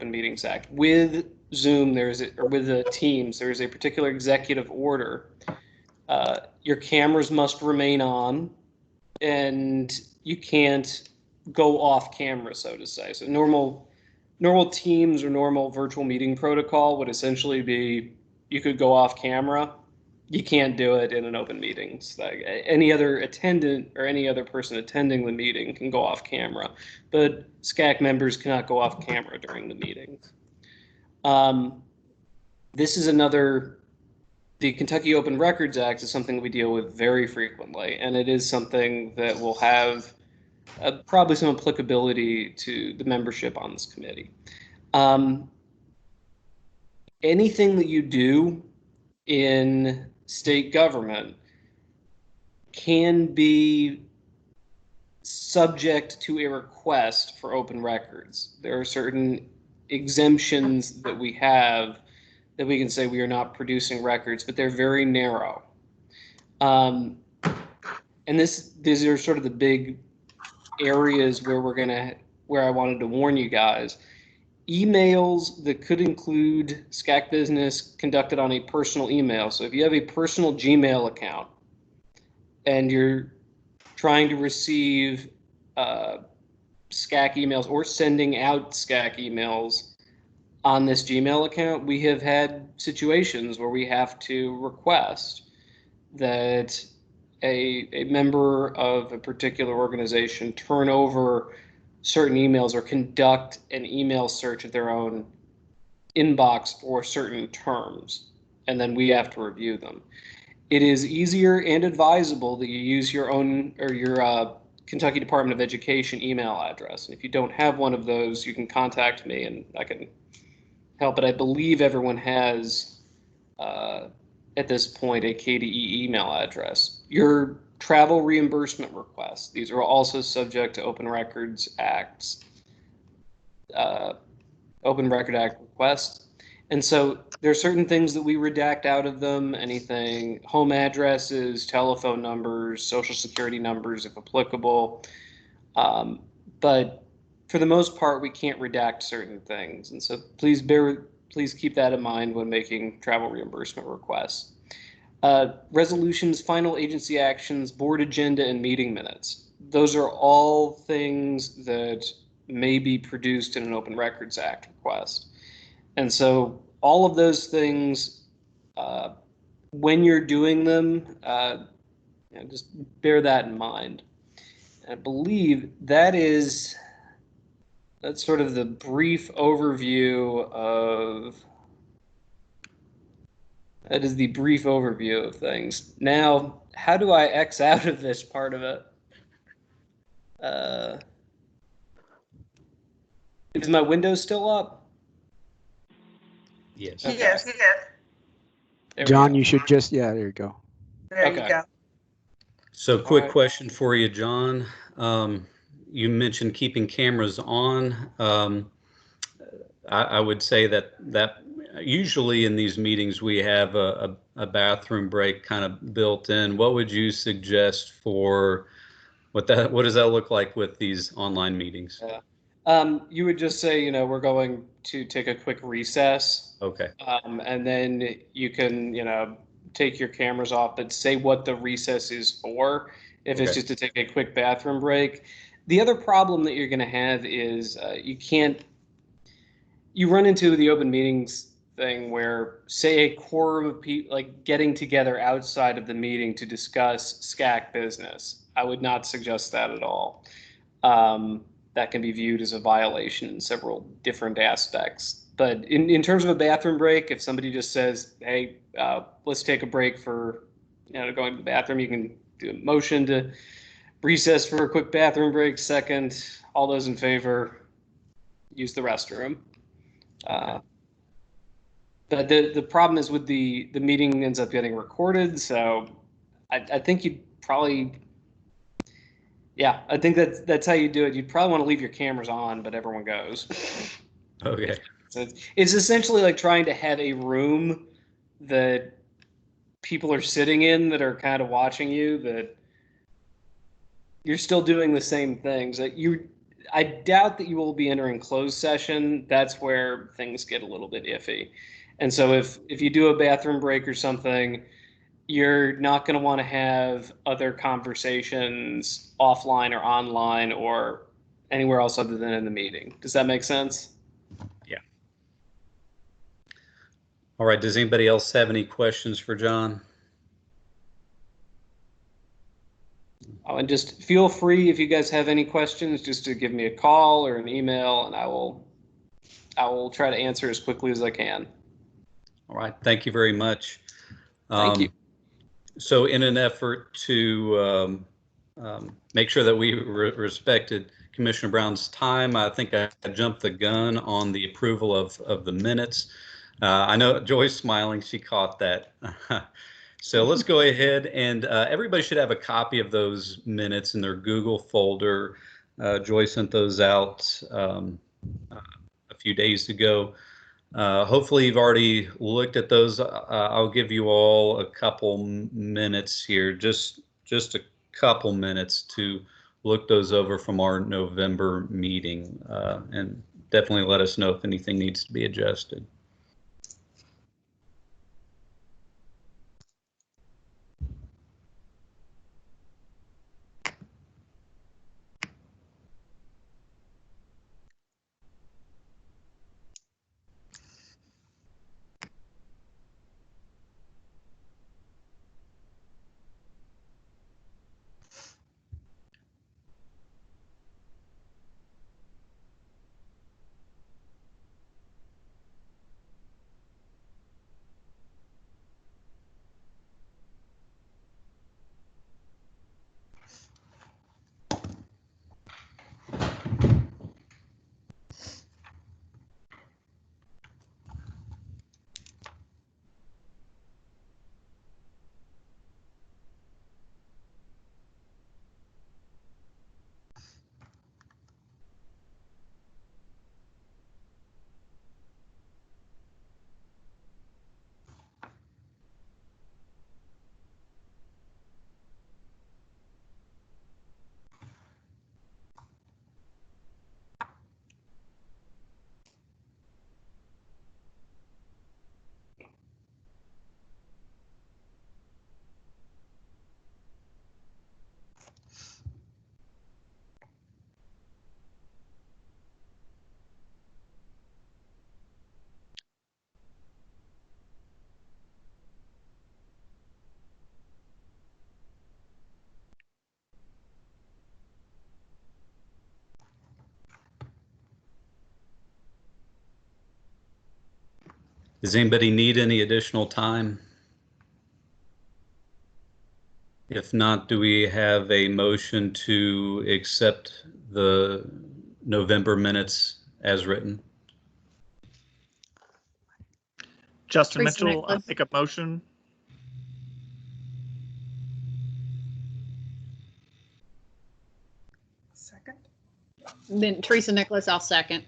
Meetings Act. With Zoom, or with Teams, there's a particular executive order. Your cameras must remain on, and you can't go off camera, so to say. So normal Teams or normal virtual meeting protocol would essentially be you could go off camera. You can't do it in an open meeting. It's like any other attendant or any other person attending the meeting can go off camera, but SCAAC members cannot go off camera during the meetings. This is the Kentucky Open Records Act is something we deal with very frequently, and it is something that will have probably some applicability to the membership on this committee. Anything that you do in state government can be subject to a request for open records. There are certain exemptions that we have that we can say we are not producing records, but they're very narrow. And these are sort of the big areas where I wanted to warn you guys. Emails that could include SCAAC business conducted on a personal email. So if you have a personal Gmail account and you're trying to receive SCAAC emails or sending out SCAAC emails on this Gmail account, we have had situations where we have to request that a member of a particular organization turn over certain emails or conduct an email search of their own inbox for certain terms, and then we have to review them. It is easier and advisable that you use your own or your Kentucky Department of Education email address. And if you don't have one of those, you can contact me and I can help. But I believe everyone has, at this point, a KDE email address. Your travel reimbursement requests, these are also subject to Open Records Act's Open Record Act requests. And so there are certain things that we redact out of them, anything, home addresses, telephone numbers, social security numbers, if applicable. But for the most part, we can't redact certain things. And so please keep that in mind when making travel reimbursement requests. Resolutions, final agency actions, board agenda, and meeting minutes. Those are all things that may be produced in an Open Records Act request. And so all of those things, when you're doing them, just bear that in mind. I believe that's sort of the brief overview of things. Now, how do I X out of this part of it? Is my window still up? Yes. Okay. Yes. John, you should just, there you go. There Okay. you go. So quick right. question for you, John. You mentioned keeping cameras on. I would say that usually in these meetings we have a bathroom break kind of built in. What would you suggest for what does that look like with these online meetings? Yeah. You would just say, we're going to take a quick recess. Okay. And then you can, take your cameras off, but say what the recess is for. If it's Okay. just to take a quick bathroom break. The other problem that you're going to have is you run into the open meetings thing where, say, a quorum of people like getting together outside of the meeting to discuss SCAAC business. I would not suggest that at all. That can be viewed as a violation in several different aspects. But in terms of a bathroom break, if somebody just says, hey, let's take a break for going to the bathroom, you can do a motion to recess for a quick bathroom break. Second, all those in favor, use the restroom. But the problem is with the meeting ends up getting recorded. So I think you'd probably, I think that's how you do it. You'd probably want to leave your cameras on, but everyone goes. Okay. So it's essentially like trying to have a room that people are sitting in that are kind of watching you, that you're still doing the same things. I doubt that you will be entering closed session. That's where things get a little bit iffy. And so if you do a bathroom break or something, you're not going to want to have other conversations offline or online or anywhere else other than in the meeting. Does that make sense? Yeah. All right. Does anybody else have any questions for John? Oh, and just feel free, if you guys have any questions, just to give me a call or an email, and I will try to answer as quickly as I can. All right. Thank you very much. Thank you. So in an effort to make sure that we respected Commissioner Brown's time, I think I jumped the gun on the approval of the minutes. I know Joy's smiling. She caught that. So let's go ahead, and everybody should have a copy of those minutes in their Google folder. Joy sent those out a few days ago. Hopefully you've already looked at those. I'll give you all a couple minutes here, just a couple minutes to look those over from our November meeting, and definitely let us know if anything needs to be adjusted. Does anybody need any additional time? If not, do we have a motion to accept the November minutes as written? Justin Teresa Mitchell, Nicholas. I'll make a motion. Second. Then Teresa Nicholas, I'll second.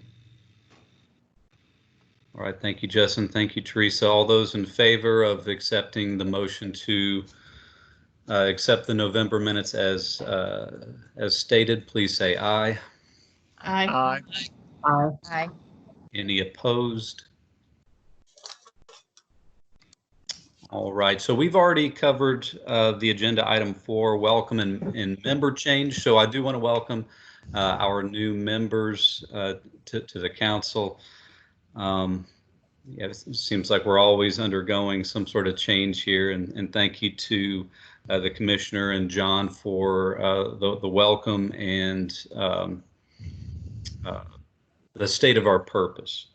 All right, thank you, Justin. Thank you, Teresa. All those in favor of accepting the motion to accept the November minutes as stated, please say aye. Aye. Aye. Aye. Any opposed? All right, so we've already covered the agenda item 4, welcome and member change. So I do want to welcome our new members to the council. Yeah, it seems like we're always undergoing some sort of change here, and thank you to the commissioner and John for the welcome and the state of our purpose.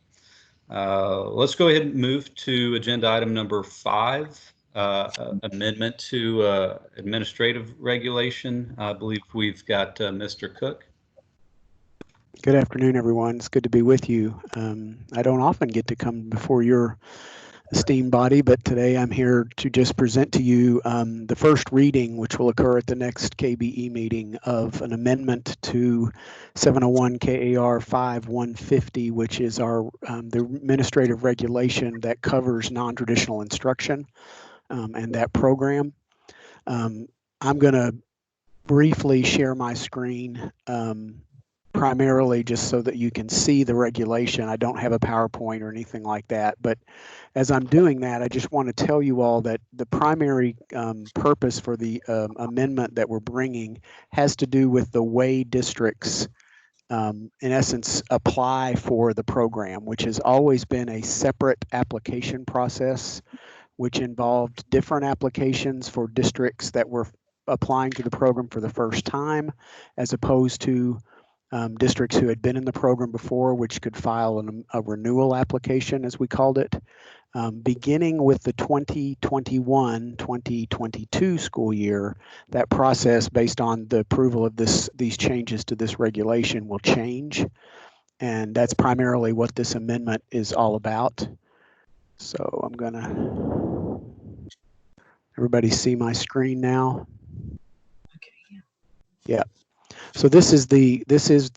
Let's go ahead and move to agenda item number 5, amendment to administrative regulation. I believe we've got Mr. Cook. Good afternoon, everyone. It's good to be with you. I don't often get to come before your esteemed body, but today I'm here to just present to you the first reading, which will occur at the next KBE meeting, of an amendment to 701 KAR 5150, which is our the administrative regulation that covers non-traditional instruction and that program. I'm going to briefly share my screen primarily just so that you can see the regulation. I don't have a PowerPoint or anything like that, but as I'm doing that, I just want to tell you all that the primary purpose for the amendment that we're bringing has to do with the way districts, in essence, apply for the program, which has always been a separate application process, which involved different applications for districts that were applying to the program for the first time, as opposed to districts who had been in the program before, which could file a renewal application, as we called it. Beginning with the 2021-2022 school year, that process, based on the approval of these changes to this regulation, will change. And that's primarily what this amendment is all about. So I'm gonna, everybody see my screen now? Okay. Yeah. So this is the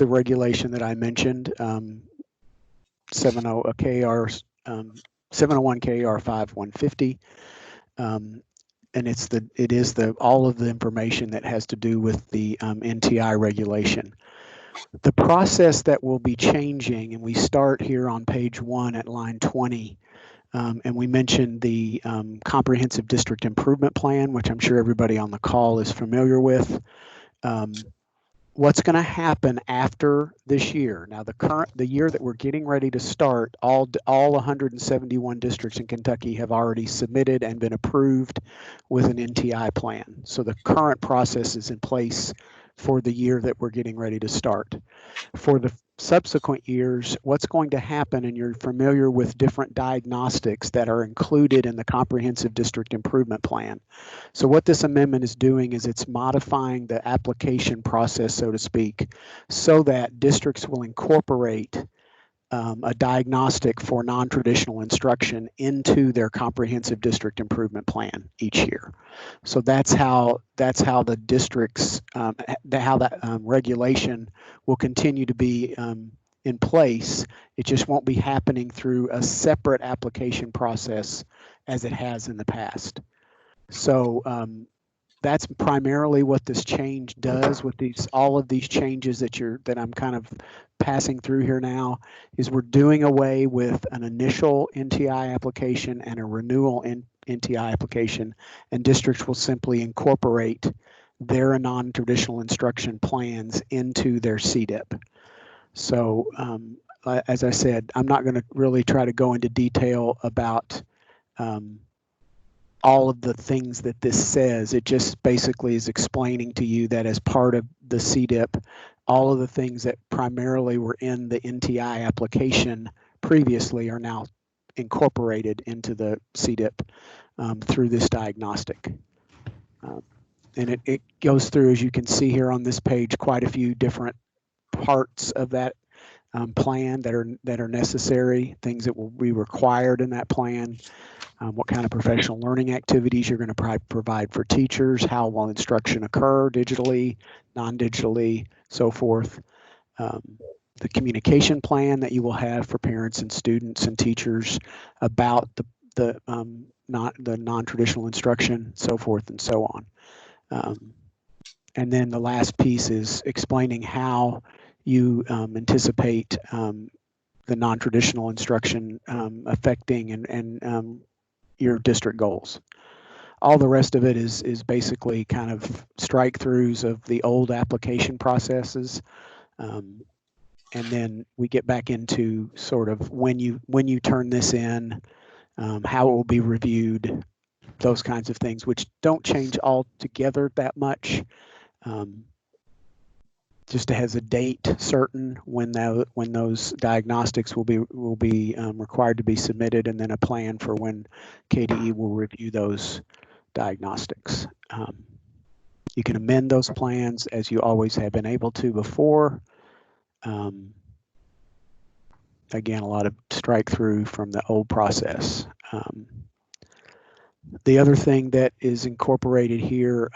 regulation that I mentioned, 701 KR 5150, and it is all of the information that has to do with the NTI regulation. The process that will be changing, and we start here on page 1 at line 20. And we mentioned the Comprehensive District Improvement Plan, which I'm sure everybody on the call is familiar with. What's going to happen after this year? Now, the year that we're getting ready to start, all 171 districts in Kentucky have already submitted and been approved with an NTI plan. So the current process is in place for the year that we're getting ready to start. For the subsequent years, what's going to happen, and you're familiar with different diagnostics that are included in the Comprehensive District Improvement Plan. So what this amendment is doing is it's modifying the application process, so to speak, so that districts will incorporate a diagnostic for non-traditional instruction into their Comprehensive District Improvement Plan each year. So that's how the districts, how that regulation will continue to be in place. It just won't be happening through a separate application process as it has in the past. So that's primarily what this change does with all of these changes that I'm kind of passing through here now, is we're doing away with an initial NTI application and a renewal NTI application, and districts will simply incorporate their non-traditional instruction plans into their CDIP. So as I said, I'm not going to really try to go into detail about all of the things that this says. It just basically is explaining to you that as part of the CDIP, all of the things that primarily were in the NTI application previously are now incorporated into the CDIP through this diagnostic. And it goes through, as you can see here on this page, quite a few different parts of that plan that are necessary, things that will be required in that plan. What kind of professional learning activities you're going to provide for teachers, how will instruction occur digitally, non-digitally, so forth. The communication plan that you will have for parents and students and teachers about the non-traditional instruction, so forth and so on. And then the last piece is explaining how you anticipate the non-traditional instruction affecting and your district goals. All the rest of it is basically kind of strike throughs of the old application processes. And then we get back into sort of when you turn this in, how it will be reviewed, those kinds of things, which don't change altogether that much. Just has a date certain when those diagnostics will be required to be submitted, and then a plan for when KDE will review those diagnostics. You can amend those plans as you always have been able to before. Again, a lot of strike through from the old process. The other thing that is incorporated here,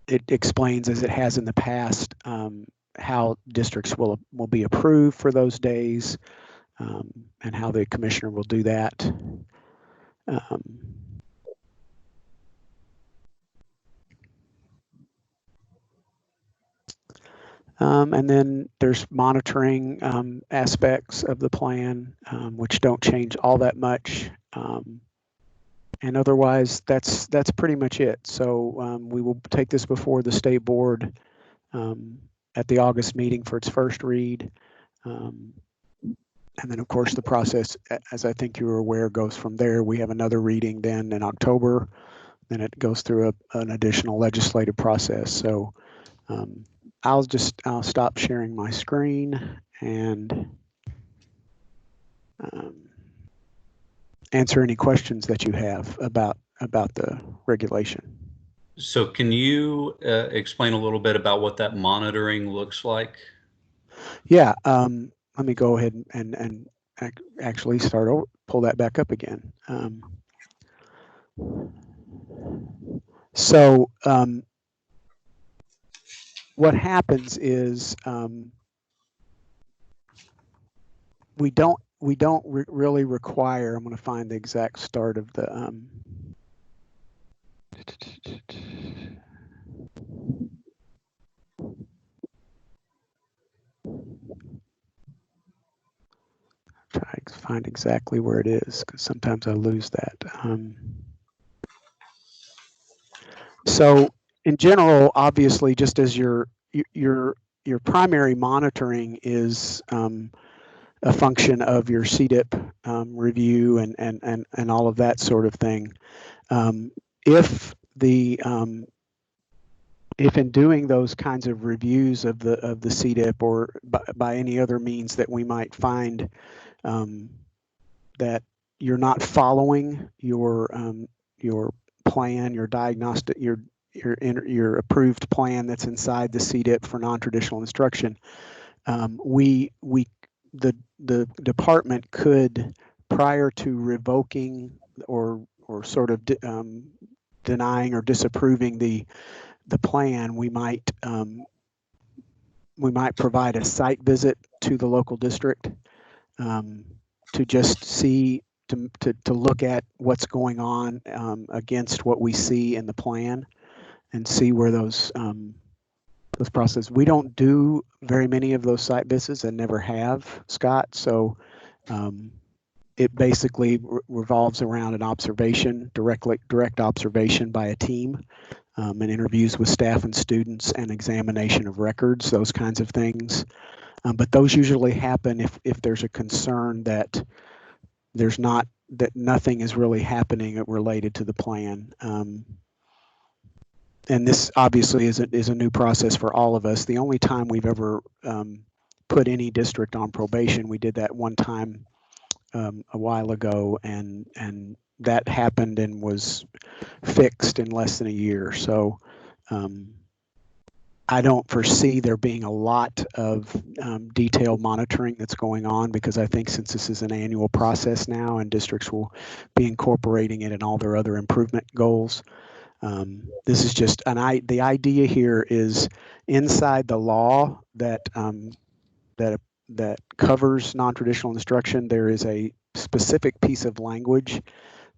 it explains, as it has in the past, how districts will be approved for those days, and how the commissioner will do that. And then there's monitoring aspects of the plan, which don't change all that much. And otherwise, that's pretty much it. So we will take this before the state board at the August meeting for its first read. And then, of course, the process, as I think you were aware, goes from there. We have another reading then in October. Then it goes through an additional legislative process. So I'll stop sharing my screen and answer any questions that you have about the regulation. So can you explain a little bit about what that monitoring looks like? Yeah, let me go ahead and actually start over, pull that back up again. So what happens is we don't really require. I'm going to find the exact start of the. Try to find exactly where it is because sometimes I lose that. So in general, obviously, just as your primary monitoring is a function of your CDIP review and all of that sort of thing. If in doing those kinds of reviews of the CDIP or by any other means that we might find that you're not following your plan, your diagnostic, your approved plan that's inside the CDIP for non-traditional instruction, the department could, prior to revoking or sort of denying or disapproving the plan, we might provide a site visit to the local district to just see, to look at what's going on against what we see in the plan and see where those processes. We don't do very many of those site visits and never have, Scott. So it basically revolves around an observation, direct observation by a team, and interviews with staff and students and examination of records, those kinds of things. But those usually happen if there's a concern that nothing is really happening related to the plan. And this obviously is a new process for all of us. The only time we've ever put any district on probation, we did that one time a while ago, and that happened and was fixed in less than a year. So I don't foresee there being a lot of detailed monitoring that's going on, because I think since this is an annual process now and districts will be incorporating it in all their other improvement goals, this is just the idea here is inside the law that covers non-traditional instruction, there is a specific piece of language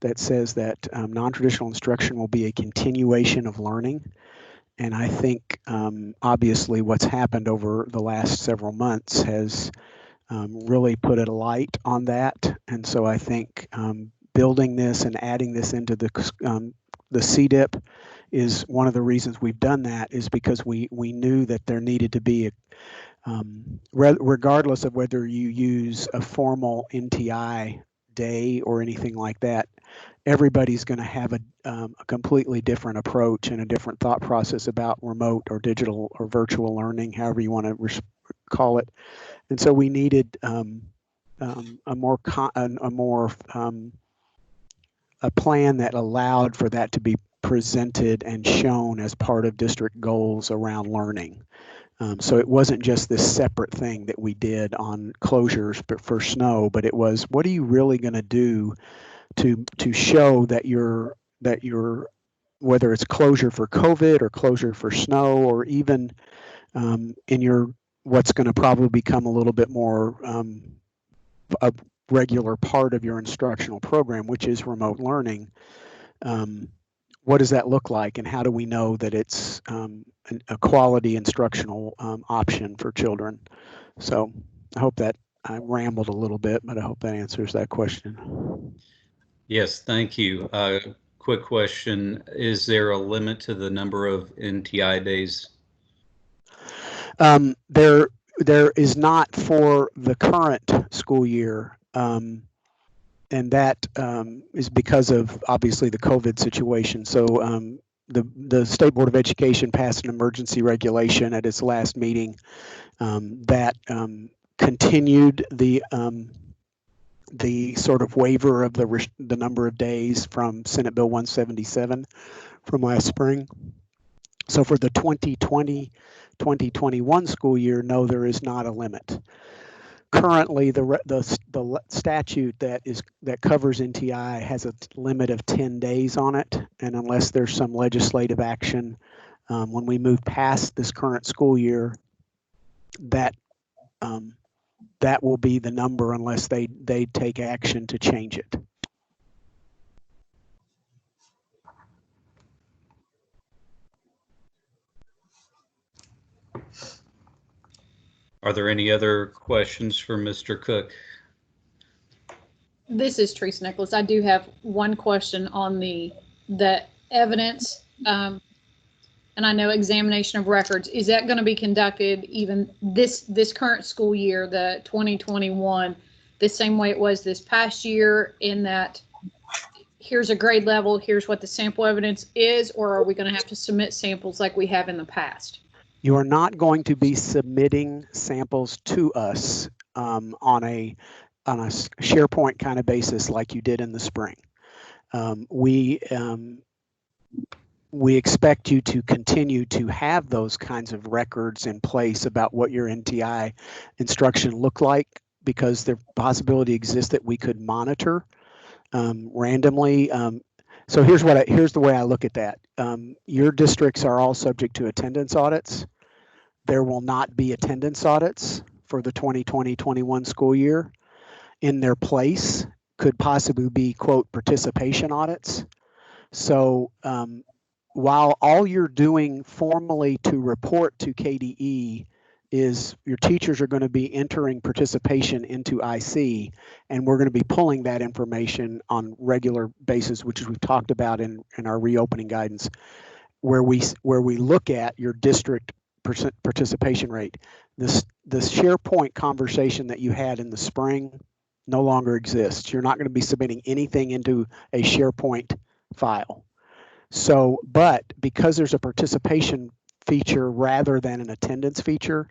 that says that non-traditional instruction will be a continuation of learning. And I think obviously what's happened over the last several months has really put a light on that. And so I think building this and adding this into the CDIP is one of the reasons we've done that, is because we knew that there needed to be regardless of whether you use a formal NTI day or anything like that, everybody's going to have a completely different approach and a different thought process about remote or digital or virtual learning, however you want to call it. And so we needed a plan that allowed for that to be presented and shown as part of district goals around learning. So it wasn't just this separate thing that we did on closures for snow, but it was, what are you really going to do to show that you're whether it's closure for COVID or closure for snow, or even in your what's going to probably become a little bit more a regular part of your instructional program, which is remote learning. what does that look like, and how do we know that it's a quality instructional option for children? So I hope that I rambled a little bit, but I hope that answers that question. Yes, thank you. Quick question. Is there a limit to the number of NTI days? There is not for the current school year. And that is because of obviously the COVID situation. So the State Board of Education passed an emergency regulation at its last meeting that continued the sort of waiver of the number of days from Senate Bill 177 from last spring. So for the 2020-2021 school year, no, there is not a limit. Currently, the statute that covers NTI has a limit of 10 days on it, and unless there's some legislative action, when we move past this current school year, that will be the number unless they take action to change it. Are there any other questions for Mr. Cook? This is Teresa Nicholas. I do have one question on the evidence, and I know examination of records. Is that going to be conducted even this current school year, the 2021, the same way it was this past year, in that here's a grade level, here's what the sample evidence is, or are we going to have to submit samples like we have in the past? You are not going to be submitting samples to us on a SharePoint kind of basis like you did in the spring. We expect you to continue to have those kinds of records in place about what your NTI instruction looked like, because the possibility exists that we could monitor randomly. So here's the way I look at that. Your districts are all subject to attendance audits. There will not be attendance audits for the 2020-21 school year. In their place could possibly be, quote, participation audits. So while all you're doing formally to report to KDE is your teachers are going to be entering participation into IC, and we're going to be pulling that information on regular basis, which we've talked about in our reopening guidance, where we look at your district participation rate. The SharePoint conversation that you had in the spring no longer exists. You're not going to be submitting anything into a SharePoint file. So, but because there's a participation feature rather than an attendance feature,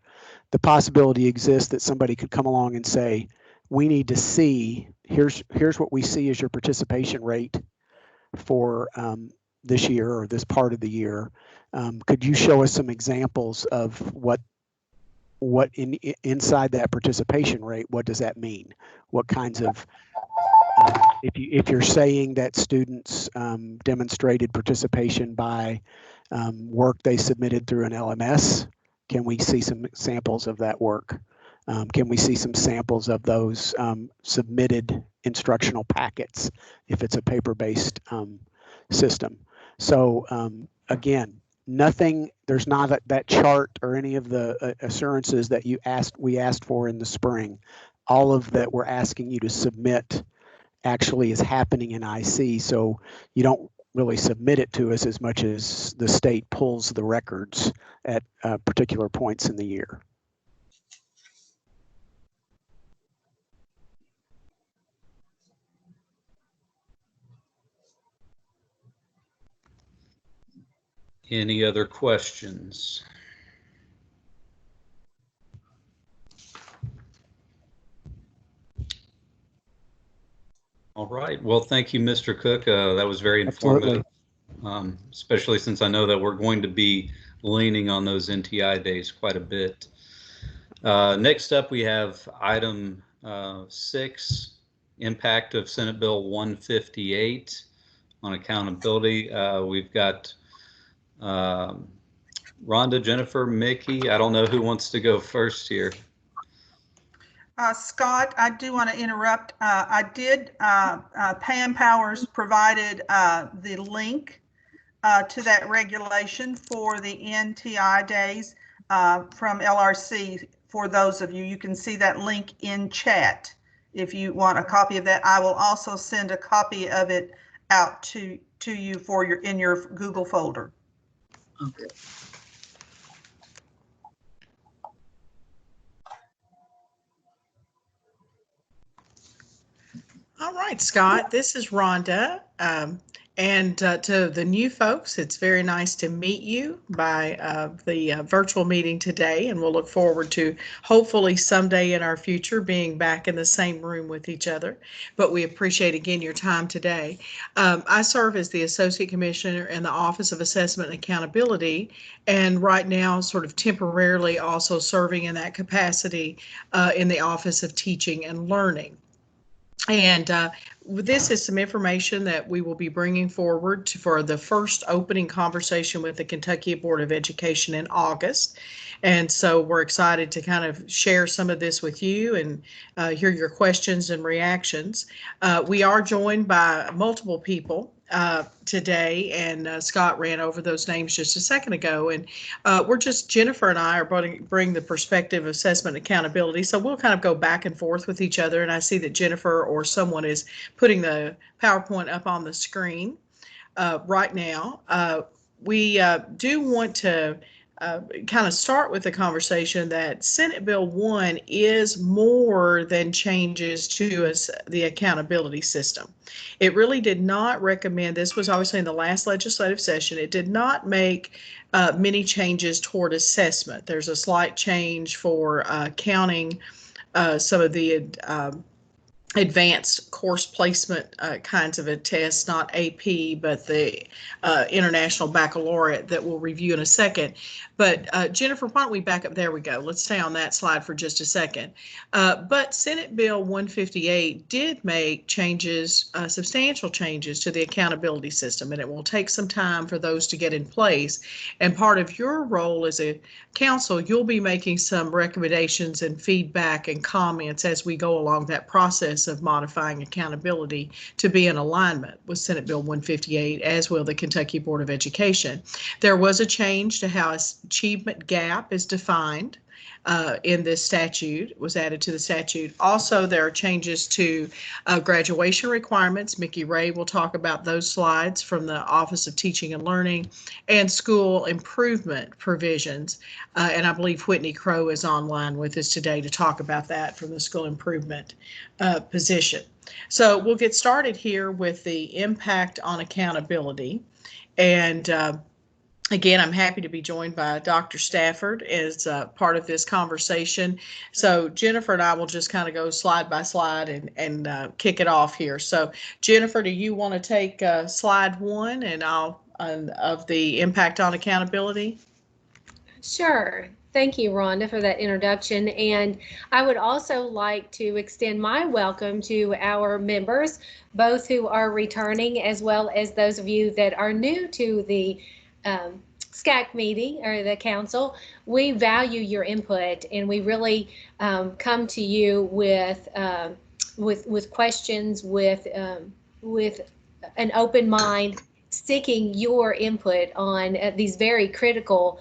the possibility exists that somebody could come along and say, we need to see, here's what we see as your participation rate for this year or this part of the year. Could you show us some examples of what inside that participation rate, what does that mean? What kinds of, if you're saying that students demonstrated participation by work they submitted through an LMS, can we see some samples of that work? Can we see some samples of those submitted instructional packets if it's a paper-based system? So again, nothing, there's not that chart or any of the assurances that we asked for in the spring. All of that we're asking you to submit actually is happening in IC, so you don't really submit it to us as much as the state pulls the records at particular points in the year. Any other questions? All right. Well, thank you, Mr. Cook. That was very informative, especially since I know that we're going to be leaning on those NTI days quite a bit. Next up, we have item 6, impact of Senate Bill 158 on accountability. We've got Rhonda, Jennifer, Mickey. I don't know who wants to go first here. Scott, I do want to interrupt. Pam Powers provided the link to that regulation for the NTI days from LRC. For those of you, you can see that link in chat if you want a copy of that. I will also send a copy of it out to you for in your Google folder. Okay. All right, Scott, this is Rhonda. And to the new folks, it's very nice to meet you by the virtual meeting today, and we'll look forward to hopefully someday in our future being back in the same room with each other. But we appreciate again your time today. I serve as the Associate Commissioner in the Office of Assessment and Accountability, and right now sort of temporarily also serving in that capacity in the Office of Teaching and Learning. And this is some information that we will be bringing forward for the first opening conversation with the Kentucky Board of Education in August. And so we're excited to kind of share some of this with you and hear your questions and reactions. We are joined by multiple people today, and Scott ran over those names just a second ago, and Jennifer and I are bring the perspective of assessment accountability, so we'll kind of go back and forth with each other, and I see that Jennifer or someone is putting the PowerPoint up on the screen right now. We do want to kind of start with the conversation that Senate Bill 1 is more than changes to the accountability system. It really did not recommend, this was obviously in the last legislative session, it did not make many changes toward assessment. There's a slight change for counting some of the advanced course placement kinds of a test, not AP, but the International Baccalaureate that we'll review in a second. But Jennifer, why don't we back up? There we go. Let's stay on that slide for just a second. But Senate Bill 158 did make changes, substantial changes to the accountability system, and it will take some time for those to get in place. And part of your role as a council, you'll be making some recommendations and feedback and comments as we go along that process of modifying accountability to be in alignment with Senate Bill 158, as will the Kentucky Board of Education. There was a change to how achievement gap is defined in this statute. It was added to the statute. Also, there are changes to graduation requirements. Mickey Ray will talk about those slides from the Office of Teaching and Learning, and school improvement provisions. And I believe Whitney Crow is online with us today to talk about that from the school improvement position. So we'll get started here with the impact on accountability. And again, I'm happy to be joined by Dr. Stafford as part of this conversation. So Jennifer and I will just kind of go slide by slide and kick it off here. So Jennifer, do you want to take slide 1 and of the impact on accountability? Sure. Thank you, Rhonda, for that introduction. And I would also like to extend my welcome to our members, both who are returning as well as those of you that are new to the SCAAC meeting or the council. We value your input, and we really come to you with questions, with an open mind, seeking your input on these very critical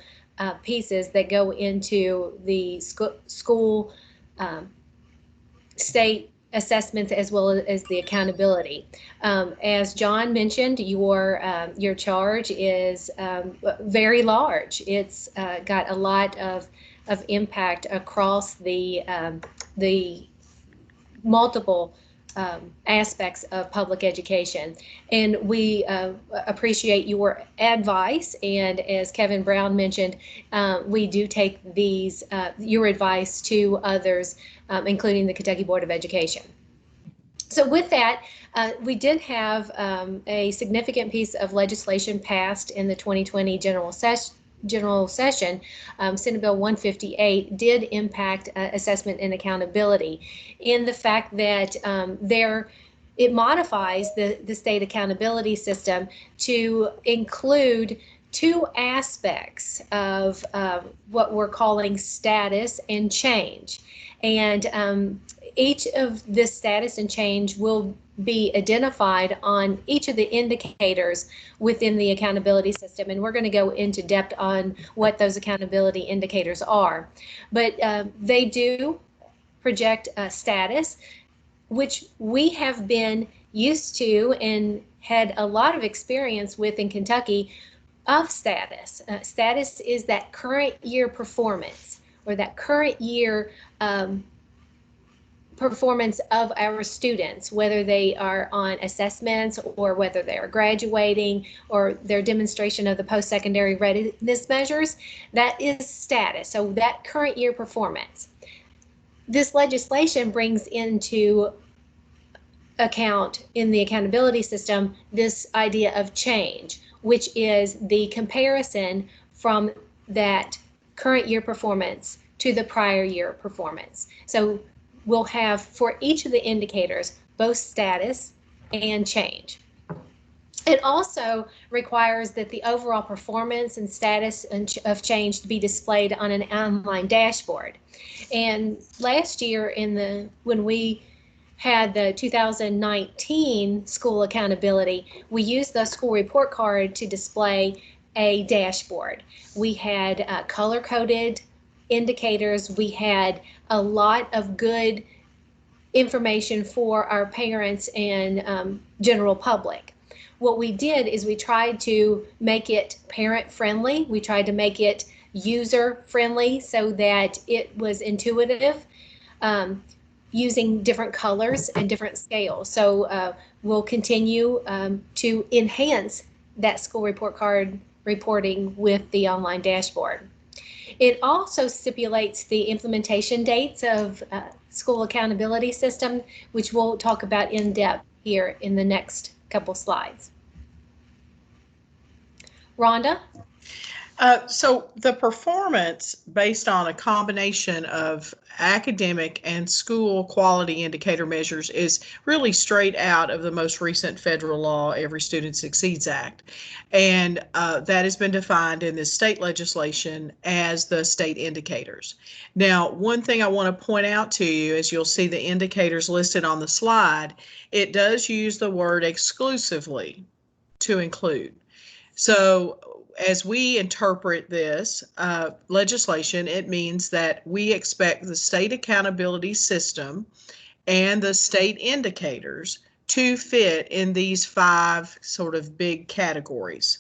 pieces that go into the school state assessments as well as the accountability. As John mentioned, your charge is very large. It's got a lot of impact across the multiple aspects of public education. And we appreciate your advice. And as Kevin Brown mentioned, we do take your advice to others, including the Kentucky Board of Education. So with that, we did have a significant piece of legislation passed in the 2020 general session. Senate Bill 158 did impact assessment and accountability in the fact that it modifies the state accountability system to include 2 aspects of what we're calling status and change. And each of this status and change will be identified on each of the indicators within the accountability system. And we're going to go into depth on what those accountability indicators are. But they do project a status, which we have been used to and had a lot of experience with in Kentucky of status. Status is that current year performance, or that current year performance of our students, whether they are on assessments or whether they are graduating or their demonstration of the post-secondary readiness measures. That is status, so that current year performance. This legislation brings into account in the accountability system this idea of change, which is the comparison from that current year performance to the prior year performance. So we'll have for each of the indicators both status and change. It also requires that the overall performance and status of change to be displayed on an online dashboard. And last year when we had the 2019 school accountability, we used the school report card to display a dashboard. We had color-coded indicators. We had a lot of good information for our parents and general public. What we did is we tried to make it parent-friendly. We tried to make it user-friendly so that it was intuitive, using different colors and different scales. So we'll continue to enhance that school report card reporting with the online dashboard. It also stipulates the implementation dates of school accountability system, which we'll talk about in depth here in the next couple slides. Rhonda? So the performance based on a combination of academic and school quality indicator measures is really straight out of the most recent federal law, Every Student Succeeds Act. And that has been defined in this state legislation as the state indicators. Now, one thing I want to point out to you, as you'll see the indicators listed on the slide, it does use the word exclusively to include. So as we interpret this legislation, it means that we expect the state accountability system and the state indicators to fit in these 5 sort of big categories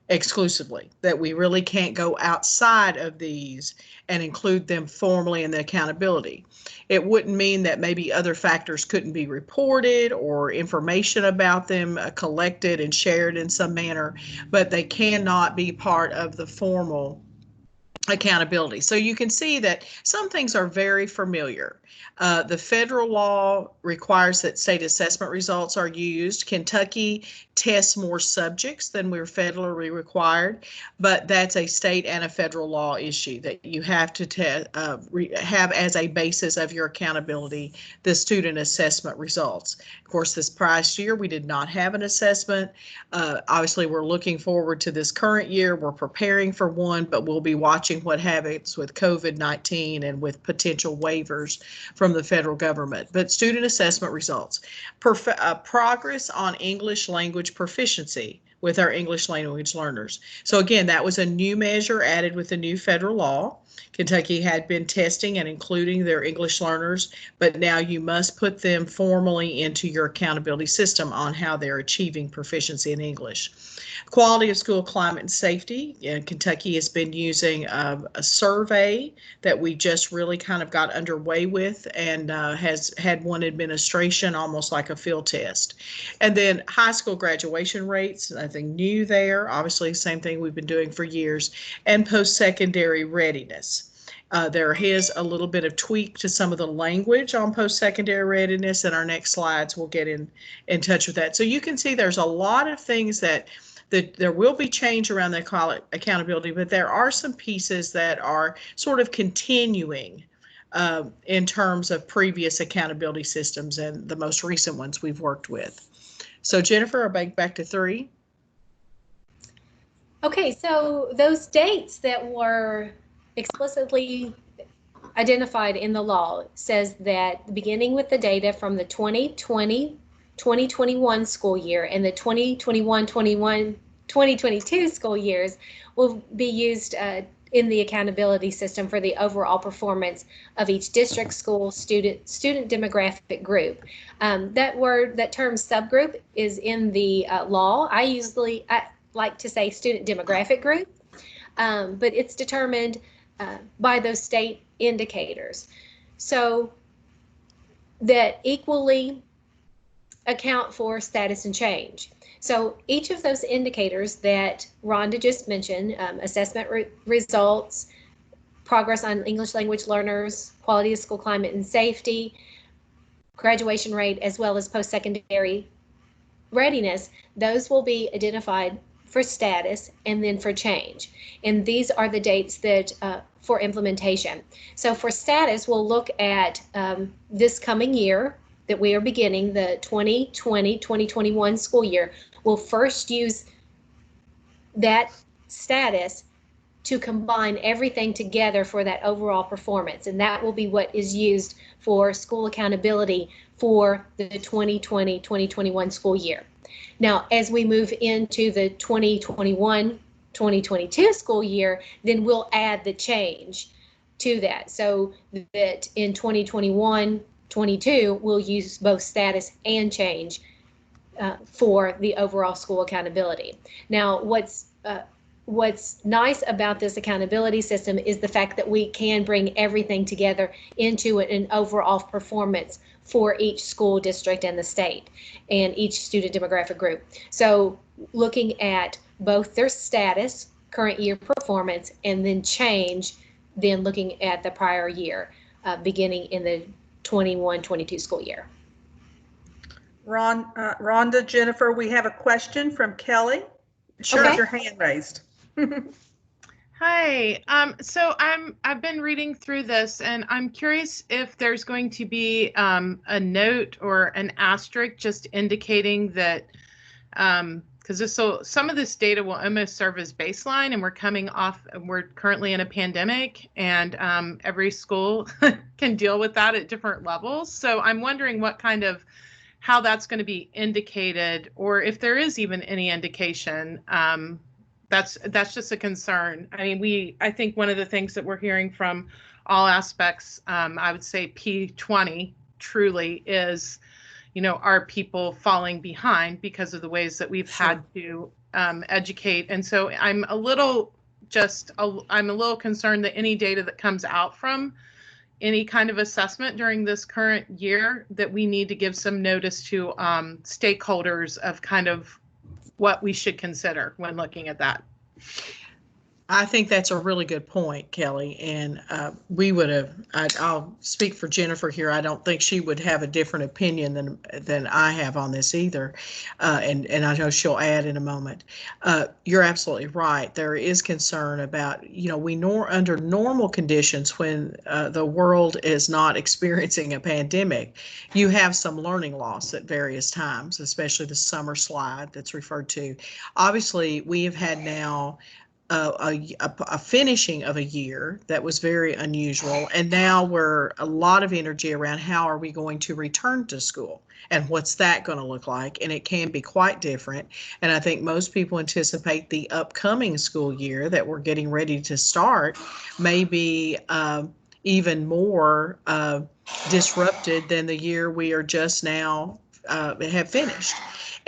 exclusively, that we really can't go outside of these and include them formally in the accountability. It wouldn't mean that maybe other factors couldn't be reported or information about them collected and shared in some manner, but they cannot be part of the formal accountability. So you can see that some things are very familiar. The federal law requires that state assessment results are used. Kentucky tests more subjects than we're federally required, but that's a state and a federal law issue that you have to have as a basis of your accountability the student assessment results. Of course, this past year we did not have an assessment. Obviously, we're looking forward to this current year. We're preparing for one, but we'll be watching what happens with COVID-19 and with potential waivers from the federal government. But student assessment results, progress on English language proficiency with our English language learners. So again, that was a new measure added with the new federal law. Kentucky had been testing and including their English learners, but now you must put them formally into your accountability system on how they're achieving proficiency in English. Quality of school climate and safety. Kentucky has been using a survey that we just really kind of got underway with and has had one administration almost like a field test. And then high school graduation rates, nothing new there. Obviously, same thing we've been doing for years. And post-secondary readiness. There is a little bit of tweak to some of the language on post-secondary readiness. In our next slides, we'll get in touch with that. So you can see there's a lot of things that there will be change around the accountability, but there are some pieces that are sort of continuing in terms of previous accountability systems and the most recent ones we've worked with. So Jennifer, I'll back to 3. Okay, so those dates that were explicitly identified in the law says that beginning with the data from the 2020-2021 school year and the 2021-2022 school years will be used in the accountability system for the overall performance of each district, school, student demographic group. That term subgroup is in the law. I like to say student demographic group, but it's determined by those state indicators. So that equally account for status and change. So each of those indicators that Rhonda just mentioned, assessment results, progress on English language learners, quality of school climate and safety, graduation rate, as well as post-secondary readiness, those will be identified for status and then for change. And these are the dates that for implementation. So for status, we'll look at this coming year that we are beginning, the 2020-2021 school year. We'll first use that status to combine everything together for that overall performance. And that will be what is used for school accountability for the 2020-2021 school year. Now, as we move into the 2021-2022 school year, then we'll add the change to that. So that in 2021-22, we'll use both status and change for the overall school accountability. Now, what's nice about this accountability system is the fact that we can bring everything together into an overall performance for each school district and the state and each student demographic group. So looking at both their status, current year performance, and then change, then looking at the prior year, beginning in the 21-22 school year. Rhonda, Jennifer, we have a question from Kelly. She has your hand raised. Hi. So I've been reading through this, and I'm curious if there's going to be a note or an asterisk just indicating that because some of this data will almost serve as baseline, and we're currently in a pandemic, and every school can deal with that at different levels. So I'm wondering how that's going to be indicated, or if there is even any indication. That's just a concern. I mean, I think one of the things that we're hearing from all aspects, I would say P20 truly is, are people falling behind because of the ways that we've had to educate. And so I'm a little concerned that any data that comes out from any kind of assessment during this current year, that we need to give some notice to stakeholders of kind of what we should consider when looking at that. I think that's a really good point, Kelly. And I'll speak for Jennifer here. I don't think she would have a different opinion than I have on this either. And I know she'll add in a moment. You're absolutely right. There is concern about, under normal conditions when the world is not experiencing a pandemic, you have some learning loss at various times, especially the summer slide that's referred to. Obviously, we have had now a finishing of a year that was very unusual, and now we're a lot of energy around how are we going to return to school and what's that going to look like, and it can be quite different. And I think most people anticipate the upcoming school year that we're getting ready to start may be even more disrupted than the year we are just now have finished.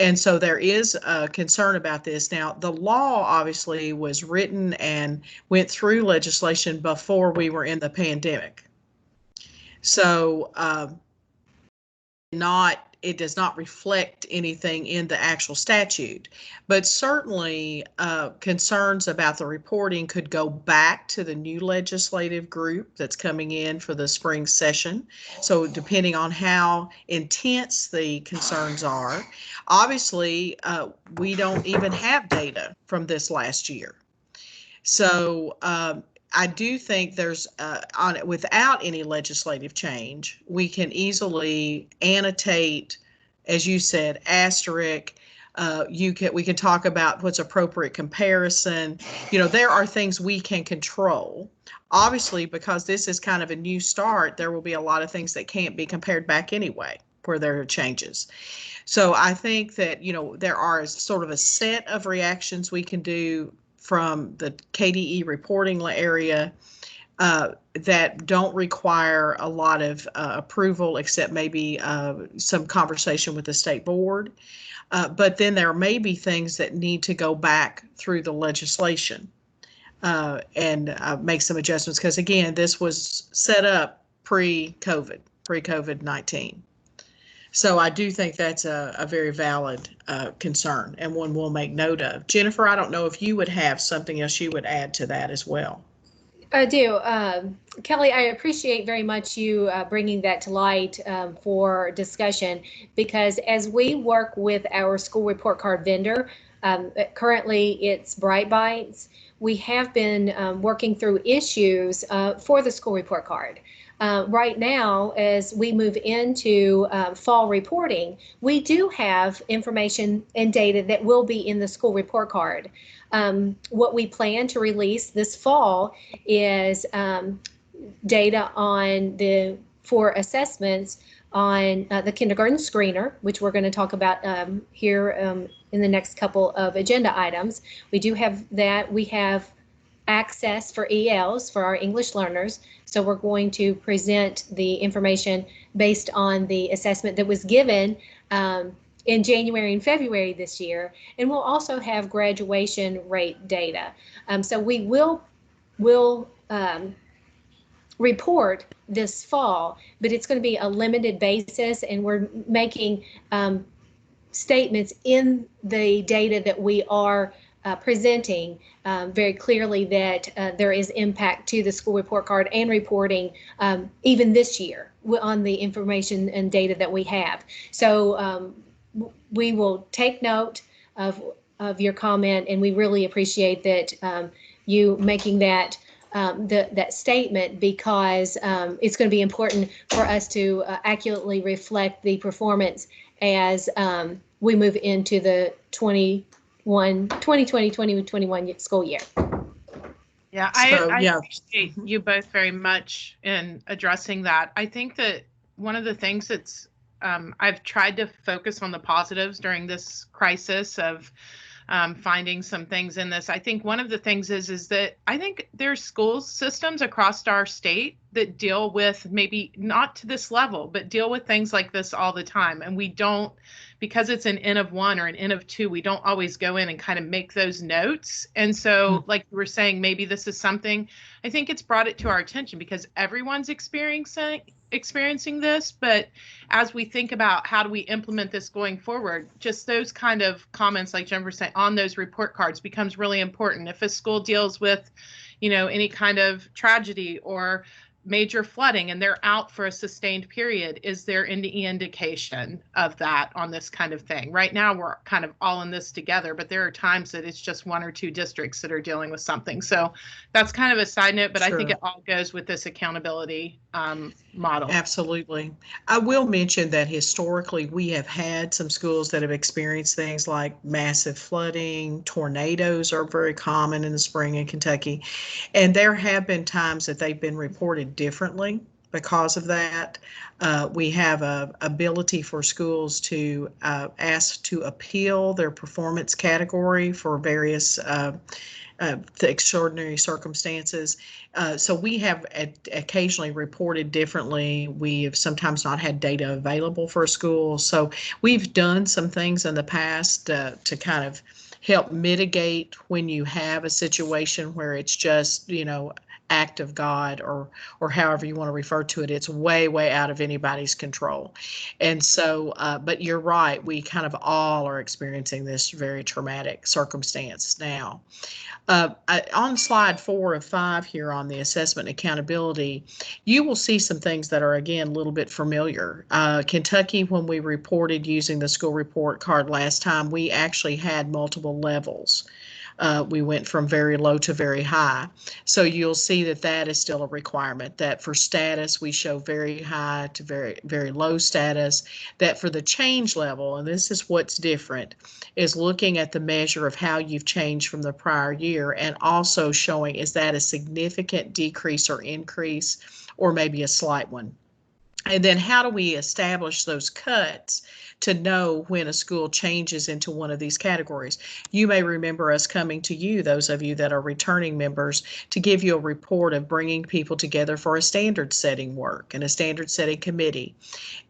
And so there is a concern about this. Now, the law obviously was written and went through legislation before we were in the pandemic. So it does not reflect anything in the actual statute, but certainly concerns about the reporting could go back to the new legislative group that's coming in for the spring session. So depending on how intense the concerns are, obviously we don't even have data from this last year. So I do think there's without any legislative change, we can easily annotate, as you said, asterisk, we can talk about what's appropriate comparison. There are things we can control. Obviously, because this is kind of a new start, there will be a lot of things that can't be compared back anyway, where there are changes. So I think that, there are sort of a set of reactions we can do from the KDE reporting area that don't require a lot of approval, except maybe some conversation with the state board. But then there may be things that need to go back through the legislation and make some adjustments, because again, this was set up pre-COVID-19. So I do think that's a very valid concern, and one we'll make note of. Jennifer, I don't know if you would have something else you would add to that as well. I do. Kelly, I appreciate very much you bringing that to light for discussion, because as we work with our school report card vendor, currently it's Bright Bites, we have been working through issues for the school report card. Right now, as we move into fall reporting, we do have information and data that will be in the school report card. What we plan to release this fall is data for assessments on the kindergarten screener, which we're going to talk about here in the next couple of agenda items. We do have that. We have access for ELs for our English learners. So we're going to present the information based on the assessment that was given in January and February this year. And we'll also have graduation rate data. So we will report this fall, but it's going to be a limited basis, and we're making statements in the data that we are presenting very clearly that there is impact to the school report card and reporting even this year on the information and data that we have. So we will take note of your comment, and we really appreciate that you making that that statement, because it's going to be important for us to accurately reflect the performance as we move into the 2020-2021 school year. Yeah, I appreciate you both very much in addressing that. I think that one of the things that's I've tried to focus on the positives during this crisis of finding some things in this. I think one of the things is that I think there's school systems across our state that deal with, maybe not to this level, but deal with things like this all the time. And we don't, because it's an N of 1 or an N of 2, we don't always go in and kind of make those notes. And so, like you were saying, maybe this is something, I think it's brought it to our attention because everyone's experiencing this, but as we think about how do we implement this going forward, just those kind of comments like Jennifer said on those report cards becomes really important. If a school deals with, any kind of tragedy or major flooding and they're out for a sustained period, is there any indication of that on this kind of thing? Right now we're kind of all in this together, but there are times that it's just 1 or 2 districts that are dealing with something. So that's kind of a side note, but sure. I think it all goes with this accountability model. Absolutely. I will mention that historically we have had some schools that have experienced things like massive flooding. Tornadoes are very common in the spring in Kentucky, and there have been times that they've been reported differently because of that. We have a ability for schools to ask to appeal their performance category for various extraordinary circumstances. So we have occasionally reported differently. We have sometimes not had data available for a school. So we've done some things in the past to kind of help mitigate when you have a situation where it's just, act of God or however you want to refer to it. It's way out of anybody's control. And so, but you're right, we kind of all are experiencing this very traumatic circumstance now. On slide 4 of 5 here on the assessment and accountability, you will see some things that are, again, a little bit familiar. Kentucky, when we reported using the school report card last time, we actually had multiple levels. we went from very low to very high. So you'll see that that is still a requirement, that for status, we show very high to very, very low status, that for the change level, and this is what's different, is looking at the measure of how you've changed from the prior year and also showing, is that a significant decrease or increase, or maybe a slight one? And then how do we establish those cuts to know when a school changes into one of these categories? You may remember us coming to you, those of you that are returning members, to give you a report of bringing people together for a standard setting work and a standard setting committee.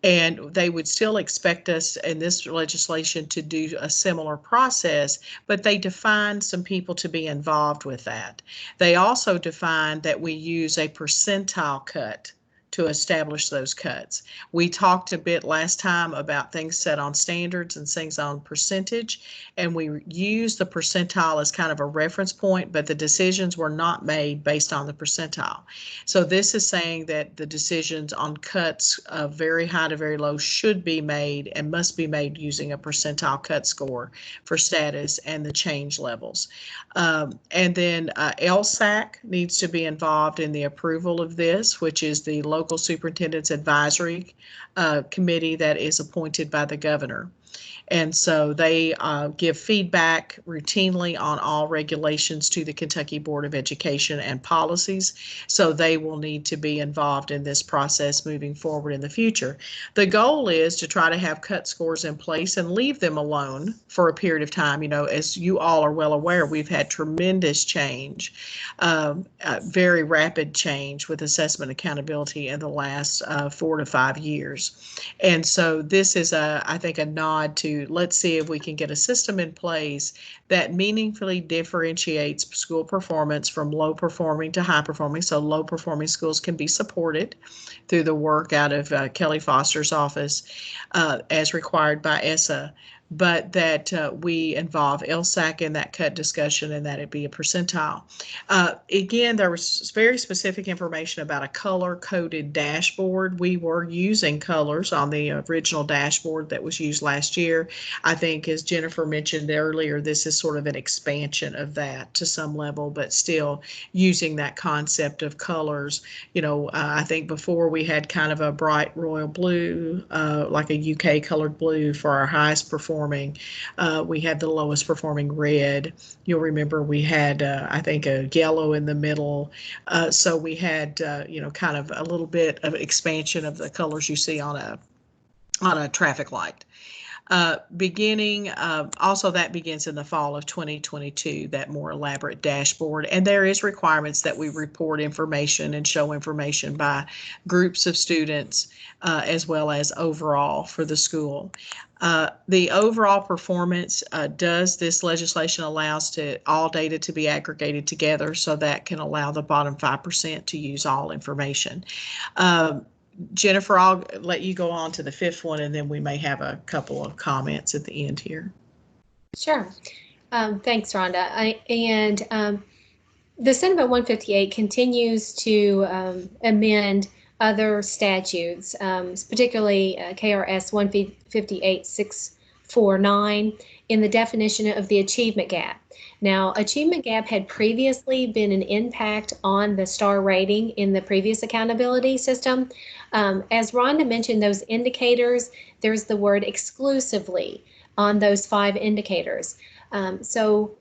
And they would still expect us in this legislation to do a similar process, but they defined some people to be involved with that. They also defined that we use a percentile cut to establish those cuts. We talked a bit last time about things set on standards and things on percentage, and we used the percentile as kind of a reference point, but the decisions were not made based on the percentile. So this is saying that the decisions on cuts of very high to very low should be made and must be made using a percentile cut score for status and the change levels. And then SCAAC needs to be involved in the approval of this, which is the Local Superintendent's Advisory Committee that is appointed by the governor. And so they give feedback routinely on all regulations to the Kentucky Board of Education and policies. So they will need to be involved in this process moving forward in the future. The goal is to try to have cut scores in place and leave them alone for a period of time. You know, as you all are well aware, we've had tremendous change, very rapid change with assessment accountability in the last 4 to 5 years. And so this is, I think, a nod to, let's see if we can get a system in place that meaningfully differentiates school performance from low performing to high performing. So low performing schools can be supported through the work out of Kelly Foster's office as required by ESSA, but that we involve SCAAC in that cut discussion and that it be a percentile. Again, there was very specific information about a color-coded dashboard. We were using colors on the original dashboard that was used last year. I think, as Jennifer mentioned earlier, this is sort of an expansion of that to some level, but still using that concept of colors. You know, I think before we had kind of a bright royal blue, like a UK colored blue for our highest performing. We had the lowest performing red. You'll remember we had, I think, a yellow in the middle. So we had, you know, kind of a little bit of expansion of the colors you see on a traffic light. Also that begins in the fall of 2022, that more elaborate dashboard. And there is requirements that we report information and show information by groups of students as well as overall for the school. The overall performance, does this legislation allows to all data to be aggregated together, so that can allow the bottom 5% to use all information. Jennifer, I'll let you go on to the fifth one, and then we may have a couple of comments at the end here. Sure. Thanks, Rhonda. The Senate Bill 158 continues to amend other statutes, particularly KRS 158-649, in the definition of the achievement gap. Now, achievement gap had previously been an impact on the star rating in the previous accountability system. As Rhonda mentioned, those indicators, there's the word exclusively on those 5 indicators. So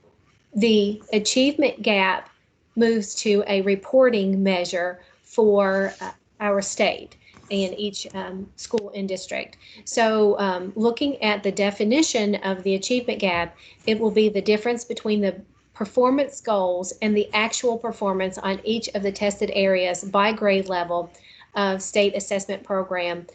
the achievement gap moves to a reporting measure for our state and each school and district. So looking at the definition of the achievement gap, it will be the difference between the performance goals and the actual performance on each of the tested areas by grade level of state assessment program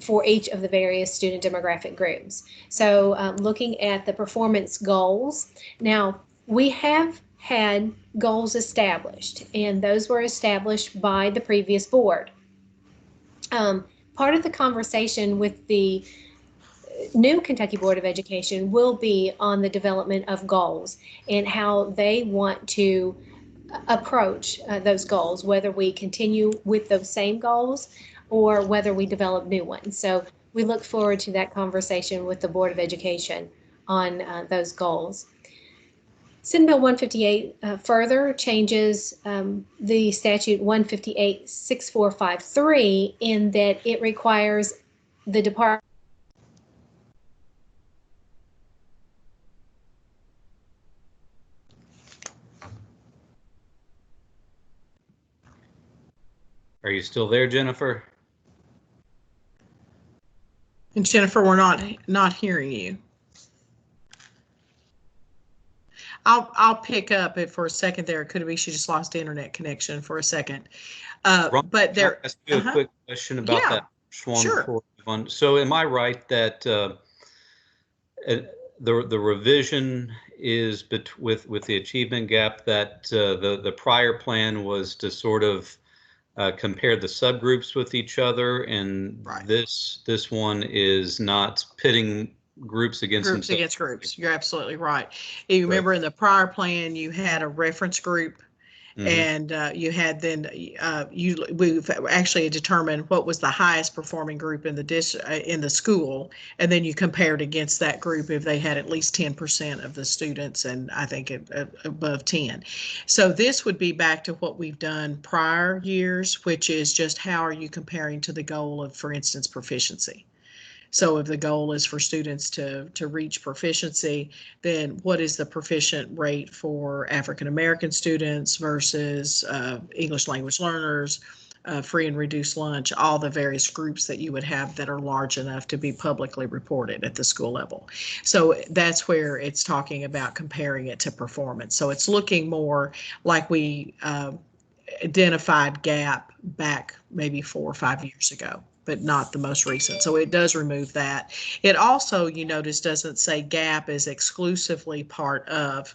for each of the various student demographic groups. So looking at the performance goals, now we have had goals established, and those were established by the previous board. Part of the conversation with the new Kentucky Board of Education will be on the development of goals and how they want to approach those goals, whether we continue with those same goals or whether we develop new ones. So we look forward to that conversation with the Board of Education on those goals. Senate Bill 158 further changes the statute 158-6453 in that it requires the department. Are you still there, Jennifer? And Jennifer, we're not hearing you. I'll pick up it for a second there. It could be she just lost internet connection for a second. But there. Can I ask you a quick question about that one? Sure. So am I right that the revision is with the achievement gap that the prior plan was to sort of compare the subgroups with each other, and this one is not pitting groups against groups themselves. Against groups. You're absolutely right. You remember in the prior plan, you had a reference group, and you had then we've actually determined what was the highest performing group in the school, and then you compared against that group if they had at least 10% of the students, and I think above 10. So this would be back to what we've done prior years, which is just how are you comparing to the goal of, for instance, proficiency. So if the goal is for students to reach proficiency, then what is the proficient rate for African American students versus English language learners, free and reduced lunch, all the various groups that you would have that are large enough to be publicly reported at the school level. So that's where it's talking about comparing it to performance. So it's looking more like we identified gap back maybe 4 or 5 years ago, but not the most recent. So it does remove that. It also, you notice, doesn't say gap is exclusively part of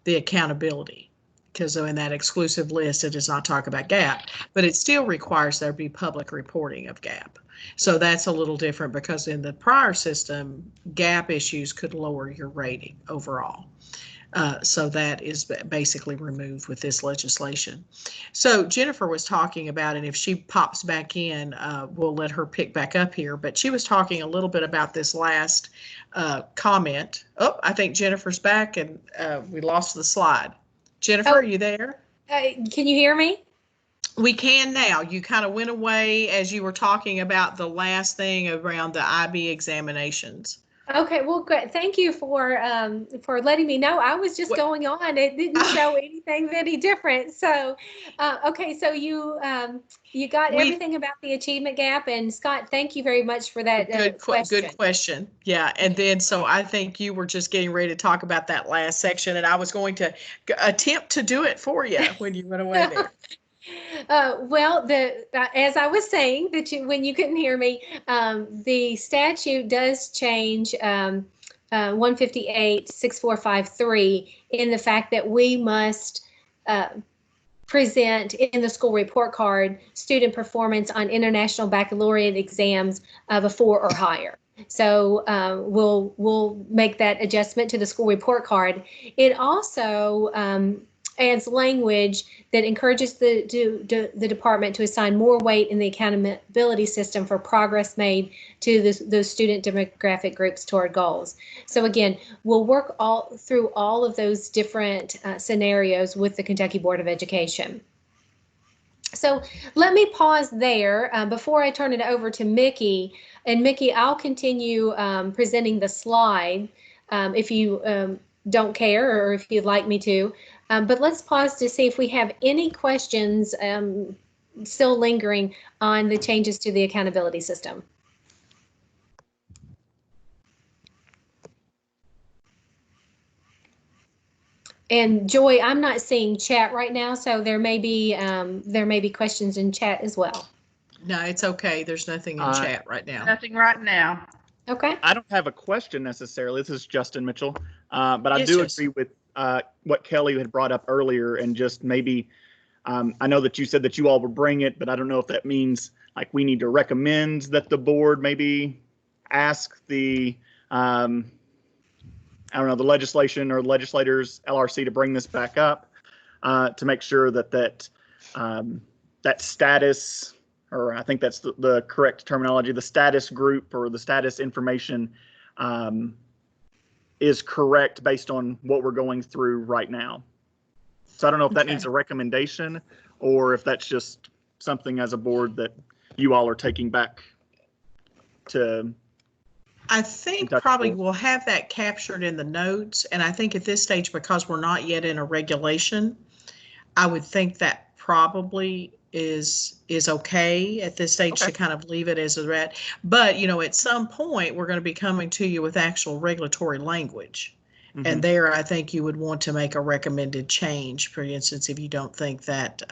the accountability, because in that exclusive list, it does not talk about gap, but it still requires there be public reporting of gap. So that's a little different, because in the prior system, gap issues could lower your rating overall. So that is basically removed with this legislation. So Jennifer was talking about, and if she pops back in, we'll let her pick back up here, but she was talking a little bit about this last comment. Oh, I think Jennifer's back, and we lost the slide. Jennifer, are you there? Can you hear me? We can now. You kind of went away as you were talking about the last thing around the IB examinations. Okay, well, good. Thank you for letting me know. I was just going on. It didn't show anything any different. So, okay, so you got everything about the achievement gap, and Scott, thank you very much for that question. Good question. Yeah, and then so I think you were just getting ready to talk about that last section, and I was going to attempt to do it for you when you went away there. Well, as I was saying, when you couldn't hear me, the statute does change 158-6453 in the fact that we must present in the school report card student performance on international baccalaureate exams of a 4 or higher. So we'll make that adjustment to the school report card. It also adds language that encourages the department to assign more weight in the accountability system for progress made to those student demographic groups toward goals. So again, we'll work through all of those different scenarios with the Kentucky Board of Education. So let me pause there before I turn it over to Mickey. And Mickey, I'll continue presenting the slide if you don't care, or if you'd like me to. But let's pause to see if we have any questions still lingering on the changes to the accountability system. And Joy, I'm not seeing chat right now, so there may be questions in chat as well. No, it's okay. There's nothing in chat right now. Nothing right now. Okay. I don't have a question necessarily. This is Justin Mitchell, but I do agree with what Kelly had brought up earlier, and just maybe I know that you said that you all would bring it, but I don't know if that means like we need to recommend that the board maybe ask the I don't know, the legislation or legislators, LRC, to bring this back up to make sure that that status, or I think that's the correct terminology, the status group or the status information is correct based on what we're going through right now. So I don't know if that needs a recommendation or if that's just something as a board that you all are taking back to. I think probably we'll have that captured in the notes. And I think at this stage, because we're not yet in a regulation, I would think that probably is okay at this stage to kind of leave it as a threat. But, you know, at some point, we're going to be coming to you with actual regulatory language. And there, I think you would want to make a recommended change, for instance, if you don't think that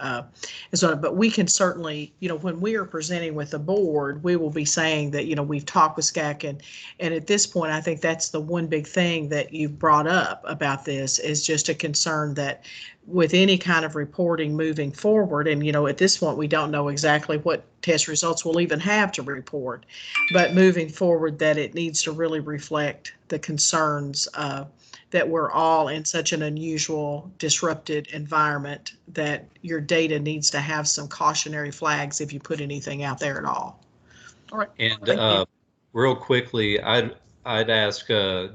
is on it. But we can certainly, you know, when we are presenting with the board, we will be saying that, you know, we've talked with SCAAC, and at this point, I think that's the one big thing that you've brought up about this is just a concern that with any kind of reporting moving forward, and, you know, at this point, we don't know exactly what test results we'll even have to report, but moving forward, that it needs to really reflect the concerns that we're all in such an unusual, disrupted environment that your data needs to have some cautionary flags if you put anything out there at all. All right. And real quickly, I'd ask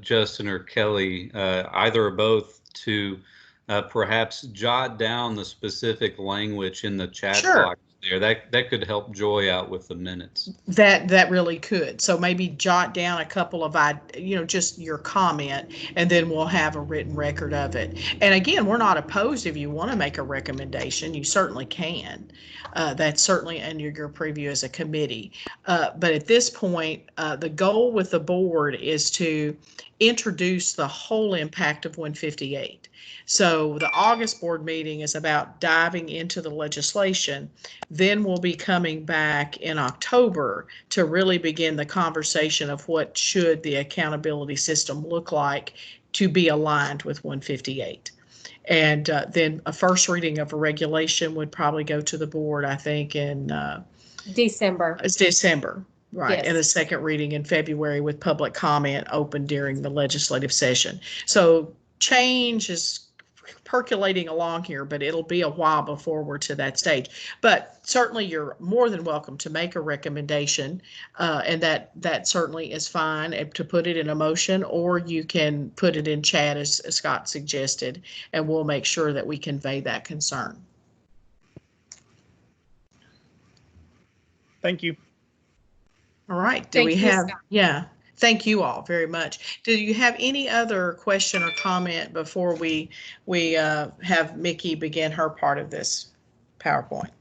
Justin or Kelly, either or both, to perhaps jot down the specific language in the chat box there. That could help Joy out with the minutes. That really could. So maybe jot down a couple of, you know, just your comment, and then we'll have a written record of it. And again, we're not opposed if you want to make a recommendation, you certainly can. That's certainly under your preview as a committee. But at this point, the goal with the board is to introduce the whole impact of 158. So the August board meeting is about diving into the legislation. Then we'll be coming back in October to really begin the conversation of what should the accountability system look like to be aligned with 158. And then a first reading of a regulation would probably go to the board, I think, in December. It's December. Right, Yes. and the second reading in February with public comment open during the legislative session. So change is percolating along here, but it'll be a while before we're to that stage. But certainly you're more than welcome to make a recommendation, and that certainly is fine to put it in a motion, or you can put it in chat as Scott suggested, and we'll make sure that we convey that concern. Thank you. All right. Thank you, Scott. Yeah. Thank you all very much. Do you have any other question or comment before we have Mickey begin her part of this PowerPoint?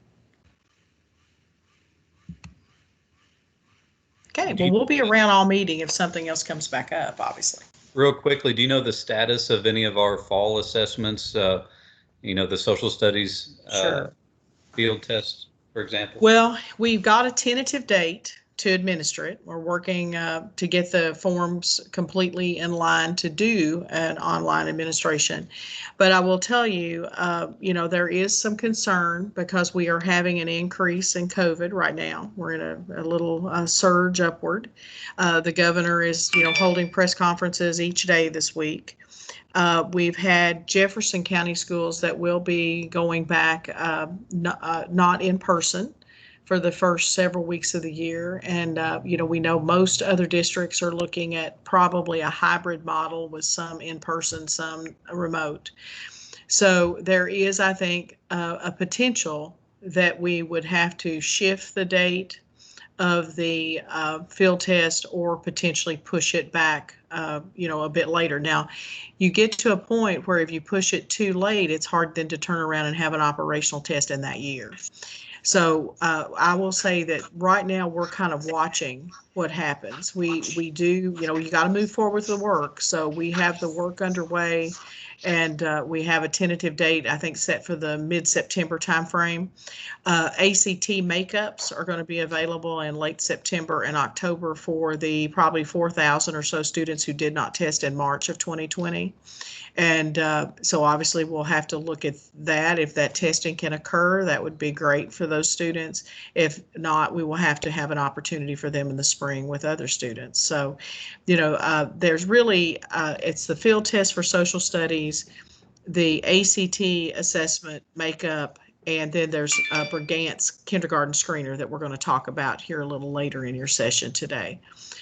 Okay. Well, we'll be around all meeting if something else comes back up, obviously. Real quickly, do you know the status of any of our fall assessments? You know, the social studies field tests, for example? Well, we've got a tentative date to administer it. We're working to get the forms completely in line to do an online administration. But I will tell you, you know, there is some concern because we are having an increase in COVID right now. We're in a little surge upward. The governor is, you know, holding press conferences each day this week. We've had Jefferson County schools that will be going back not in person for the first several weeks of the year. And, you know, we know most other districts are looking at probably a hybrid model with some in person, some remote. So there is, I think, a potential that we would have to shift the date of the field test or potentially push it back, you know, a bit later. Now, you get to a point where if you push it too late, it's hard then to turn around and have an operational test in that year. So I will say that right now we're kind of watching what happens. We do, you know, you got to move forward with the work. So we have the work underway, and we have a tentative date, I think, set for the mid-September timeframe. ACT makeups are going to be available in late September and October for the probably 4,000 or so students who did not test in March of 2020. And so obviously we'll have to look at that. If that testing can occur, that would be great for those students. If not, we will have to have an opportunity for them in the spring with other students. So, you know, there's really, it's the field test for social studies, the ACT assessment makeup, And then there's Brigant's kindergarten screener that we're going to talk about here a little later in your session today.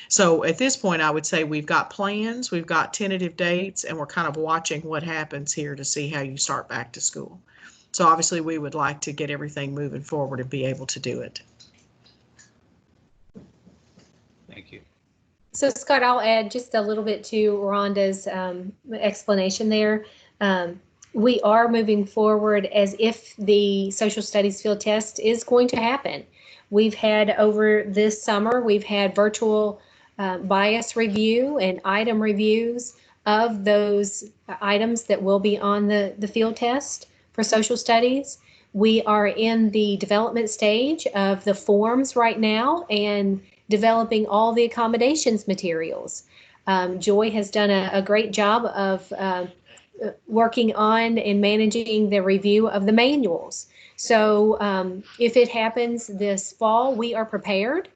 So at this point, I would say we've got plans, we've got tentative dates, and we're kind of watching what happens here to see how you start back to school. So obviously we would like to get everything moving forward and be able to do it. Thank you. So Scott, I'll add just a little bit to Rhonda's explanation there. We are moving forward as if the social studies field test is going to happen. We've had over this summer, we've had virtual bias review and item reviews of those items that will be on the field test for social studies. We are in the development stage of the forms right now and developing all the accommodations materials. Joy has done a great job of working on and managing the review of the manuals. So if it happens this fall, we are prepared.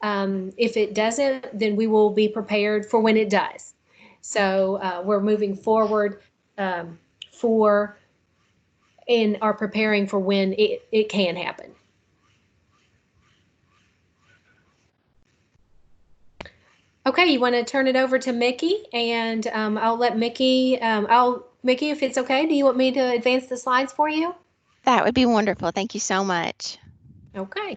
If it doesn't, then we will be prepared for when it does. So we're moving forward and are preparing for when it can happen. Okay, you want to turn it over to Mickey, and I'll let Mickey, Mickey, if it's okay, do you want me to advance the slides for you? That would be wonderful. Thank you so much. Okay.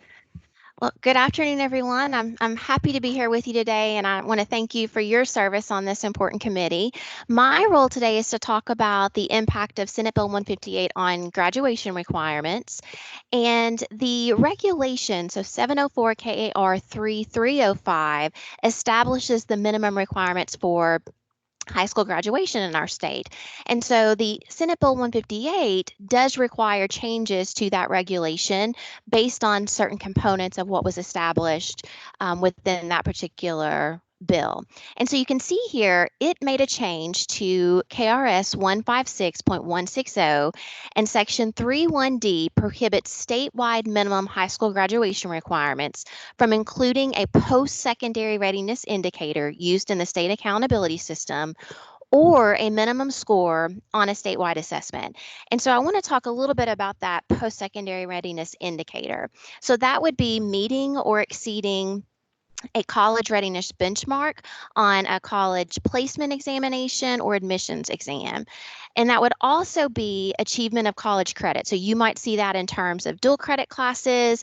Well, good afternoon, everyone. I'm happy to be here with you today, and I want to thank you for your service on this important committee. My role today is to talk about the impact of Senate Bill 158 on graduation requirements and the regulation. So 704 KAR 3305 establishes the minimum requirements for high school graduation in our state. And so the Senate Bill 158 does require changes to that regulation based on certain components of what was established within that particular bill. And so you can see here, it made a change to KRS 156.160, and Section 31D prohibits statewide minimum high school graduation requirements from including a post-secondary readiness indicator used in the state accountability system or a minimum score on a statewide assessment. And so I want to talk a little bit about that post-secondary readiness indicator. So that would be meeting or exceeding a college readiness benchmark on a college placement examination or admissions exam. And that would also be achievement of college credit. So you might see that in terms of dual credit classes,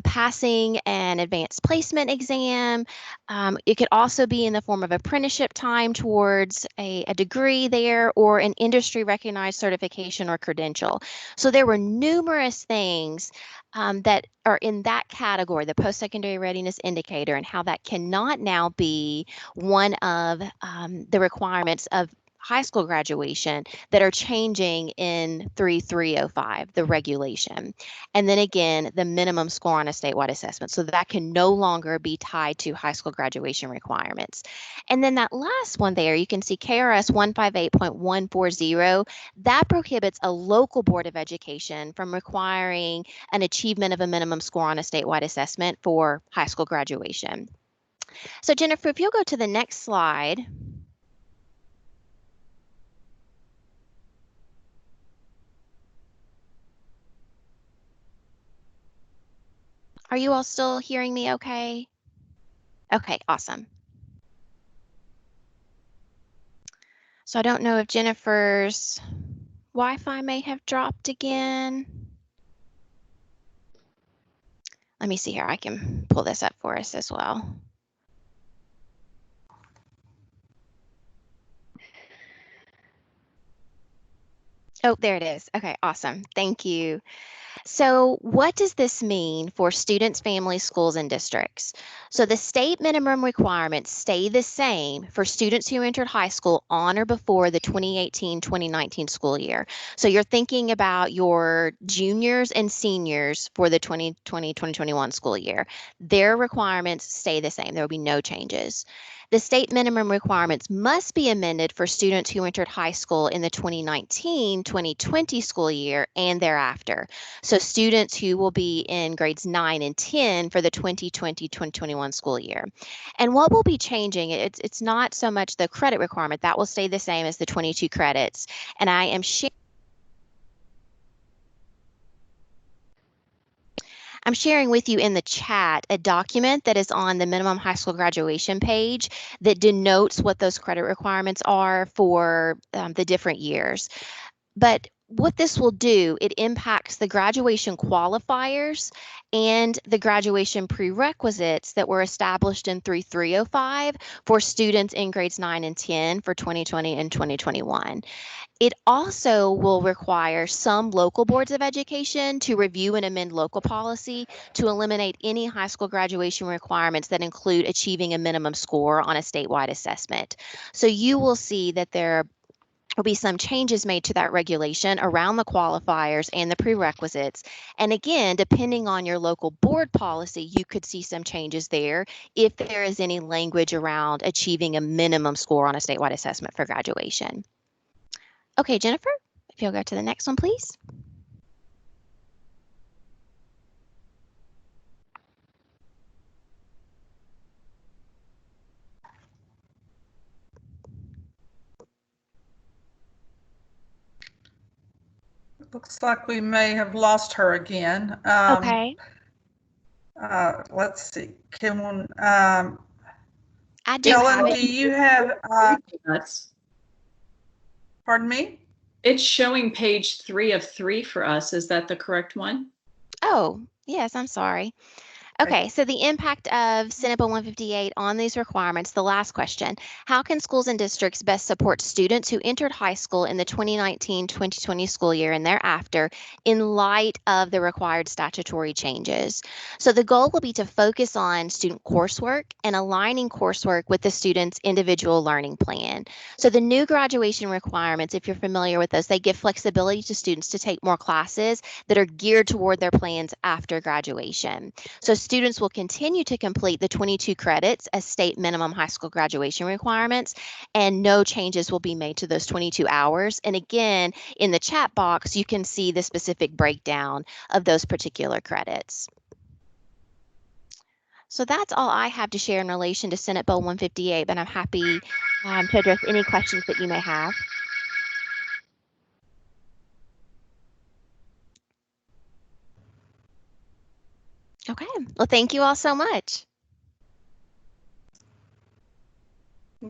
passing an advanced placement exam. It could also be in the form of apprenticeship time towards a degree there, or an industry recognized certification or credential. So there were numerous things that are in that category, the post-secondary readiness indicator, and how that cannot now be one of the requirements of high school graduation that are changing in 3305, the regulation. And then again, the minimum score on a statewide assessment. So that can no longer be tied to high school graduation requirements. And then that last one there, you can see KRS 158.140, that prohibits a local board of education from requiring an achievement of a minimum score on a statewide assessment for high school graduation. So Jennifer, if you'll go to the next slide. Are you all still hearing me okay? Okay, awesome. So I don't know if Jennifer's Wi-Fi may have dropped again. Let me see here. I can pull this up for us as well. Oh, there it is. Okay, awesome. Thank you. So what does this mean for students, families, schools, and districts? So the state minimum requirements stay the same for students who entered high school on or before the 2018-2019 school year. So you're thinking about your juniors and seniors for the 2020-2021 school year. Their requirements stay the same. There will be no changes. The state minimum requirements must be amended for students who entered high school in the 2019-2020 school year and thereafter. So students who will be in grades 9 and 10 for the 2020-2021 school year. And what will be changing, it's not so much the credit requirement, that will stay the same as the 22 credits. And I am sharing I'm sharing with you in the chat a document that is on the minimum high school graduation page that denotes what those credit requirements are for the different years. But what this will do, it impacts the graduation qualifiers and the graduation prerequisites that were established in 3305 for students in grades 9 and 10 for 2020 and 2021. It also will require some local boards of education to review and amend local policy to eliminate any high school graduation requirements that include achieving a minimum score on a statewide assessment. So you will see that there will be some changes made to that regulation around the qualifiers and the prerequisites. And again, depending on your local board policy, you could see some changes there if there is any language around achieving a minimum score on a statewide assessment for graduation. Okay, Jennifer, if you'll go to the next one, please. Looks like we may have lost her again. Okay. Let's see. Can I do Ellen, have it. do you have? Pardon me? It's showing page 3 of 3 for us. Is that the correct one? Oh, yes, I'm sorry. Okay, so the impact of Senate Bill 158 on these requirements, the last question, how can schools and districts best support students who entered high school in the 2019-2020 school year and thereafter in light of the required statutory changes? So the goal will be to focus on student coursework and aligning coursework with the student's individual learning plan. So the new graduation requirements, if you're familiar with those, they give flexibility to students to take more classes that are geared toward their plans after graduation. So students will continue to complete the 22 credits as state minimum high school graduation requirements, and no changes will be made to those 22 hours. And again, in the chat box, you can see the specific breakdown of those particular credits. So that's all I have to share in relation to Senate Bill 158, but I'm happy to address any questions that you may have. Okay, well, thank you all so much.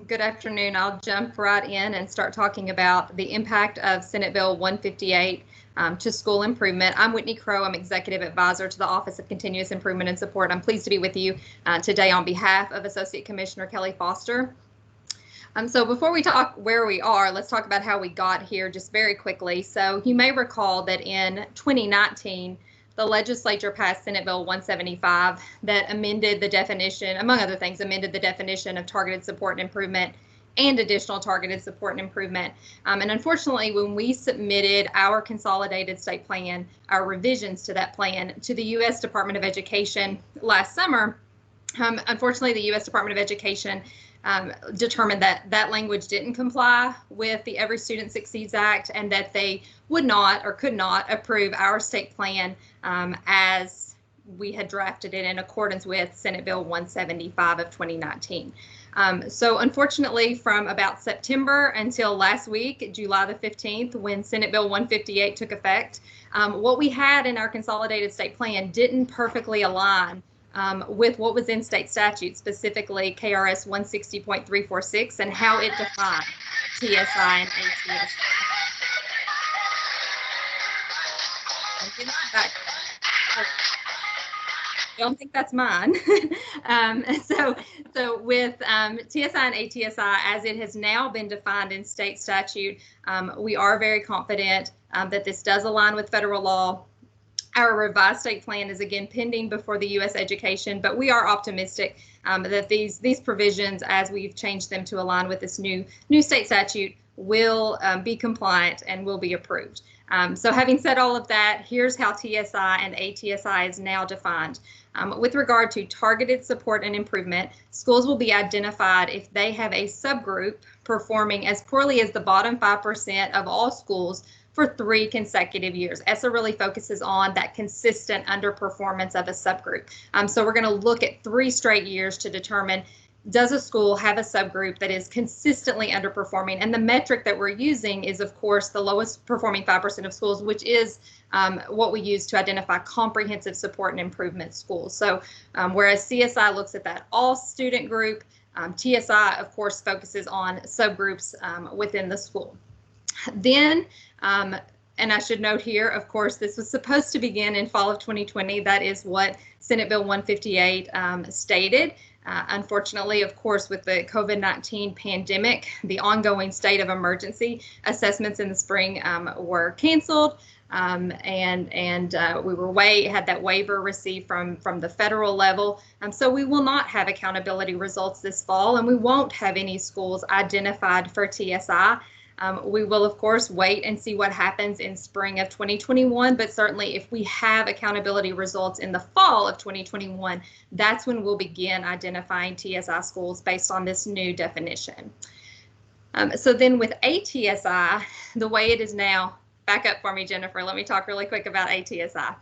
Good afternoon. I'll jump right in and start talking about the impact of Senate Bill 158 to school improvement. I'm Whitney Crow. I'm Executive Advisor to the Office of Continuous Improvement and Support. I'm pleased to be with you today on behalf of Associate Commissioner Kelly Foster. So before we talk where we are, let's talk about how we got here just very quickly. So you may recall that in 2019, the legislature passed Senate Bill 175 that amended the definition, among other things, amended the definition of targeted support and improvement and additional targeted support and improvement. And unfortunately, when we submitted our consolidated state plan, our revisions to that plan to the U.S. Department of Education last summer, unfortunately, the U.S. Department of Education determined that that language didn't comply with the Every Student Succeeds Act and that they would not or could not approve our state plan as we had drafted it in accordance with Senate Bill 175 of 2019. So unfortunately, from about September until last week, July the 15th, when Senate Bill 158 took effect, what we had in our consolidated state plan didn't perfectly align with what was in state statute, specifically KRS 160.346 and how it defined TSI and ATSI. Don't think that's mine. So with TSI and ATSI, as it has now been defined in state statute, we are very confident that this does align with federal law. Our revised state plan is again pending before the U.S. Education, but we are optimistic that these provisions, as we've changed them to align with this new state statute, will be compliant and will be approved. So having said all of that, here's how TSI and ATSI is now defined. With regard to targeted support and improvement, schools will be identified if they have a subgroup performing as poorly as the bottom 5% of all schools for 3 consecutive years. ESSA really focuses on that consistent underperformance of a subgroup. So we're going to look at 3 straight years to determine does a school have a subgroup that is consistently underperforming? And the metric that we're using is, of course, the lowest performing 5% of schools, which is what we use to identify comprehensive support and improvement schools. So whereas CSI looks at that all student group, TSI, of course, focuses on subgroups within the school. Then, and I should note here, of course, this was supposed to begin in fall of 2020. That is what Senate Bill 158 stated. Unfortunately, of course, with the COVID-19 pandemic, the ongoing state of emergency, assessments in the spring were canceled, and we had that waiver received from the federal level. So we will not have accountability results this fall, and we won't have any schools identified for TSI. We will, of course, wait and see what happens in spring of 2021, but certainly if we have accountability results in the fall of 2021, that's when we'll begin identifying TSI schools based on this new definition. So then with ATSI, the way it is now, back up for me, Jennifer, let me talk really quick about ATSI.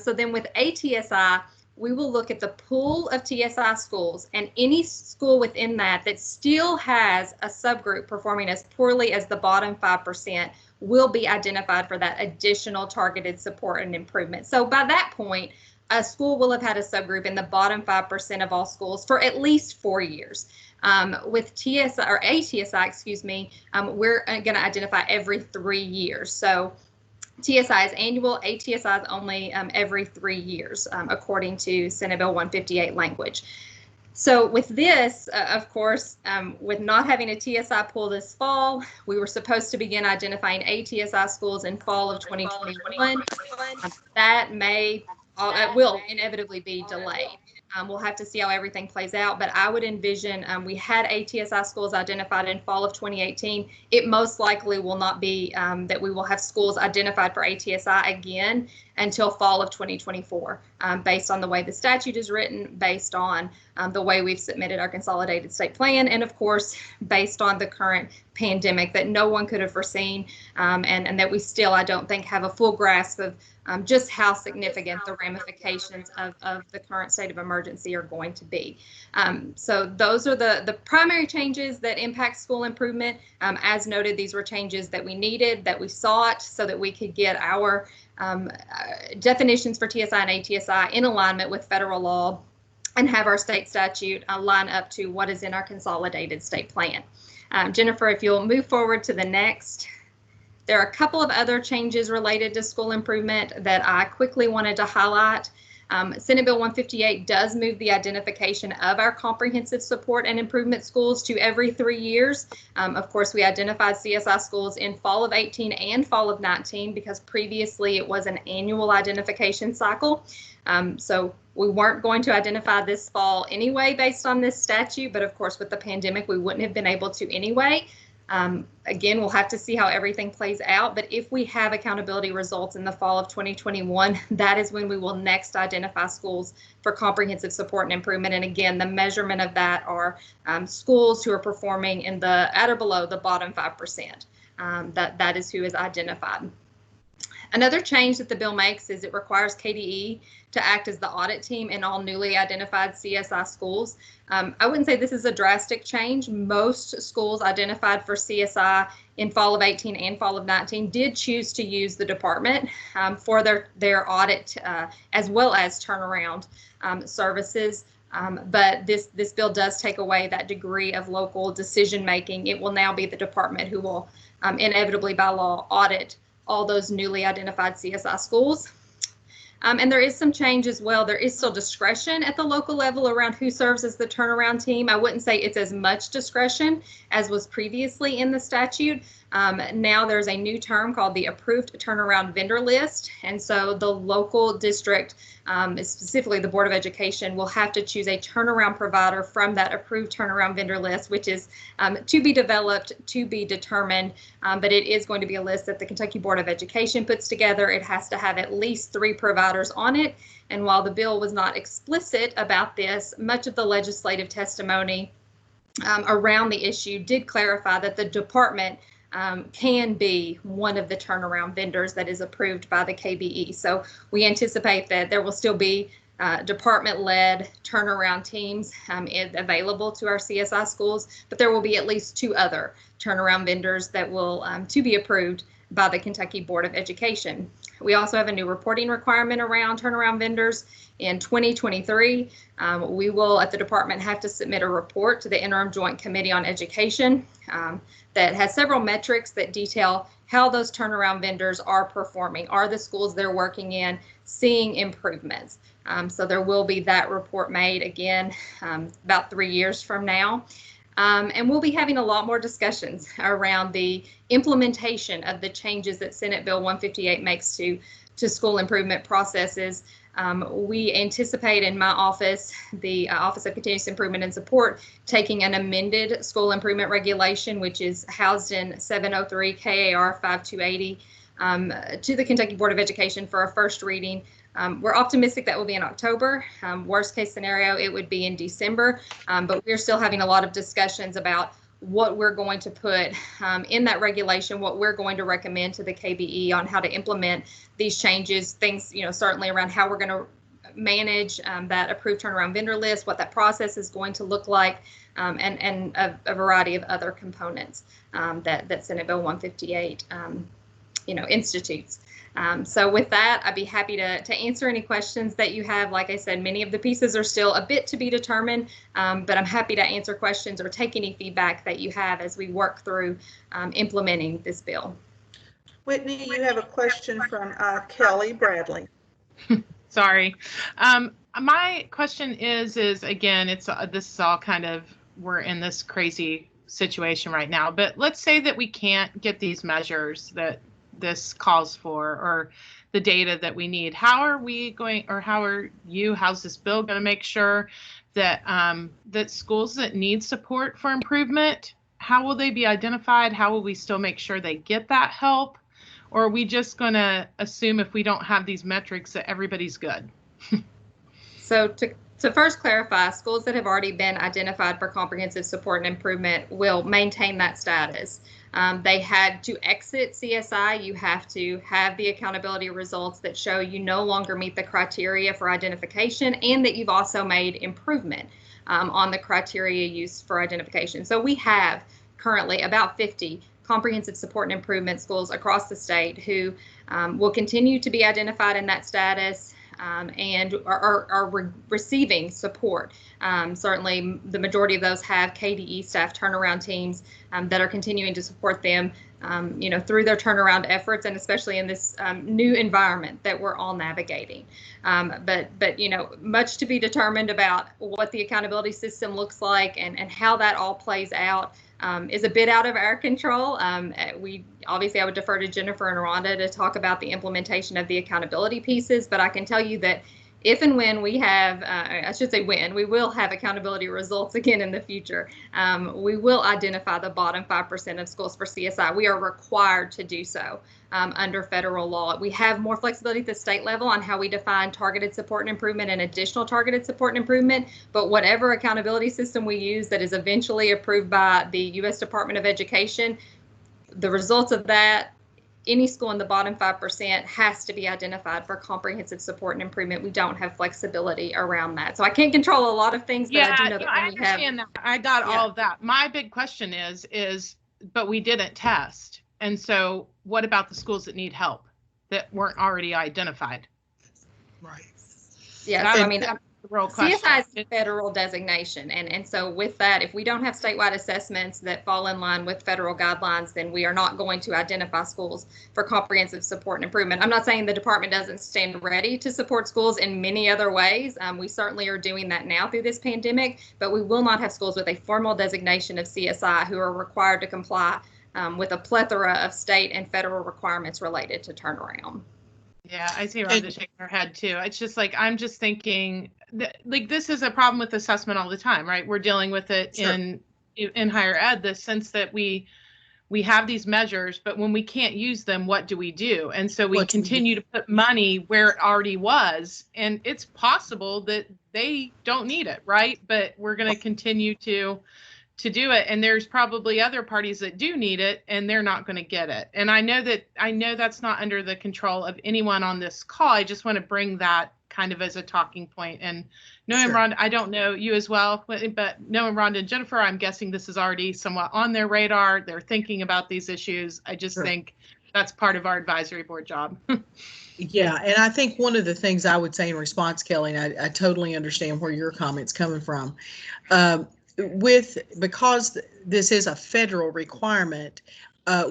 So then with ATSI, we will look at the pool of TSI schools, and any school within that still has a subgroup performing as poorly as the bottom 5% will be identified for that additional targeted support and improvement. So by that point, a school will have had a subgroup in the bottom 5% of all schools for at least 4 years. With TSI or ATSI, excuse me, we're going to identify every 3 years. So TSI is annual, ATSI is only every 3 years, according to Senate Bill 158 language. So with this, of course, with not having a TSI pool this fall, we were supposed to begin identifying ATSI schools in fall of 2021. That will inevitably be delayed. We'll have to see how everything plays out, but I would envision we had ATSI schools identified in fall of 2018. It most likely will not be that we will have schools identified for ATSI again until fall of 2024, based on the way the statute is written, based on the way we've submitted our consolidated state plan, and of course, based on the current pandemic that no one could have foreseen, and that we still, I don't think, have a full grasp of just how significant the ramifications of the current state of emergency are going to be. So those are the primary changes that impact school improvement. As noted, these were changes that we needed, that we sought, so that we could get our definitions for TSI and ATSI in alignment with federal law and have our state statute line up to what is in our consolidated state plan. Jennifer, if you'll move forward to the next. There are a couple of other changes related to school improvement that I quickly wanted to highlight. Senate Bill 158 does move the identification of our comprehensive support and improvement schools to every 3 years. Of course, we identified CSI schools in fall of 18 and fall of 19 because previously it was an annual identification cycle. So we weren't going to identify this fall anyway based on this statute, but of course with the pandemic we wouldn't have been able to anyway. Again, we'll have to see how everything plays out, but if we have accountability results in the fall of 2021, that is when we will next identify schools for comprehensive support and improvement. And again, the measurement of that are schools who are performing in the at or below the bottom 5%. That is who is identified. Another change that the bill makes is it requires KDE to act as the audit team in all newly identified CSI schools. I wouldn't say this is a drastic change. Most schools identified for CSI in fall of 18 and fall of 19 did choose to use the department for their audit as well as turnaround services. But this bill does take away that degree of local decision making. It will now be the department who will inevitably by law audit all those newly identified CSI schools. And there is some change as well. There is still discretion at the local level around who serves as the turnaround team. I wouldn't say it's as much discretion as was previously in the statute. Now there's a new term called the approved turnaround vendor list. And so the local district, specifically the Board of Education, will have to choose a turnaround provider from that approved turnaround vendor list, which is to be developed, to be determined. But it is going to be a list that the Kentucky Board of Education puts together. It has to have at least 3 providers on it. And while the bill was not explicit about this, much of the legislative testimony around the issue did clarify that the department can be one of the turnaround vendors that is approved by the KBE. So we anticipate that there will still be department-led turnaround teams available to our CSI schools, but there will be at least 2 other turnaround vendors that will to be approved by the Kentucky Board of Education. We also have a new reporting requirement around turnaround vendors. In 2023, we will at the department have to submit a report to the Interim Joint Committee on Education that has several metrics that detail how those turnaround vendors are performing. Are the schools they're working in seeing improvements? So there will be that report made again about 3 years from now. And we'll be having a lot more discussions around the implementation of the changes that Senate Bill 158 makes to school improvement processes. We anticipate in my office, the Office of Continuous Improvement and Support, taking an amended school improvement regulation, which is housed in 703 KAR 5280, to the Kentucky Board of Education for a first reading. We're optimistic that will be in October. Worst case scenario, it would be in December, but we're still having a lot of discussions about what we're going to put in that regulation, what we're going to recommend to the KBE on how to implement these changes, things, certainly around how we're going to manage that approved turnaround vendor list, what that process is going to look like, and a variety of other components that Senate Bill 158, institutes. So with that, I'd be happy to answer any questions that you have. Like I said, many of the pieces are still a bit to be determined, but I'm happy to answer questions or take any feedback that you have as we work through implementing this bill. Whitney, you have a question from Kelly Bradley. Sorry. My question is again, this is all kind of, we're in this crazy situation right now, but let's say that we can't get these measures that this calls for, or the data that we need. How are we going, or how's this bill going to make sure that that schools that need support for improvement, how will they be identified? How will we still make sure they get that help? Or are we just going to assume if we don't have these metrics that everybody's good? So to first clarify, schools that have already been identified for comprehensive support and improvement will maintain that status. They had to exit CSI. You have to have the accountability results that show you no longer meet the criteria for identification, and that you've also made improvement on the criteria used for identification. So we have currently about 50 comprehensive support and improvement schools across the state who will continue to be identified in that status and are receiving support. Certainly, the majority of those have KDE staff turnaround teams that are continuing to support them, through their turnaround efforts, and especially in this new environment that we're all navigating. But much to be determined about what the accountability system looks like and how that all plays out. Is a bit out of our control. I would defer to Jennifer and Rhonda to talk about the implementation of the accountability pieces, but I can tell you that if and when we have, we will have accountability results again in the future, we will identify the bottom 5% of schools for CSI. We are required to do so under federal law. We have more flexibility at the state level on how we define targeted support and improvement and additional targeted support and improvement, but whatever accountability system we use that is eventually approved by the U.S. Department of Education, the results of that, any school in the bottom 5% has to be identified for comprehensive support and improvement. We don't have flexibility around that. So I can't control a lot of things, but I do know that I understand that. I got all of that. My big question is, but we didn't test. And so what about the schools that need help that weren't already identified? Right. Yeah, that's the real question. CSI is a federal designation. And so with that, if we don't have statewide assessments that fall in line with federal guidelines, then we are not going to identify schools for comprehensive support and improvement. I'm not saying the department doesn't stand ready to support schools in many other ways. We certainly are doing that now through this pandemic, but we will not have schools with a formal designation of CSI who are required to comply with a plethora of state and federal requirements related to turnaround. Yeah, I see Rhonda shaking her head too. It's just like, I'm just thinking that, like, this is a problem with assessment all the time, right? We're dealing with it in higher ed, the sense that we have these measures, but when we can't use them, what do we do? And so we continue to put money where it already was, and it's possible that they don't need it, right? But we're going to continue to do it, and there's probably other parties that do need it and they're not going to get it. And I know that's not under the control of anyone on this call. I just want to bring that kind of as a talking point. And knowing Sure. Rhonda, I don't know you as well, but knowing Rhonda and Jennifer, I'm guessing this is already somewhat on their radar. They're thinking about these issues. I just Sure. think that's part of our advisory board job. Yeah, and I think one of the things I would say in response, Kelly, and I totally understand where your comment's coming from, because this is a federal requirement,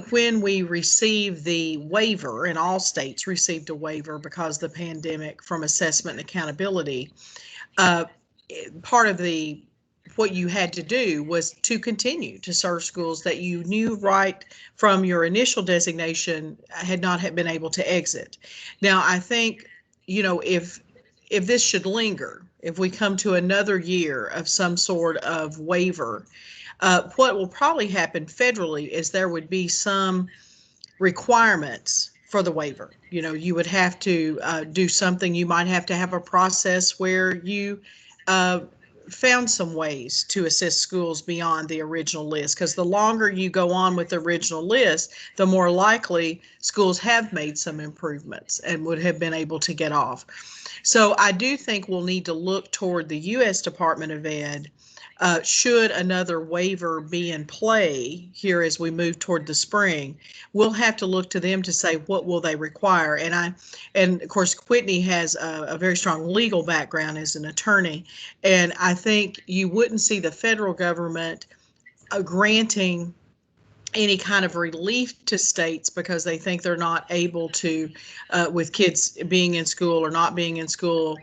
when we receive the waiver, and all states received a waiver because of the pandemic from assessment and accountability, part of what you had to do was to continue to serve schools that you knew right from your initial designation had not been able to exit. Now, I think, if this should linger, if we come to another year of some sort of waiver, what will probably happen federally is there would be some requirements for the waiver. You would have to do something. You might have to have a process where you found some ways to assist schools beyond the original list, because the longer you go on with the original list, the more likely schools have made some improvements and would have been able to get off. So I do think we'll need to look toward the U.S. Department of Ed. Should another waiver be in play here as we move toward the spring, we'll have to look to them to say, what will they require? And of course, Whitney has a very strong legal background as an attorney. And I think you wouldn't see the federal government granting any kind of relief to states because they think they're not able to, with kids being in school or not being in school,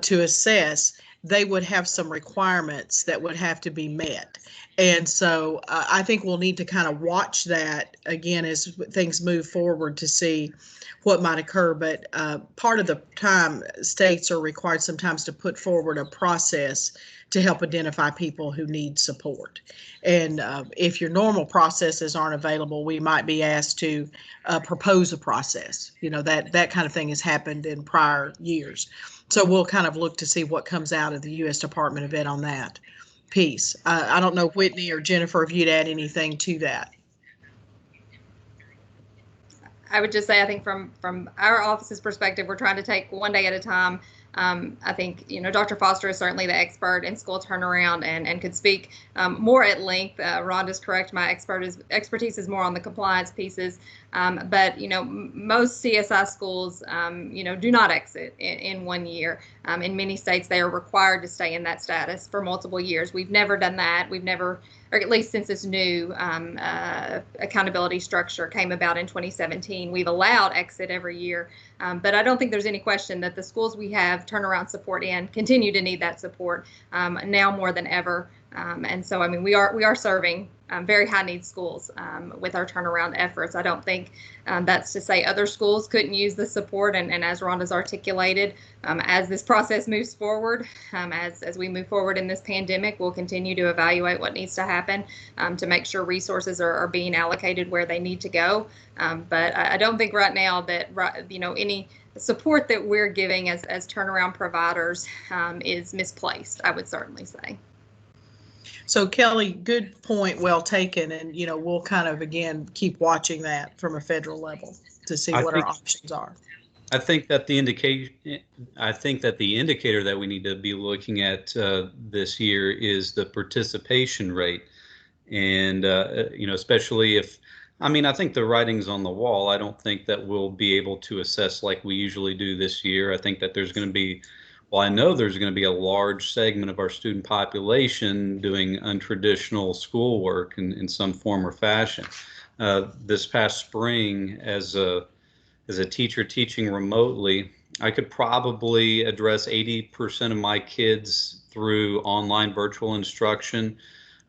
to assess. They would have some requirements that would have to be met. And so I think we'll need to kind of watch that again as things move forward to see what might occur. But part of the time, states are required sometimes to put forward a process to help identify people who need support. And if your normal processes aren't available, we might be asked to propose a process. That kind of thing has happened in prior years. So we'll kind of look to see what comes out of the U.S. Department of Ed on that piece. I don't know, Whitney or Jennifer, if you'd add anything to that. I would just say, I think from our office's perspective, we're trying to take one day at a time. I think, Dr. Foster is certainly the expert in school turnaround and could speak more at length. Rhonda's correct. My expertise is more on the compliance pieces. But, most CSI schools, do not exit in 1 year. In many states, they are required to stay in that status for multiple years. We've never done that. We've never, or at least since this new accountability structure came about in 2017, we've allowed exit every year. But I don't think there's any question that the schools we have turnaround support in continue to need that support now more than ever. And so, we are serving very high need schools with our turnaround efforts. I don't think that's to say other schools couldn't use the support. And as Rhonda's articulated, as this process moves forward, as we move forward in this pandemic, we'll continue to evaluate what needs to happen to make sure resources are being allocated where they need to go. But I don't think right now that, any support that we're giving as turnaround providers is misplaced, I would certainly say. So Kelly, good point, well taken. And, we'll kind of, again, keep watching that from a federal level to see what our options are. I think that the indicator that we need to be looking at this year is the participation rate. And, especially if, I think the writing's on the wall. I don't think that we'll be able to assess like we usually do this year. I think that there's going to be, I know there's going to be a large segment of our student population doing untraditional schoolwork in some form or fashion. This past spring, as a teacher teaching remotely, I could probably address 80% of my kids through online virtual instruction,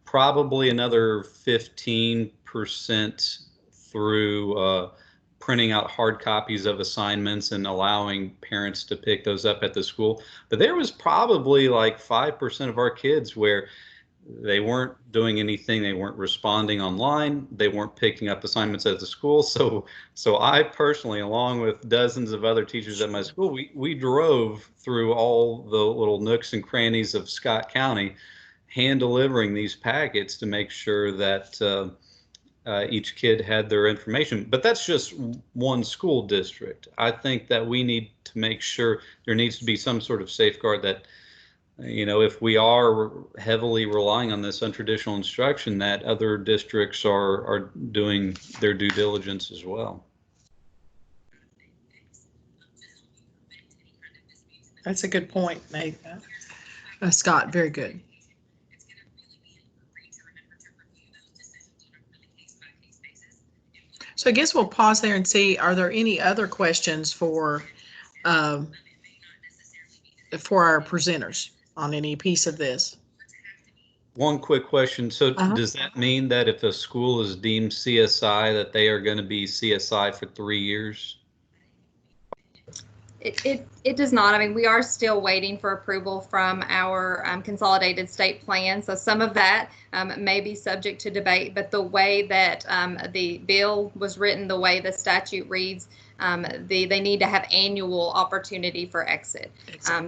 probably another 15% through printing out hard copies of assignments and allowing parents to pick those up at the school. But there was probably like 5% of our kids where they weren't doing anything. They weren't responding online. They weren't picking up assignments at the school. So I personally, along with dozens of other teachers at my school, we drove through all the little nooks and crannies of Scott County, hand delivering these packets to make sure that each kid had their information. But that's just one school district. I think that we need to make sure there needs to be some sort of safeguard that, if we are heavily relying on this untraditional instruction, that other districts are doing their due diligence as well. That's a good point, Nate. Scott, very good. So I guess we'll pause there and see, are there any other questions for our presenters on any piece of this? One quick question. So does that mean that if a school is deemed CSI, that they are going to be CSI for 3 years? It does not. I mean, we are still waiting for approval from our consolidated state plan. So some of that may be subject to debate, but the way that the bill was written, the way the statute reads, they need to have annual opportunity for exit.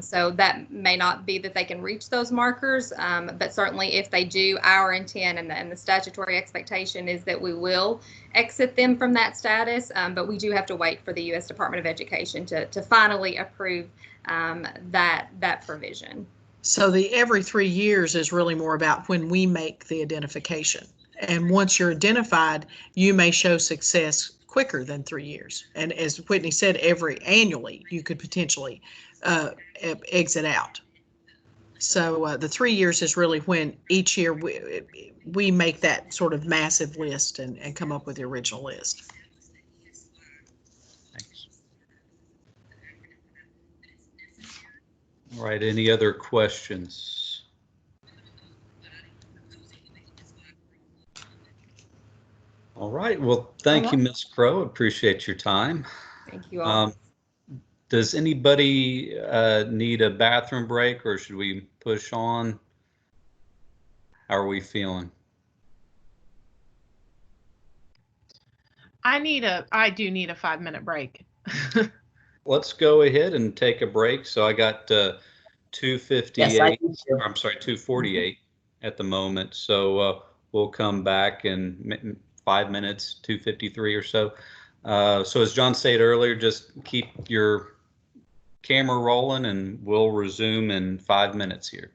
So that may not be that they can reach those markers, but certainly if they do, our intent and the statutory expectation is that we will exit them from that status, but we do have to wait for the U.S. Department of Education to finally approve that provision. So the every 3 years is really more about when we make the identification. And once you're identified, you may show success quicker than 3 years. And as Whitney said, annually, you could potentially exit out. So the 3 years is really when each year we make that sort of massive list and come up with the original list. Thanks. All right, any other questions? All right, well, thank you, Ms. Crow. Appreciate your time. Thank you all. Does anybody need a bathroom break, or should we push on? How are we feeling? I do need a 5-minute break. Let's go ahead and take a break. So I got 2:58. Yes, I'm sorry, 2:48 at the moment. So we'll come back in 5 minutes, 2:53 or so. So as John said earlier, just keep your camera rolling and we'll resume in 5 minutes here.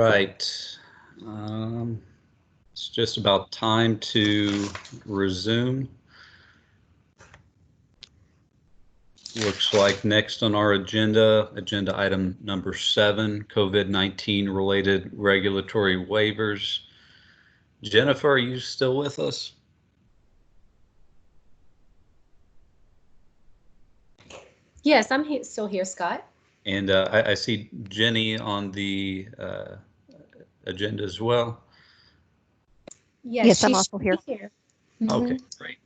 right. It's just about time to resume. Looks like next on our agenda item number 7, COVID-19 related regulatory waivers. Jennifer, are you still with us? Yes, I'm still here, Scott. And I see Jenny on the agenda as well. Yes, I'm also here. Okay, great.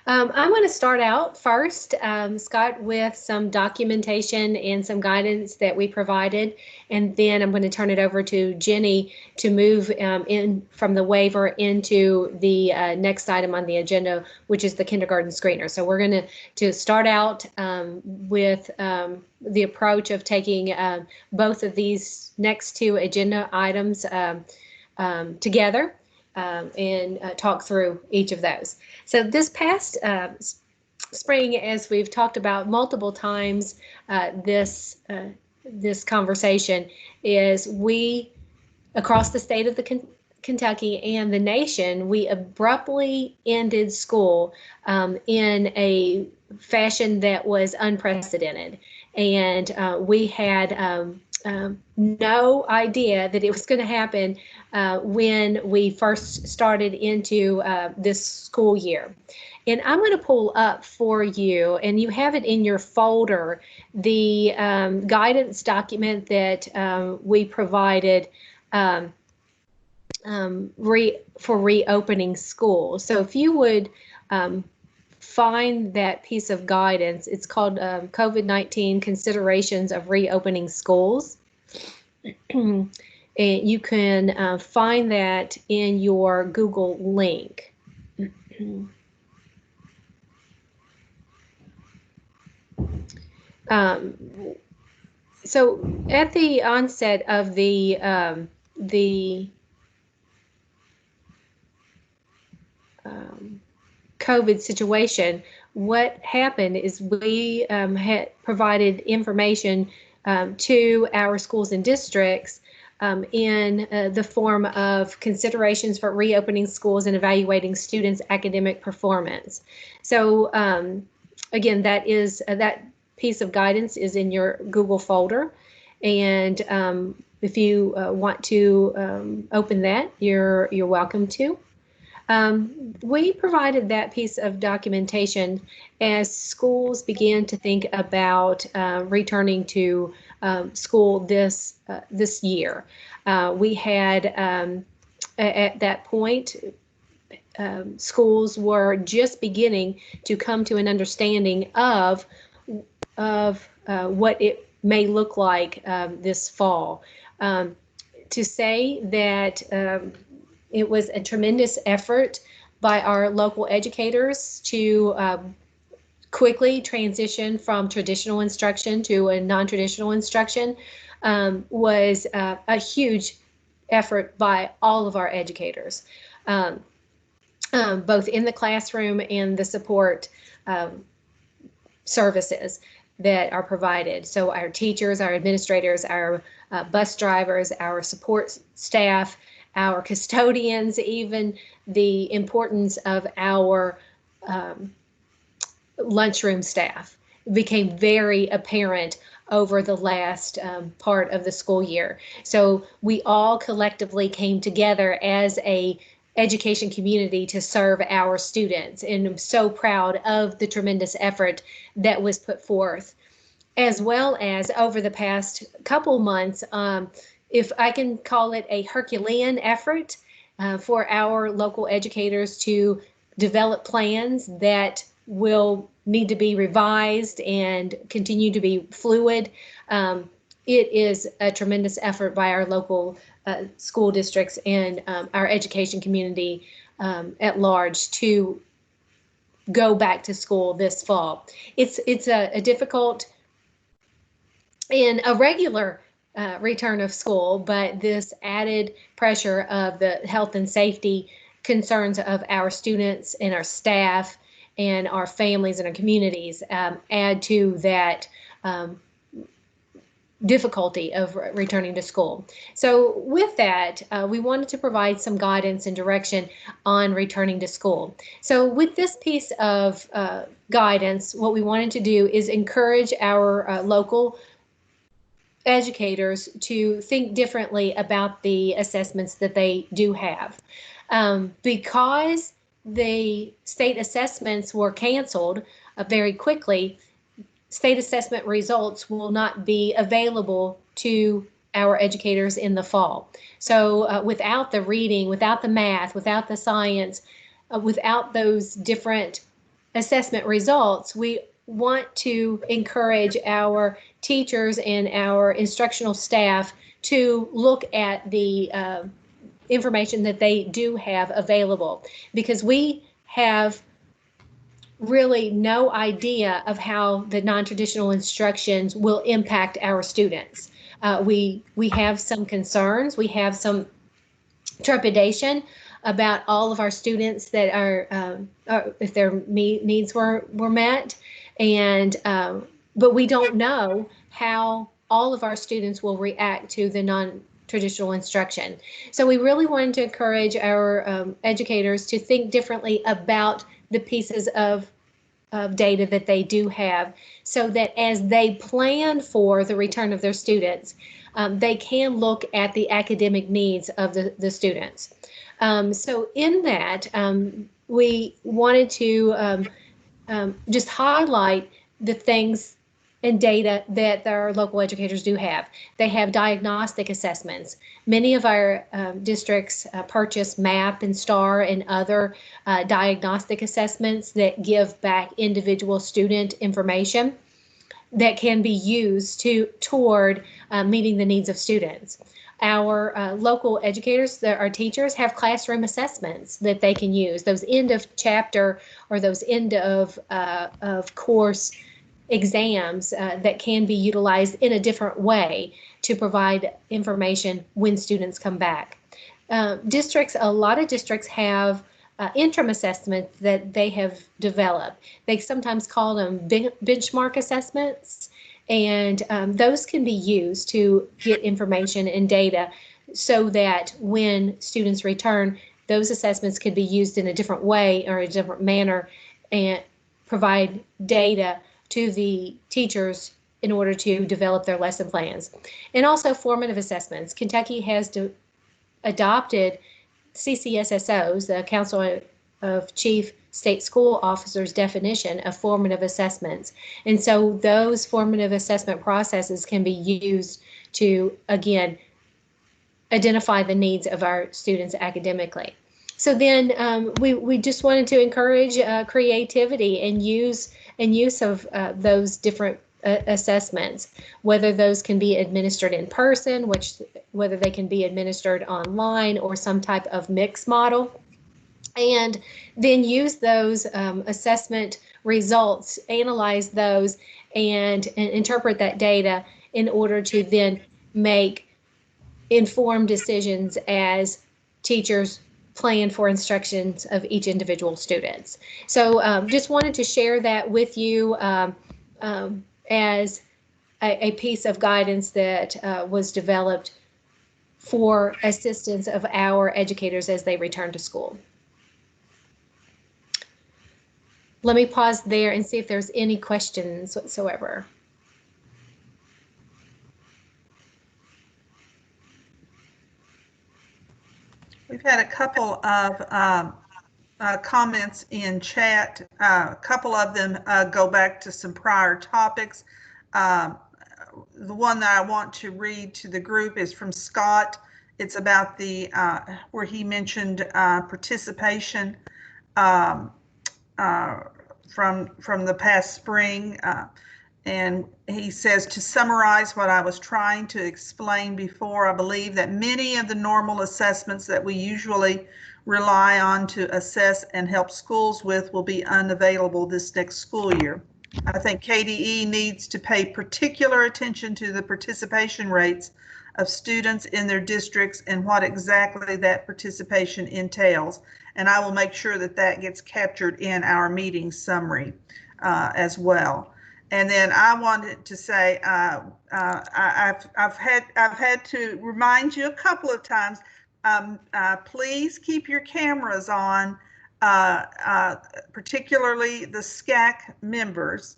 I'm going to start out first, Scott, with some documentation and some guidance that we provided, and then I'm going to turn it over to Jenny to move in from the waiver into the next item on the agenda, which is the kindergarten screener. So we're going to start out with the approach of taking both of these next 2 agenda items together. And talk through each of those. So this past spring, as we've talked about multiple times, this conversation is we, across the state of the Kentucky and the nation, we abruptly ended school in a fashion that was unprecedented. And we had no idea that it was going to happen when we first started into this school year. And I'm going to pull up for you, and you have it in your folder, the guidance document that we provided for reopening school. So if you would find that piece of guidance, it's called COVID-19 Considerations of Reopening Schools. And you can find that in your Google link. So at the onset of the COVID situation, what happened is we had provided information to our schools and districts in the form of considerations for reopening schools and evaluating students' academic performance. So again, that piece of guidance is in your Google folder, and if you want to open that, you're welcome to. We provided that piece of documentation as schools began to think about returning to school this year. We had at that point, schools were just beginning to come to an understanding of what it may look like this fall. To say that it was a tremendous effort by our local educators to quickly transition from traditional instruction to a non-traditional instruction was a huge effort by all of our educators, both in the classroom and the support services that are provided. So our teachers, our administrators, our bus drivers, our support staff, our custodians, even the importance of our lunchroom staff became very apparent over the last part of the school year. So we all collectively came together as a education community to serve our students, and I'm so proud of the tremendous effort that was put forth, as well as over the past couple months, if I can call it a Herculean effort for our local educators to develop plans that will need to be revised and continue to be fluid. It is a tremendous effort by our local school districts and our education community at large to go back to school this fall. It's a difficult and a regular return of school, but this added pressure of the health and safety concerns of our students and our staff and our families and our communities add to that difficulty of returning to school. So with that, we wanted to provide some guidance and direction on returning to school. So with this piece of guidance, what we wanted to do is encourage our local educators to think differently about the assessments that they do have. Because the state assessments were canceled very quickly, state assessment results will not be available to our educators in the fall. So without the reading, without the math, without the science, without those different assessment results, we want to encourage our teachers and our instructional staff to look at the information that they do have available, because we have really no idea of how the non-traditional instructions will impact our students. We have some concerns, we have some trepidation about all of our students that are if their needs were met, and but we don't know how all of our students will react to the non-traditional instruction. So we really wanted to encourage our educators to think differently about the pieces of data that they do have, so that as they plan for the return of their students, they can look at the academic needs of the students. So in that, we wanted to just highlight the things and data that our local educators do have. They have diagnostic assessments. Many of our districts purchase MAP and STAR and other diagnostic assessments that give back individual student information that can be used toward meeting the needs of students. Our local educators, our teachers, have classroom assessments that they can use, those end of chapter or those end of course exams that can be utilized in a different way to provide information when students come back. A lot of districts have interim assessments that they have developed. They sometimes call them benchmark assessments, and those can be used to get information and data so that when students return, those assessments could be used in a different way or a different manner and provide data to the teachers in order to develop their lesson plans. And also formative assessments. Kentucky has adopted CCSSOs, the Council of Chief State School Officers definition of formative assessments. And so those formative assessment processes can be used to, again, identify the needs of our students academically. So then we just wanted to encourage creativity and use of those different assessments, whether those can be administered in person, whether they can be administered online or some type of mixed model, and then use those assessment results, analyze those, and interpret that data in order to then make informed decisions as teachers plan for instructions of each individual students. So just wanted to share that with you as a piece of guidance that was developed for assistance of our educators as they return to school. Let me pause there and see if there's any questions whatsoever. We've had a couple of comments in chat. A couple of them go back to some prior topics. The one that I want to read to the group is from Scott. It's about the where he mentioned participation from the past spring. And he says, to summarize what I was trying to explain before, I believe that many of the normal assessments that we usually rely on to assess and help schools with will be unavailable this next school year. I think KDE needs to pay particular attention to the participation rates of students in their districts and what exactly that participation entails. And I will make sure that that gets captured in our meeting summary as well. And then I wanted to say, I've had to remind you a couple of times, please keep your cameras on, particularly the SCAAC members,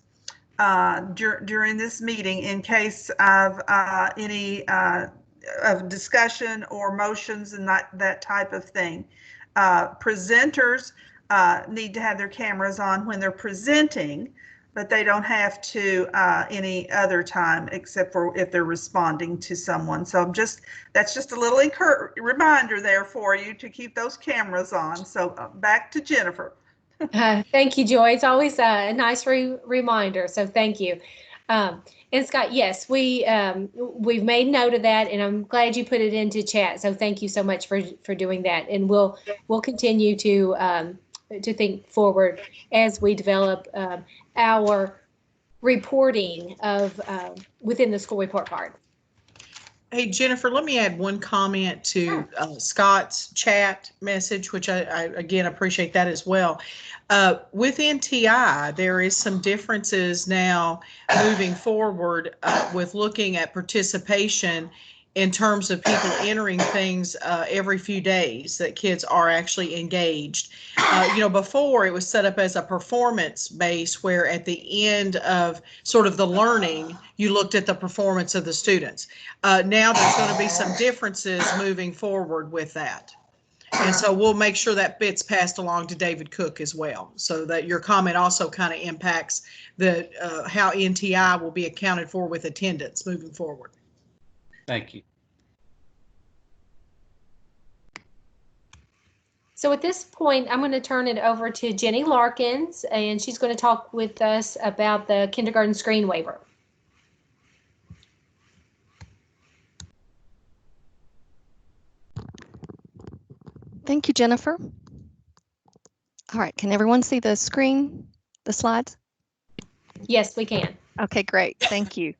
during this meeting in case of any of discussion or motions and that type of thing. Presenters need to have their cameras on when they're presenting, but they don't have to any other time except for if they're responding to someone. So that's just a little reminder there for you to keep those cameras on. So back to Jennifer. Thank you, Joy. It's always a nice reminder, so thank you. And Scott, yes, we've made note of that, and I'm glad you put it into chat. So thank you so much for doing that, and we'll continue to think forward as we develop our reporting of within the school report card. Hey, Jennifer, let me add one comment to Scott's chat message, which I again appreciate that as well. With NTI, there is some differences now moving forward with looking at participation in terms of people entering things every few days, that kids are actually engaged. Before it was set up as a performance base, where at the end of sort of the learning, you looked at the performance of the students. Now there's going to be some differences moving forward with that. And so we'll make sure that bit's passed along to David Cook as well, so that your comment also kind of impacts the how NTI will be accounted for with attendance moving forward. Thank you. So at this point, I'm going to turn it over to Jenny Larkins, and she's going to talk with us about the kindergarten screen waiver. Thank you, Jennifer. All right, can everyone see the screen, the slides? Yes, we can. Okay, great. Thank you.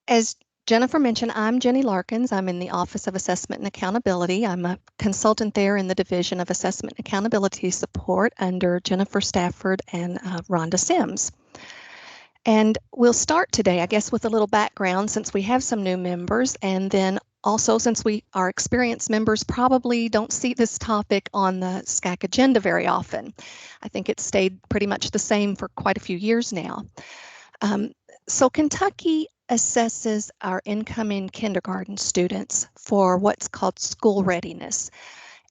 As Jennifer mentioned, I'm Jenny Larkins. I'm in the Office of Assessment and Accountability. I'm a consultant there in the Division of Assessment and Accountability Support under Jennifer Stafford and Rhonda Sims. And we'll start today, I guess, with a little background, since we have some new members, and then also since our experienced members probably don't see this topic on the SCAAC agenda very often. I think it's stayed pretty much the same for quite a few years now. So Kentucky assesses our incoming kindergarten students for what's called school readiness.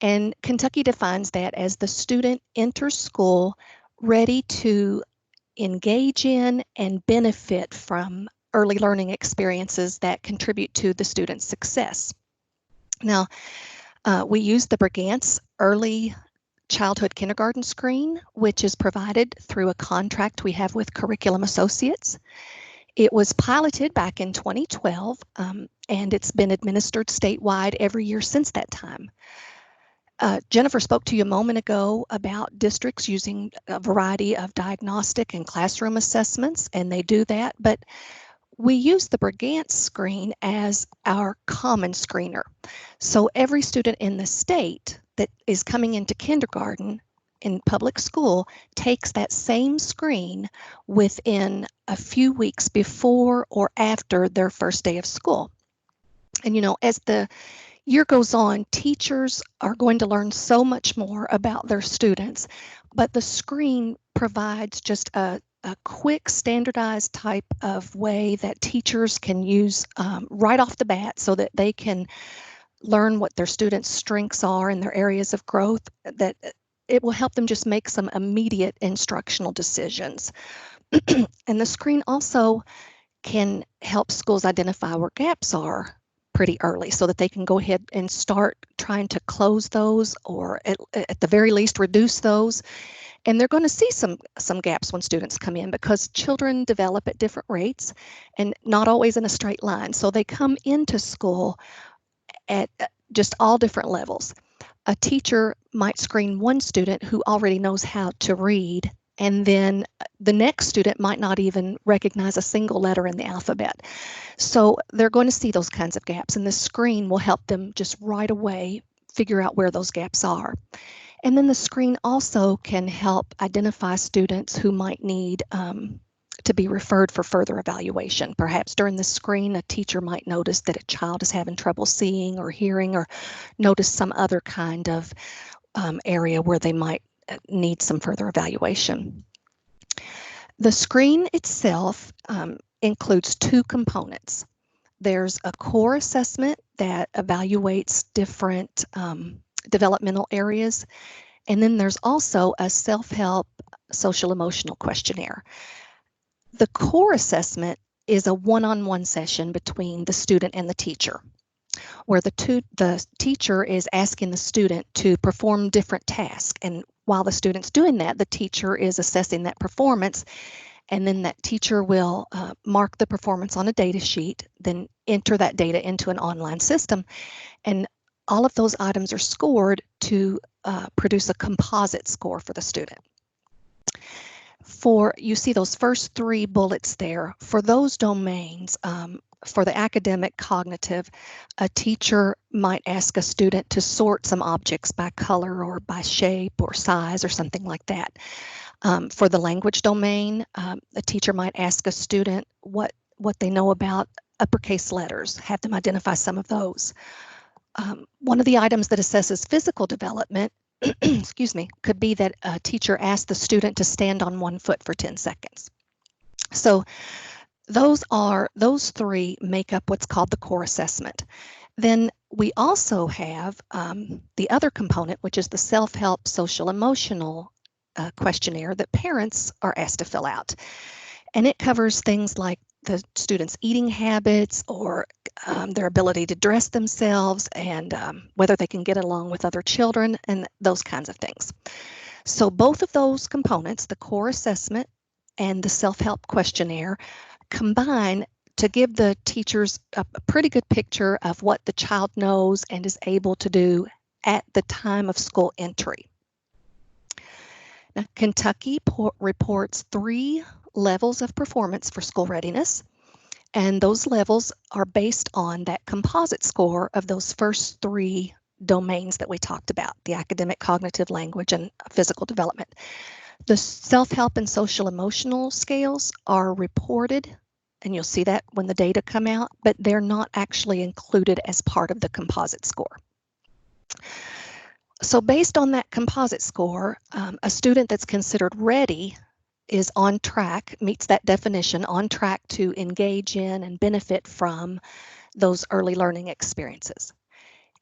And Kentucky defines that as the student enters school ready to engage in and benefit from early learning experiences that contribute to the student's success. Now, we use the Brigance Early Childhood Kindergarten Screen, which is provided through a contract we have with Curriculum Associates. It was piloted back in 2012, and it's been administered statewide every year since that time. Jennifer spoke to you a moment ago about districts using a variety of diagnostic and classroom assessments, and they do that, but we use the Brigance screen as our common screener. So every student in the state that is coming into kindergarten in public school takes that same screen within a few weeks before or after their first day of school. And as the year goes on, teachers are going to learn so much more about their students, but the screen provides just a quick, standardized type of way that teachers can use right off the bat, so that they can learn what their students' strengths are and their areas of growth, that it will help them just make some immediate instructional decisions. And the screen also can help schools identify where gaps are pretty early, so that they can go ahead and start trying to close those, or at the very least reduce those. And they're going to see some gaps when students come in, because children develop at different rates and not always in a straight line. So they come into school at just all different levels. A teacher might screen one student who already knows how to read, and then the next student might not even recognize a single letter in the alphabet. So they're going to see those kinds of gaps, and the screen will help them just right away figure out where those gaps are. And then the screen also can help identify students who might need to be referred for further evaluation. Perhaps during the screen, a teacher might notice that a child is having trouble seeing or hearing, or notice some other kind of area where they might need some further evaluation. The screen itself includes two components. There's a core assessment that evaluates different developmental areas, and then there's also a self-help social emotional questionnaire. The core assessment is a one-on-one session between the student and the teacher, where the teacher is asking the student to perform different tasks, and while the student's doing that, the teacher is assessing that performance, and then that teacher will mark the performance on a data sheet, then enter that data into an online system, and all of those items are scored to produce a composite score for the student. You see those first three bullets there. For those domains, for the academic cognitive, a teacher might ask a student to sort some objects by color or by shape or size or something like that. For the language domain, a teacher might ask a student what they know about uppercase letters, have them identify some of those. One of the items that assesses physical development excuse me, could be that a teacher asks the student to stand on one foot for 10 seconds. So those three make up what's called the core assessment. Then we also have the other component, which is the self-help social emotional questionnaire that parents are asked to fill out. And it covers things like the students' eating habits, or their ability to dress themselves, and whether they can get along with other children, and those kinds of things. So both of those components, the core assessment and the self-help questionnaire, combine to give the teachers a pretty good picture of what the child knows and is able to do at the time of school entry. Now, Kentucky reports 3 levels of performance for school readiness, and those levels are based on that composite score of those first 3 domains that we talked about, the academic, cognitive, language, and physical development. The self-help and social emotional scales are reported, and you'll see that when the data come out, but they're not actually included as part of the composite score. So based on that composite score, a student that's considered ready is on track, meets that definition, on track to engage in and benefit from those early learning experiences.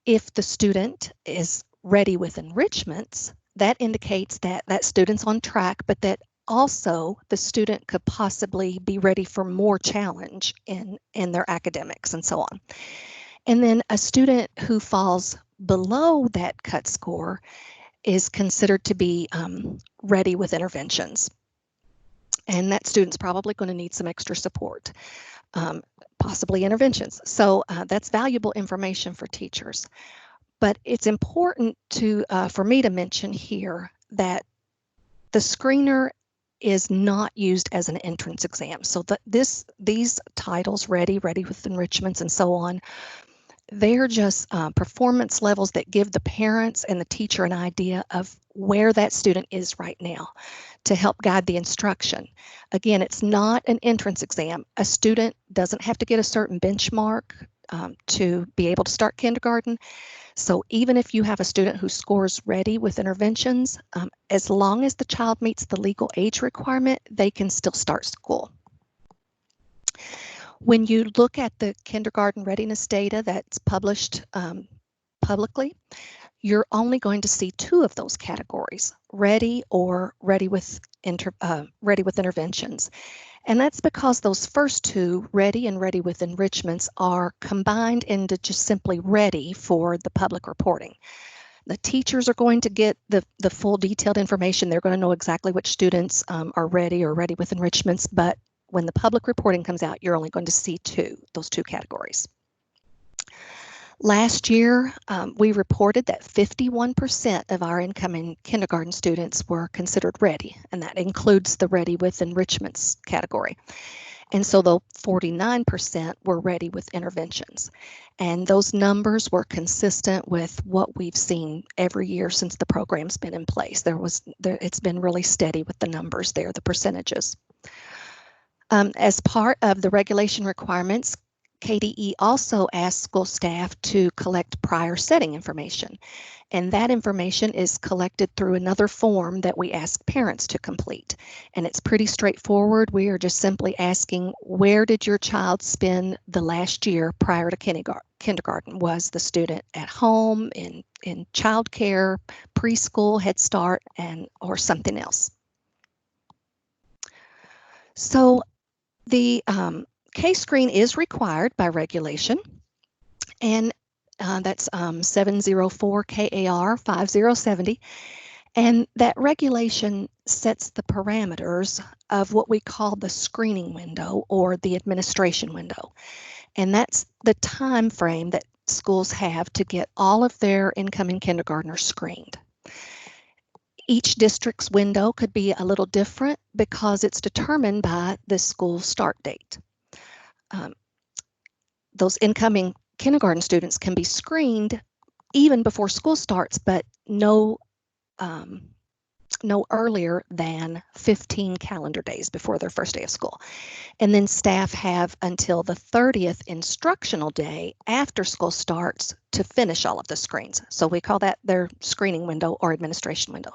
If the student is ready with enrichments, that indicates that that student's on track, but that also the student could possibly be ready for more challenge in their academics and so on. And then a student who falls below that cut score is considered to be ready with interventions. And that student's probably going to need some extra support, possibly interventions. So that's valuable information for teachers. But it's important for me to mention here that the screener is not used as an entrance exam. So these titles, ready with enrichments, and so on, they're just performance levels that give the parents and the teacher an idea of where that student is right now to help guide the instruction. Again, it's not an entrance exam. A student doesn't have to get a certain benchmark to be able to start kindergarten. So even if you have a student who scores ready with interventions, as long as the child meets the legal age requirement, they can still start school. When you look at the kindergarten readiness data that's published publicly, you're only going to see 2 of those categories, ready or ready with interventions. And that's because those first 2, ready and ready with enrichments, are combined into just simply ready for the public reporting. The teachers are going to get the full detailed information. They're going to know exactly which students are ready or ready with enrichments, but when the public reporting comes out, you're only going to see those 2 categories. Last year, we reported that 51% of our incoming kindergarten students were considered ready, and that includes the ready with enrichments category. And so the 49% were ready with interventions. And those numbers were consistent with what we've seen every year since the program's been in place. It's been really steady with the numbers there, the percentages. As part of the regulation requirements, KDE also asks school staff to collect prior setting information, and that information is collected through another form that we ask parents to complete. And it's pretty straightforward. We are just simply asking, where did your child spend the last year prior to kindergarten? Was the student at home, in childcare, preschool, Head Start, or something else? So the K-screen is required by regulation, and that's 704 KAR 5070, and that regulation sets the parameters of what we call the screening window or the administration window, and that's the time frame that schools have to get all of their incoming kindergartners screened. Each district's window could be a little different because it's determined by the school start date. Those incoming kindergarten students can be screened even before school starts, but no earlier than 15 calendar days before their first day of school. And then staff have until the 30th instructional day after school starts to finish all of the screens. So we call that their screening window or administration window.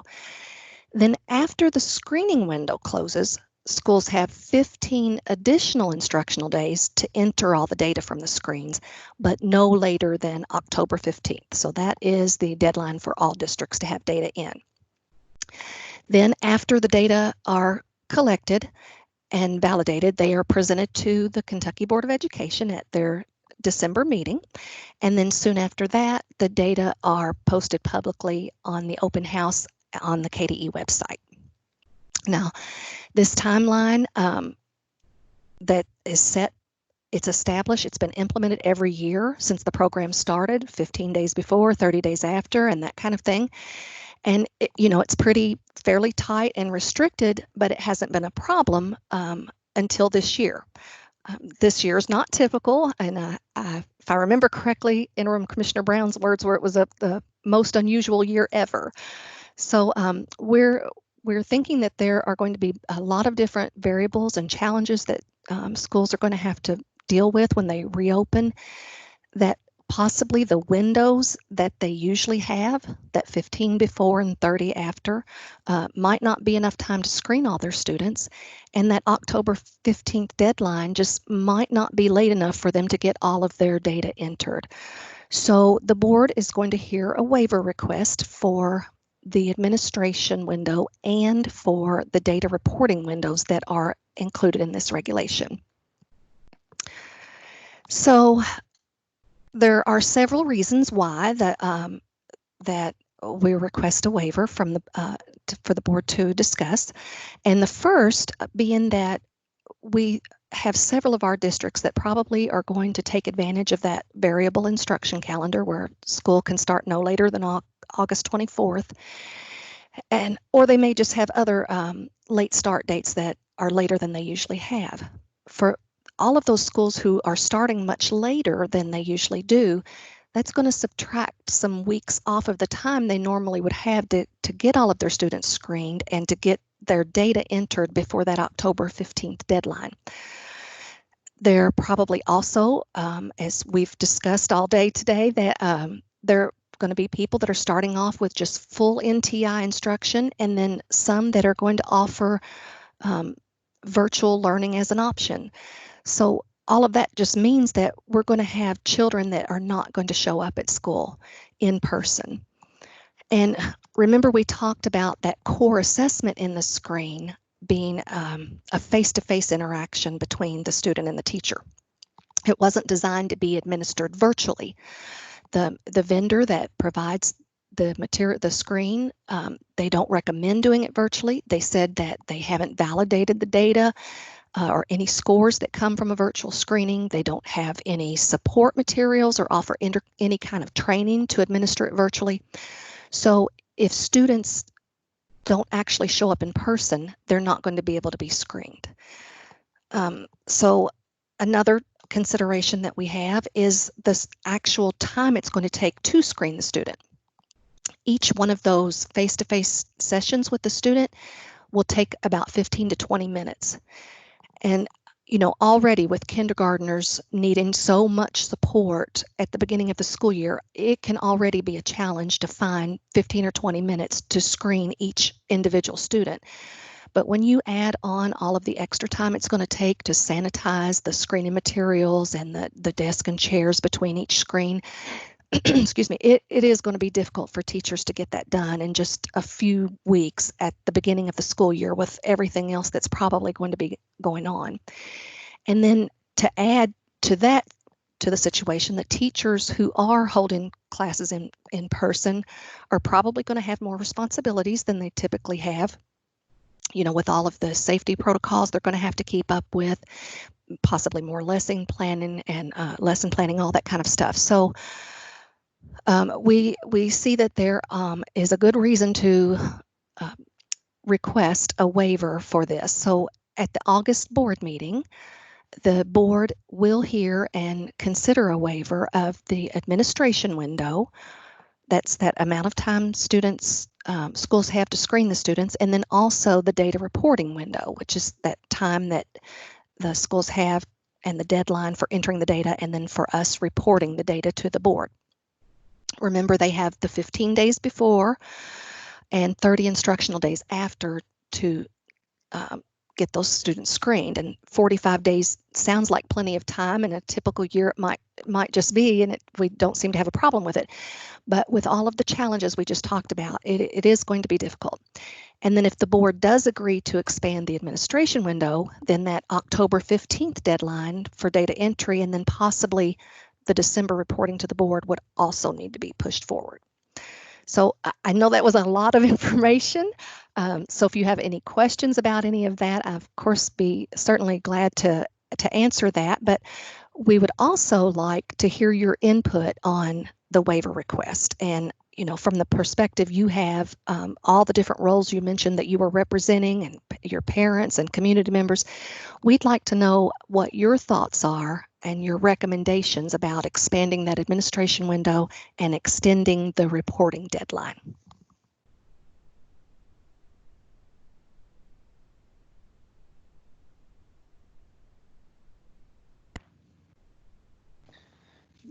Then after the screening window closes, schools have 15 additional instructional days to enter all the data from the screens, but no later than October 15th. So that is the deadline for all districts to have data in. Then after the data are collected and validated, they are presented to the Kentucky Board of Education at their December meeting. And then soon after that, the data are posted publicly on the open house on the KDE website. Now, this timeline that is set, it's established, it's been implemented every year since the program started, 15 days before, 30 days after, and that kind of thing. And it's fairly tight and restricted, but it hasn't been a problem until this year. This year is not typical, and if I remember correctly, Interim Commissioner Brown's words were it was the most unusual year ever. So we're thinking that there are going to be a lot of different variables and challenges that schools are going to have to deal with when they reopen, that possibly the windows that they usually have, that 15 before and 30 after, might not be enough time to screen all their students, and that October 15th deadline just might not be late enough for them to get all of their data entered. So the board is going to hear a waiver request for the administration window and for the data reporting windows that are included in this regulation. So there are several reasons why that we request a waiver from for the board to discuss, and the first being that we have several of our districts that probably are going to take advantage of that variable instruction calendar where school can start no later than August 24th, or they may just have other late start dates that are later than they usually have. For all of those schools who are starting much later than they usually do, that's going to subtract some weeks off of the time they normally would have to get all of their students screened and to get their data entered before that October 15th deadline. There probably also, as we've discussed all day today, that there are going to be people that are starting off with just full NTI instruction, and then some that are going to offer virtual learning as an option. So all of that just means that we're going to have children that are not going to show up at school in person. And remember, we talked about that core assessment in the screen being a face-to-face interaction between the student and the teacher. It wasn't designed to be administered virtually. The vendor that provides the material, the screen, they don't recommend doing it virtually. They said that they haven't validated the data or any scores that come from a virtual screening. They don't have any support materials or offer any kind of training to administer it virtually. So if students don't actually show up in person, they're not going to be able to be screened. So another consideration that we have is this actual time it's going to take to screen the student. Each one of those face-to-face sessions with the student will take about 15 to 20 minutes. And already with kindergartners needing so much support at the beginning of the school year, it can already be a challenge to find 15 or 20 minutes to screen each individual student. But when you add on all of the extra time it's going to take to sanitize the screening materials and the desk and chairs between each screen, excuse me, it is going to be difficult for teachers to get that done in just a few weeks at the beginning of the school year with everything else that's probably going to be going on. And then to add to that, to the situation, that teachers who are holding classes in person are probably going to have more responsibilities than they typically have. With all of the safety protocols they're going to have to keep up with, possibly more lesson planning and all that kind of stuff. So we see that there is a good reason to request a waiver for this. So at the August board meeting, the board will hear and consider a waiver of the administration window. That's that amount of time students, schools have to screen the students, and then also the data reporting window, which is that time that the schools have and the deadline for entering the data and then for us reporting the data to the board. Remember, they have the 15 days before and 30 instructional days after to get those students screened, and 45 days sounds like plenty of time. In a typical year it might just be, and we don't seem to have a problem with it. But with all of the challenges we just talked about, it is going to be difficult. And then if the board does agree to expand the administration window, then that October 15th deadline for data entry and then possibly the December reporting to the board would also need to be pushed forward. So I know that was a lot of information. So if you have any questions about any of that, I, of course, be certainly glad to answer that. But we would also like to hear your input on the waiver request. And, from the perspective you have, all the different roles you mentioned that you were representing and your parents and community members, we'd like to know what your thoughts are and your recommendations about expanding that administration window and extending the reporting deadline.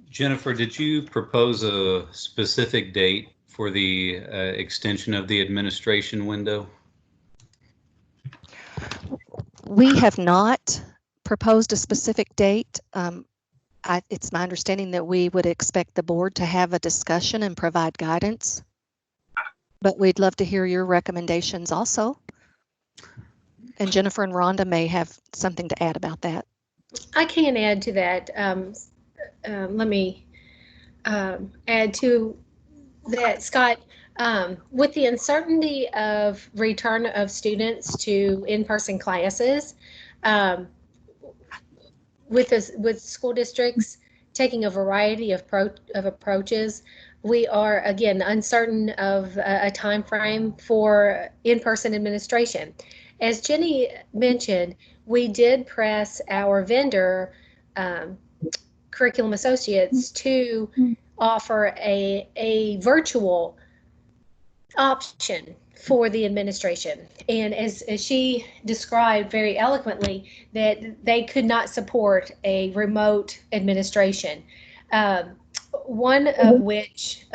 Jennifer, did you propose a specific date for the extension of the administration window? We have not proposed a specific date. It's my understanding that we would expect the board to have a discussion and provide guidance, but we'd love to hear your recommendations also. And Jennifer and Rhonda may have something to add about that. I can add to that. Let me add to that, Scott. With the uncertainty of return of students to in-person classes, with school districts taking a variety of approaches, we are again uncertain of a time frame for in-person administration. As Jenny mentioned, we did press our vendor, Curriculum Associates, to offer a virtual option for the administration. And as she described very eloquently, that they could not support a remote administration. One of which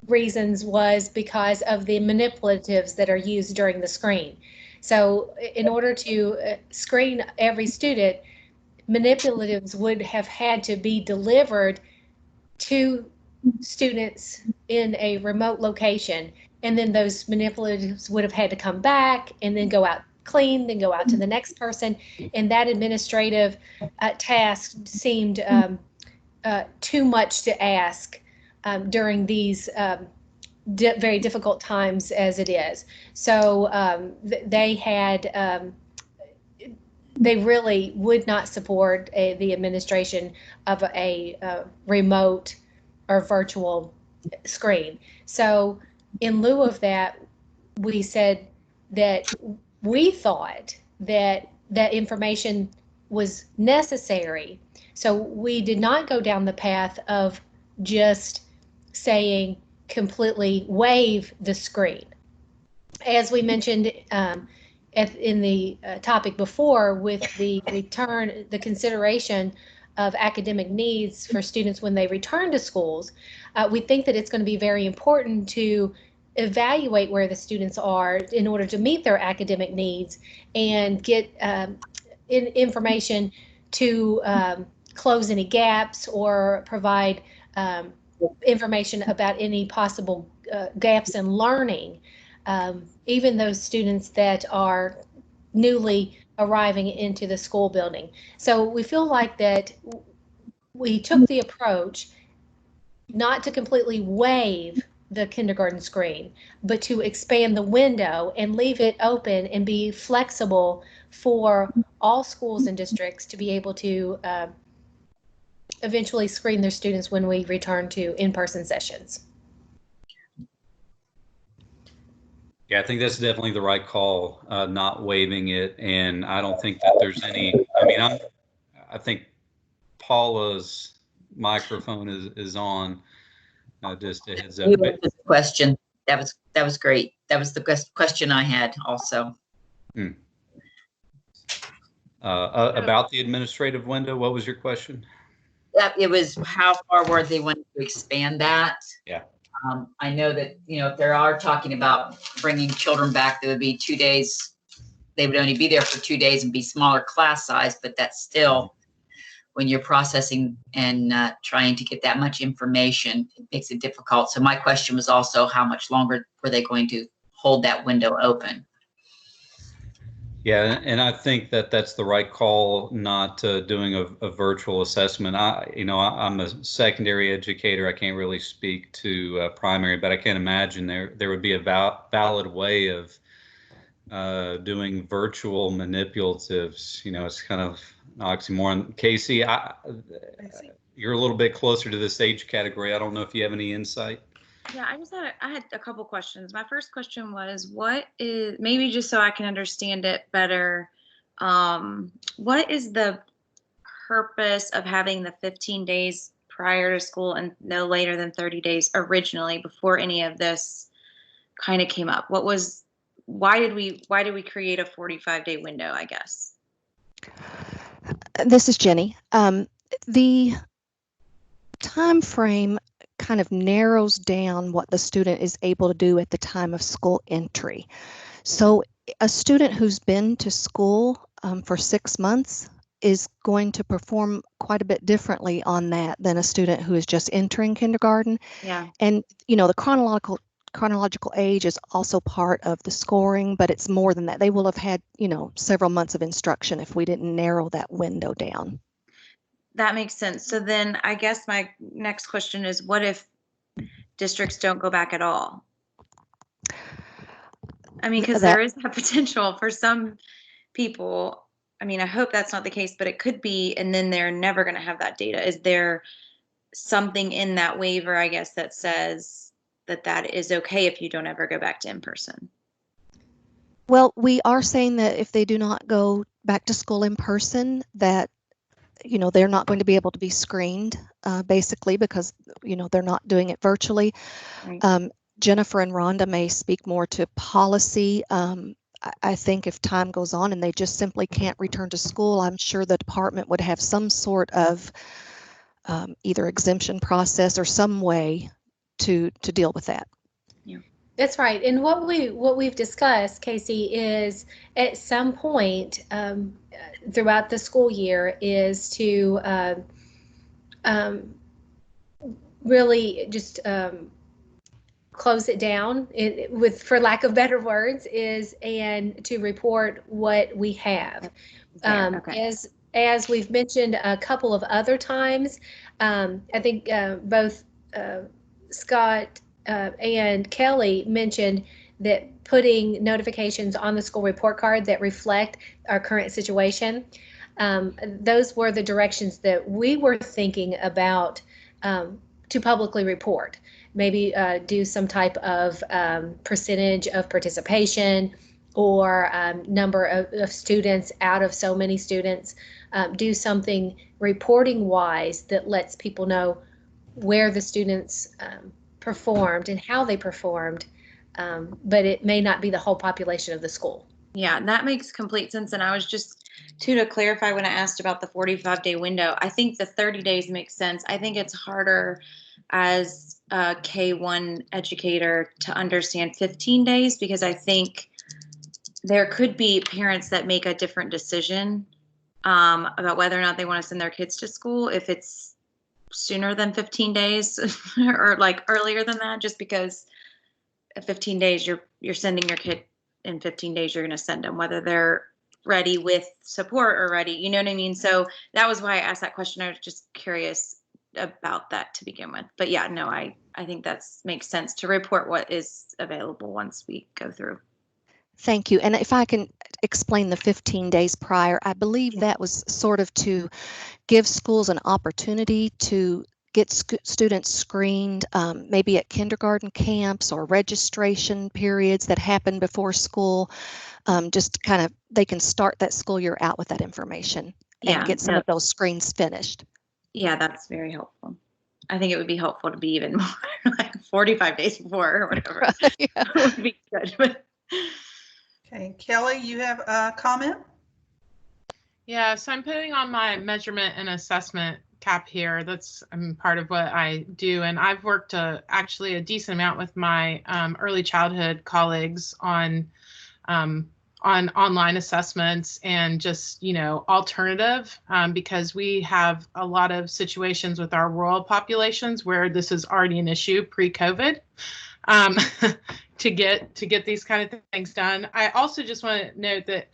reasons was because of the manipulatives that are used during the screen. So in order to screen every student, manipulatives would have had to be delivered to students in a remote location, and then those manipulatives would have had to come back and then go out clean, then go out to the next person, and that administrative task seemed too much to ask during these very difficult times as it is. So they really would not support the administration of a remote or virtual screen. So in lieu of that, we said that we thought that that information was necessary. So we did not go down the path of just saying completely waive the screen. As we mentioned in the topic before with the consideration of academic needs for students when they return to schools, we think that it's going to be very important to evaluate where the students are in order to meet their academic needs and get information to close any gaps or provide information about any possible gaps in learning, even those students that are newly arriving into the school building. So we feel like that we took the approach not to completely waive the kindergarten screen, but to expand the window and leave it open and be flexible for all schools and districts to be able to eventually screen their students when we return to in-person sessions. Yeah, I think that's definitely the right call, not waiving it. And I don't think that there's any, I mean, I think Paula's microphone is on, just a heads up. Question. That was great. That was the question I had also. About the administrative window, what was your question? It was how far were they wanting to expand that? Yeah. I know that, if they are talking about bringing children back, there would be 2 days. They would only be there for 2 days and be smaller class size, but that's still, when you're processing and trying to get that much information, it makes it difficult. So my question was also, how much longer were they going to hold that window open? Yeah, and I think that that's the right call, not doing a virtual assessment. I'm a secondary educator. I can't really speak to primary, but I can imagine there would be a valid way of doing virtual manipulatives. It's kind of an oxymoron. Casey, you're a little bit closer to this age category. I don't know if you have any insight. Yeah, I had a couple questions. My first question was, what is, maybe just so I can understand it better, what is the purpose of having the 15 days prior to school and no later than 30 days originally, before any of this kind of came up? Why did we create a 45-day window, I guess? This is Jenny. The time frame kind of narrows down what the student is able to do at the time of school entry. So a student who's been to school for 6 months is going to perform quite a bit differently on that than a student who is just entering kindergarten. Yeah. And the chronological age is also part of the scoring, but it's more than that. They will have had several months of instruction if we didn't narrow that window down. That makes sense. So then I guess my next question is, what if districts don't go back at all? I mean, because there is that potential for some people. I mean, I hope that's not the case, but it could be, and then they're never going to have that data. Is there something in that waiver, I guess, that says that is okay if you don't ever go back to in-person? Well, we are saying that if they do not go back to school in person, that they're not going to be able to be screened, basically, because, they're not doing it virtually. Right. Jennifer and Rhonda may speak more to policy. I think if time goes on and they just simply can't return to school, I'm sure the department would have some sort of either exemption process or some way to deal with that. Yeah. That's right. And what we've discussed, Casey, is at some point throughout the school year is to really just close it down, for lack of better words, and to report what we have. Okay. As we've mentioned a couple of other times, I think both Scott and Kelly mentioned that putting notifications on the school report card that reflect our current situation. Those were the directions that we were thinking about to publicly report. Maybe do some type of percentage of participation or number of students out of so many students. Do something reporting wise that lets people know where the students performed and how they performed, but it may not be the whole population of the school. Yeah, that makes complete sense. And I was just to clarify when I asked about the 45-day window, I think the 30 days makes sense. I think it's harder as a K1 educator to understand 15 days because I think there could be parents that make a different decision about whether or not they want to send their kids to school if it's sooner than 15 days or like earlier than that, just because at 15 days you're sending your kid in 15 days you're going to send them whether they're ready with support or ready, you know what I mean? So that was why I asked that question. I was just curious about that to begin with. But yeah, no, I think that makes sense to report what is available once we go through. Thank you. And if I can explain the 15 days prior, I believe that was sort of to give schools an opportunity to get students screened, maybe at kindergarten camps or registration periods that happen before school. Just kind of, they can start that school year out with that information and get some of those screens finished. Yeah, that's very helpful. I think it would be helpful to be even more like 45 days before or whatever. Yeah. Would be good. Okay, Kelly, you have a comment? Yeah, so I'm putting on my measurement and assessment cap here. That's part of what I do. And I've worked actually a decent amount with my early childhood colleagues on online assessments and just, alternative, because we have a lot of situations with our rural populations where this is already an issue pre-COVID. To get these kind of things done. I also just want to note that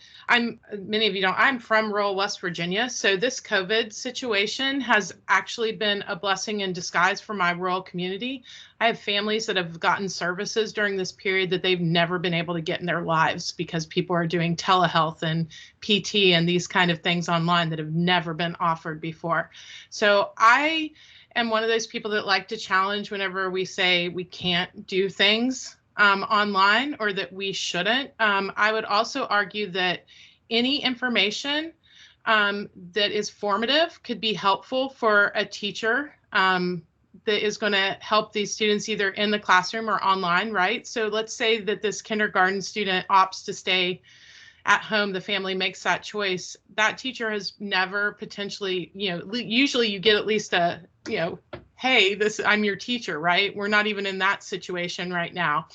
many of you don't, I'm from rural West Virginia. So this COVID situation has actually been a blessing in disguise for my rural community. I have families that have gotten services during this period that they've never been able to get in their lives because people are doing telehealth and PT and these kind of things online that have never been offered before. So I am one of those people that like to challenge whenever we say we can't do things online or that we shouldn't. I would also argue that any information that is formative could be helpful for a teacher that is going to help these students either in the classroom or online, right? So let's say that this kindergarten student opts to stay at home, the family makes that choice. That teacher has never potentially, usually you get at least a, hey, I'm your teacher, right? We're not even in that situation right now.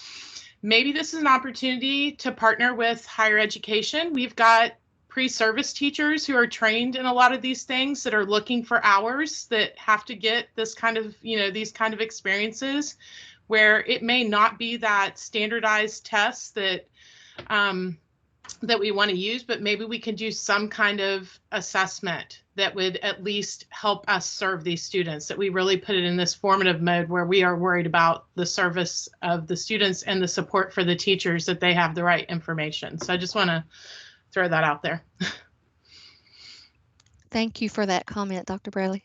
Maybe this is an opportunity to partner with higher education. We've got pre-service teachers who are trained in a lot of these things that are looking for hours that have to get this kind of, these kind of experiences where it may not be that standardized test that we want to use, but maybe we can do some kind of assessment that would at least help us serve these students, that we really put it in this formative mode where we are worried about the service of the students and the support for the teachers, that they have the right information. So I just want to throw that out there. Thank you for that comment, Dr. Braley.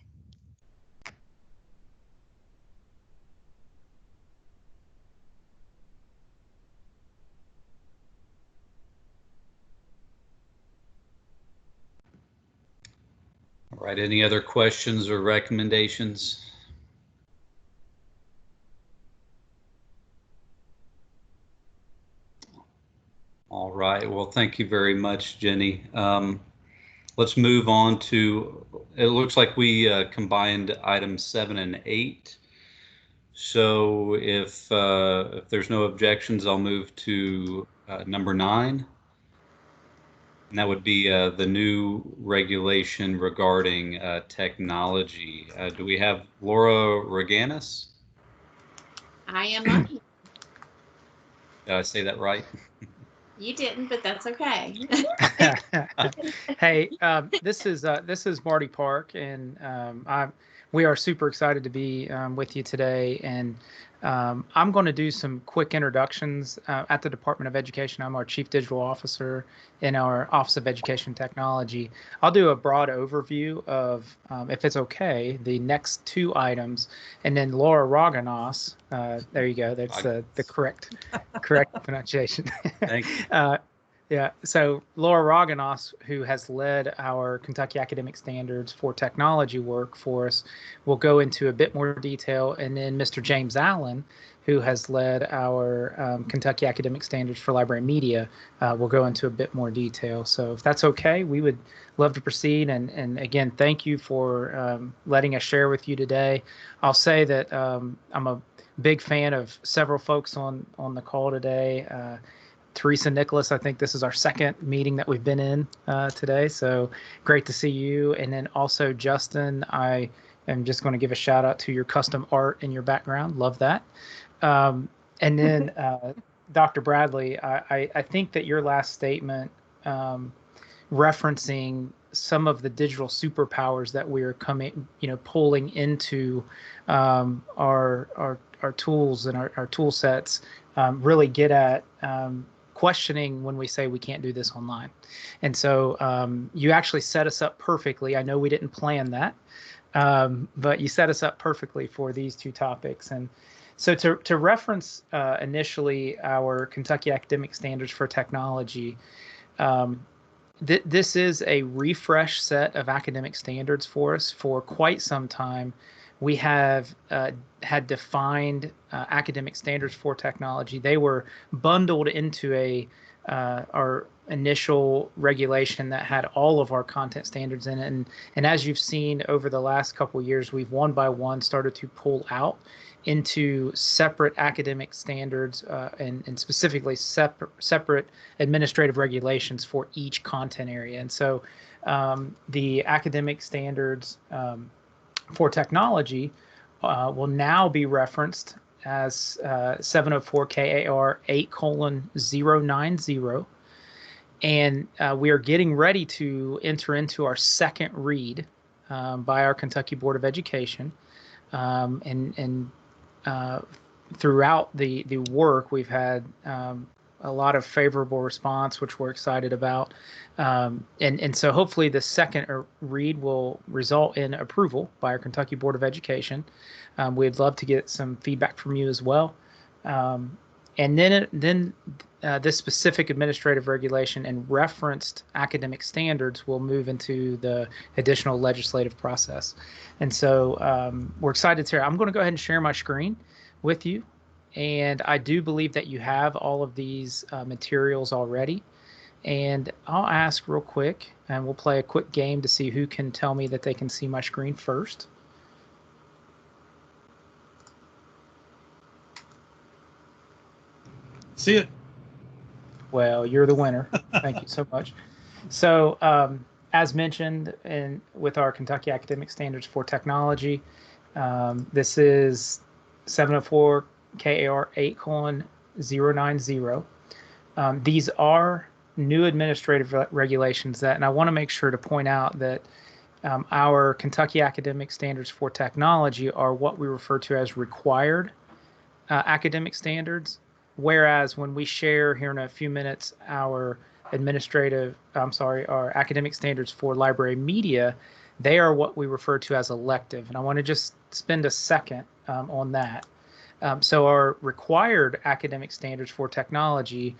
All right, any other questions or recommendations? All right, well, thank you very much, Jenny. Let's move on to, it looks like we combined items 7 and 8. So if there's no objections, I'll move to number 9. And that would be the new regulation regarding technology. Do we have Laura Readiness? I am on here. Did I say that right? You didn't, but that's okay. Hey, this is Marty Park, and we are super excited to be with you today. And I'm going to do some quick introductions at the Department of Education. I'm our Chief Digital Officer in our Office of Education Technology. I'll do a broad overview of, if it's okay, the next 2 items, and then Laura Raganos, there you go, that's the correct pronunciation. Thank you. Yeah, so Laura Raganos, who has led our Kentucky Academic Standards for Technology work for us, will go into a bit more detail. And then Mr. James Allen, who has led our Kentucky Academic Standards for Library Media, will go into a bit more detail. So if that's okay, we would love to proceed. And again, thank you for letting us share with you today. I'll say that I'm a big fan of several folks on the call today. Teresa Nicholas, I think this is our second meeting that we've been in today, so great to see you. And then also Justin, I am just going to give a shout out to your custom art in your background. Love that. And then Dr. Bradley, I think that your last statement referencing some of the digital superpowers that we are pulling into our tools and our tool sets really get at questioning when we say we can't do this online. And so you actually set us up perfectly. I know we didn't plan that, but you set us up perfectly for these two topics. And so to reference initially our Kentucky Academic Standards for Technology, this is a refresh set of academic standards for us. For quite some time, we have had defined academic standards for technology. They were bundled into our initial regulation that had all of our content standards in it. And as you've seen over the last couple of years, we've one by one started to pull out into separate academic standards and specifically separate administrative regulations for each content area. And so the academic standards for technology will now be referenced as 704 KAR 8:090. And we are getting ready to enter into our second read by our Kentucky Board of Education. And throughout the work, we've had a lot of favorable response, which we're excited about. And so hopefully the second read will result in approval by our Kentucky Board of Education. We'd love to get some feedback from you as well. And then this specific administrative regulation and referenced academic standards will move into the additional legislative process. And so we're excited to share. I'm going to go ahead and share my screen with you. And I do believe that you have all of these materials already. And I'll ask real quick, and we'll play a quick game to see who can tell me that they can see my screen first. See it. Well, you're the winner. Thank you so much. So as mentioned with our Kentucky Academic Standards for Technology, this is 704 KAR 8:090. These are new administrative regulations and I want to make sure to point out that our Kentucky Academic Standards for Technology are what we refer to as required academic standards, whereas when we share here in a few minutes our our academic standards for library media, they are what we refer to as elective. And I want to just spend a second on that. So our required academic standards for technology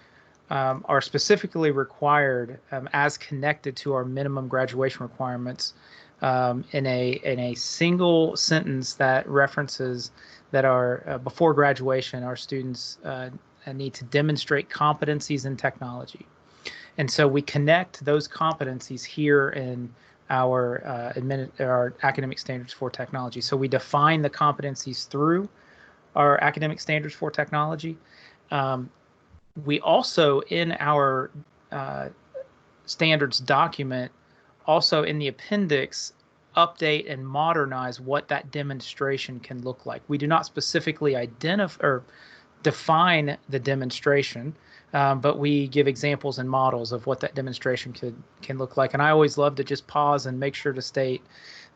are specifically required as connected to our minimum graduation requirements in a single sentence that references that our before graduation, our students need to demonstrate competencies in technology. And so we connect those competencies here in our academic standards for technology. So we define the competencies through our academic standards for technology. We also, in our standards document, also in the appendix, update and modernize what that demonstration can look like. We do not specifically identify or define the demonstration, but we give examples and models of what that demonstration can look like. And I always love to just pause and make sure to state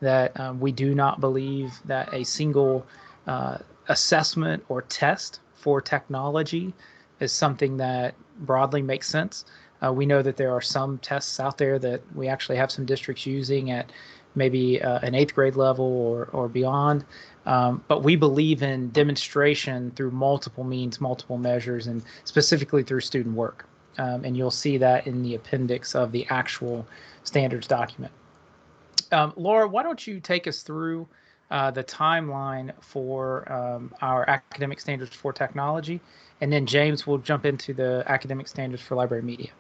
that we do not believe that a single assessment or test for technology is something that broadly makes sense. We know that there are some tests out there that we actually have some districts using at maybe an 8th grade level or beyond. But we believe in demonstration through multiple means, multiple measures, and specifically through student work. and you'll see that in the appendix of the actual standards document. Laura, why don't you take us through the timeline for our academic standards for technology, and then James will jump into the academic standards for library media.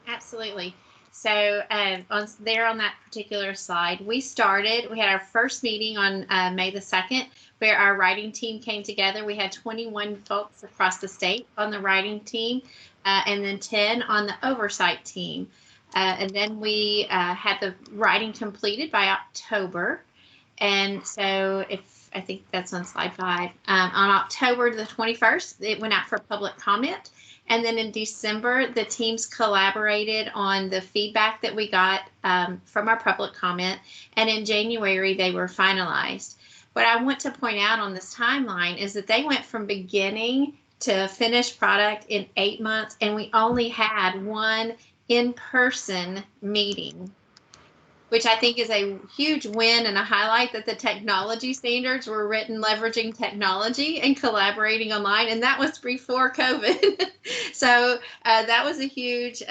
Absolutely. So on that particular slide, we had our first meeting on May the 2nd, where our writing team came together. We had 21 folks across the state on the writing team, and then 10 on the oversight team. And then we had the writing completed by October. And so I think that's on slide 5. On October the 21st, it went out for public comment. And then in December, the teams collaborated on the feedback that we got from our public comment. And in January, they were finalized. What I want to point out on this timeline is that they went from beginning to finished product in 8 months, and we only had one in-person meeting, which I think is a huge win and a highlight that the technology standards were written leveraging technology and collaborating online, and that was before COVID. So that was a huge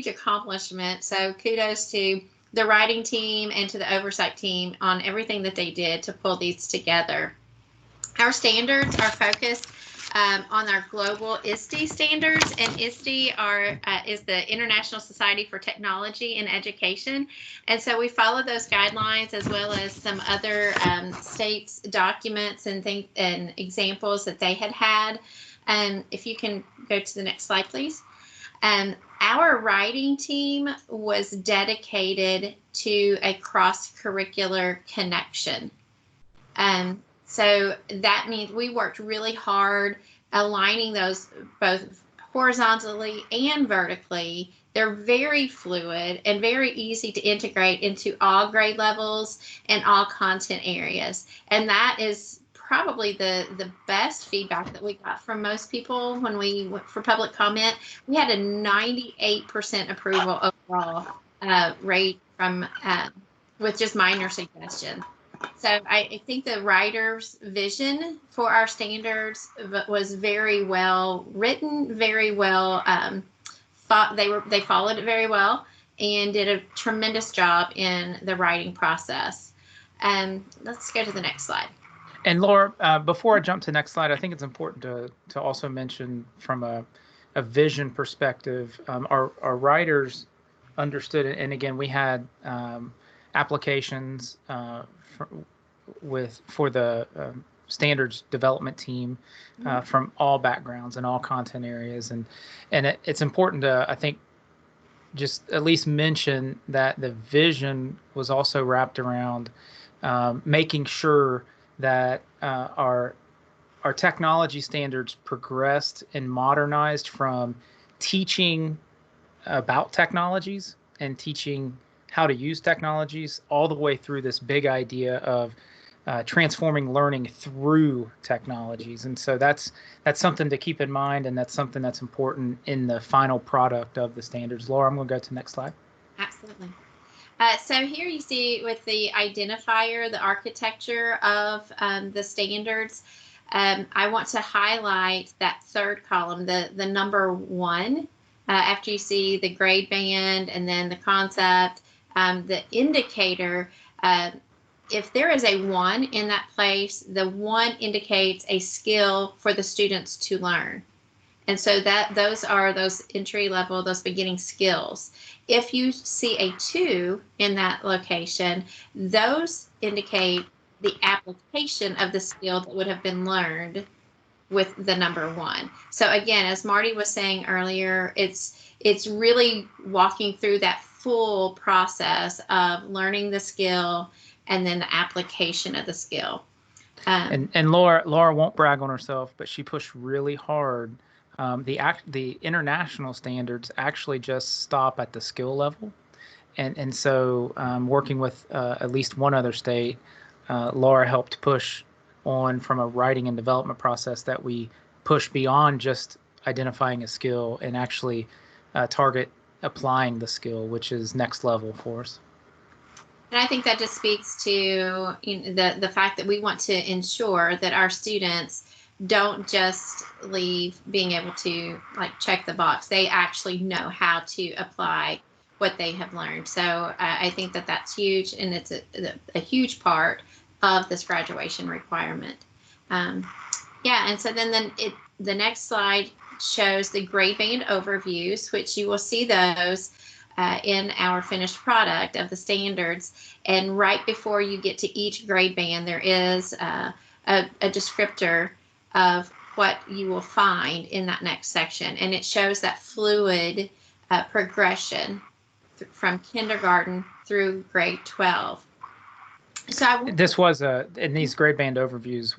accomplishment. So kudos to the writing team and to the oversight team on everything that they did to pull these together. Our standards are focused on our global ISTE standards, and ISTE is the International Society for Technology in Education. And so we follow those guidelines as well as some other states' documents and examples that they had. If you can go to the next slide, please. Our writing team was dedicated to a cross-curricular connection. So that means we worked really hard aligning those both horizontally and vertically. They're very fluid and very easy to integrate into all grade levels and all content areas. And that is probably the best feedback that we got from most people when we went for public comment. We had a 98% approval overall rate from with just minor suggestions. So I think the writer's vision for our standards was very well written, very well they followed it very well and did a tremendous job in the writing process. Let's go to the next slide. And Laura, before I jump to the next slide, I think it's important to also mention from a vision perspective, our writers understood it. And again, we had applications for the standards development team from all backgrounds and all content areas, and it's important to, I think, just at least mention that the vision was also wrapped around making sure that our technology standards progressed and modernized from teaching about technologies and teaching how to use technologies all the way through this big idea of transforming learning through technologies. And so that's something to keep in mind, and that's something that's important in the final product of the standards. Laura, I'm going to go to the next slide. Absolutely. So here you see with the identifier, the architecture of the standards. I want to highlight that third column, the number 1, after you see the grade band and then the concept. The indicator, if there is a 1 in that place, the 1 indicates a skill for the students to learn. And so those are those entry level, those beginning skills. If you see a 2 in that location, those indicate the application of the skill that would have been learned with the number 1. So again, as Marty was saying earlier, it's really walking through that full process of learning the skill and then the application of the skill. And Laura won't brag on herself, but she pushed really hard. The international standards actually just stop at the skill level, and so working with at least one other state, Laura helped push on from a writing and development process that we push beyond just identifying a skill and actually target applying the skill, which is next level for us. And I think that just speaks to the fact that we want to ensure that our students don't just leave being able to like check the box. They actually know how to apply what they have learned. So I think that that's huge, and it's a huge part of this graduation requirement. Yeah, and so then the next slide shows the grade band overviews, which you will see those in our finished product of the standards. And right before you get to each grade band, there is a descriptor of what you will find in that next section. And it shows that fluid progression from kindergarten through grade 12. So this was in these grade band overviews,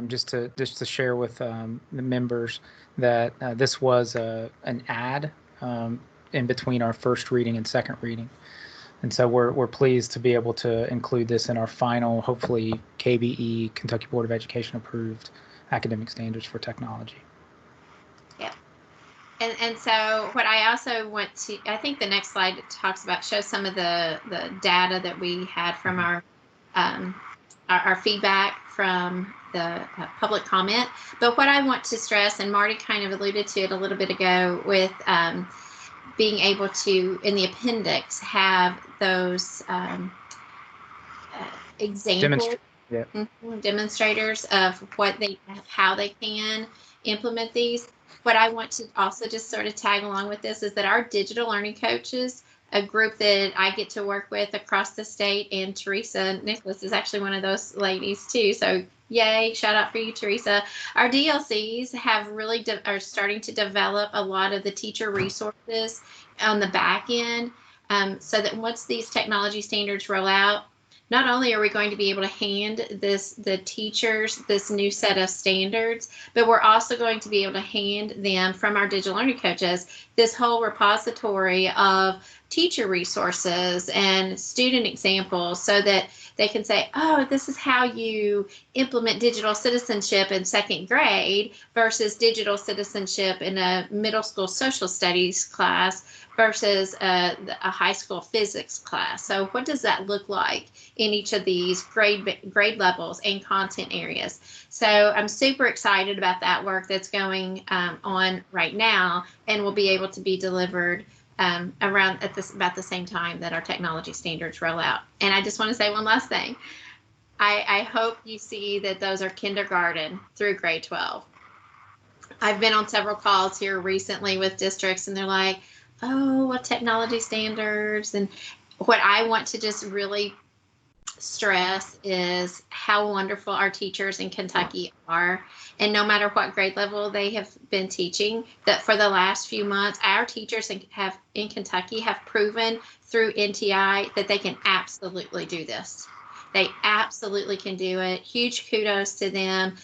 just to share with the members that this was an add in between our first reading and second reading. And so we're pleased to be able to include this in our final, hopefully KBE, Kentucky Board of Education approved academic standards for technology. Yeah. And so what I also want to, I think the next slide talks about, shows some of the data that we had from our feedback from the public comment. But what I want to stress, and Marty kind of alluded to it a little bit ago, with being able to, in the appendix, have those examples, demonstrators of what how they can implement these. What I want to also just sort of tag along with this is that our digital learning coaches, a group that I get to work with across the state, and Teresa Nicholas is actually one of those ladies too. So yay, shout out for you, Teresa. Our DLCs have really are starting to develop a lot of the teacher resources on the back end, so that once these technology standards roll out, not only are we going to be able to hand the teachers this new set of standards, but we're also going to be able to hand them, from our digital learning coaches, this whole repository of teacher resources and student examples, so that they can say, oh, this is how you implement digital citizenship in second grade versus digital citizenship in a middle school social studies class versus a high school physics class. So what does that look like in each of these grade levels and content areas? So I'm super excited about that work that's going on right now, and will be able to be delivered around about the same time that our technology standards roll out. And I just want to say one last thing. I hope you see that those are kindergarten through grade 12. I've been on several calls here recently with districts, and they're like, oh, what technology standards? And what I want to just really stress is how wonderful our teachers in Kentucky are. And no matter what grade level they have been teaching, that for the last few months, our teachers in Kentucky have proven through NTI that they can absolutely do this. They absolutely can do it. Huge kudos to them.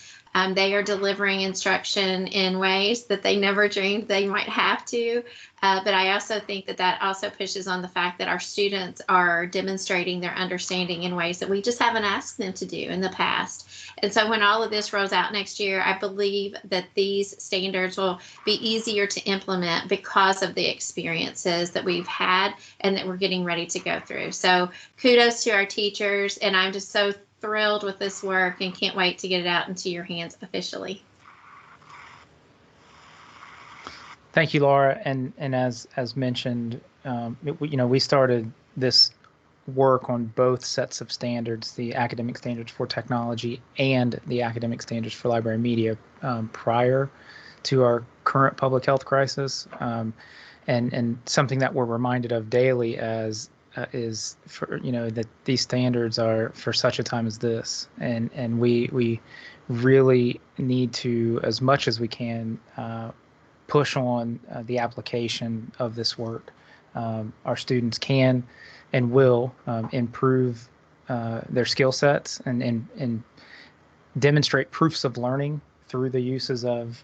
They are delivering instruction in ways that they never dreamed they might have to. But I also think that also pushes on the fact that our students are demonstrating their understanding in ways that we just haven't asked them to do in the past. And so when all of this rolls out next year, I believe that these standards will be easier to implement because of the experiences that we've had and that we're getting ready to go through. So kudos to our teachers, and I'm just so thrilled with this work and can't wait to get it out into your hands officially. Thank you, Laura. And as mentioned, we started this work on both sets of standards, the academic standards for technology and the academic standards for library media, prior to our current public health crisis, and something that we're reminded of daily is for that these standards are for such a time as this, and we really need to, as much as we can, push on the application of this work. Our students can and will improve their skill sets and demonstrate proofs of learning through the uses of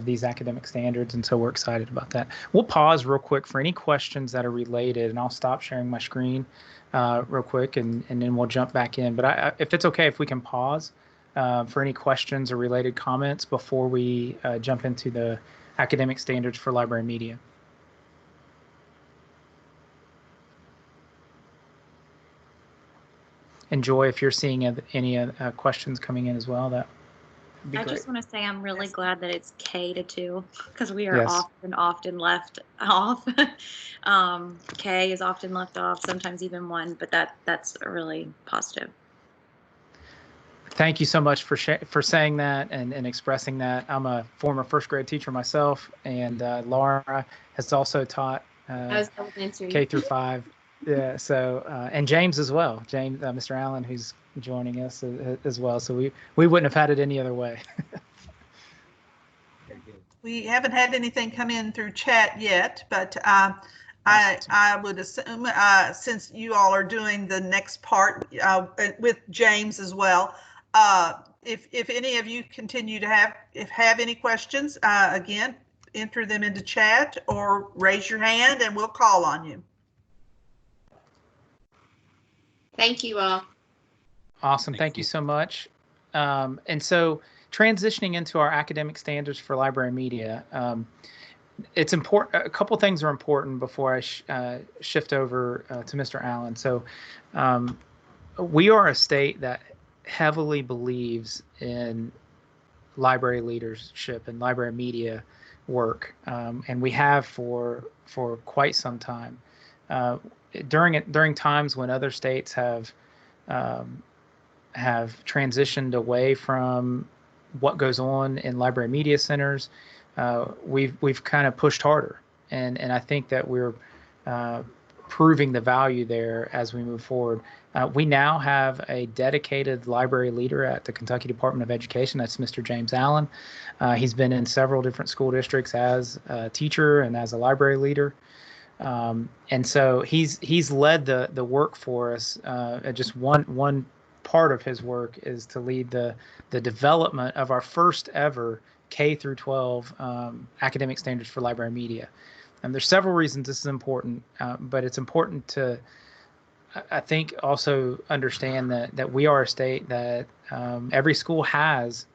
these academic standards, and so we're excited about that. We'll pause real quick for any questions that are related, and I'll stop sharing my screen real quick, and then we'll jump back in. But if it's okay, if we can pause for any questions or related comments before we jump into the academic standards for library media. And Joy, if you're seeing any questions coming in as well, that be I great. just want to say I'm really glad that it's K to 2 because we are Yes. often left off. K is often left off, sometimes even 1, but that's really positive. Thank you so much for saying that and expressing that. I'm a former first grade teacher myself, and Laura has also taught elementary. K through 5. Yeah. So and James as well. James, Mr. Allen, who's joining us as well. So we wouldn't have had it any other way. We haven't had anything come in through chat yet, but I would assume since you all are doing the next part with James as well, if any of you continue to have any questions, again, enter them into chat or raise your hand and we'll call on you. Thank you all. Awesome. Thank you so much. And so transitioning into our academic standards for library media, it's important. A couple things are important before I shift over to Mr. Allen. So we are a state that heavily believes in library leadership and library media work, and we have for quite some time. During times when other states have transitioned away from what goes on in library media centers, we've kind of pushed harder, and I think that we're proving the value there as we move forward. We now have a dedicated library leader at the Kentucky Department of Education. That's Mr. James Allen. He's been in several different school districts as a teacher and as a library leader. And so he's led the work for us. Just one part of his work is to lead the development of our first ever K through 12 academic standards for library media. And there's several reasons this is important, but it's important to, I think, also understand that we are a state that every school has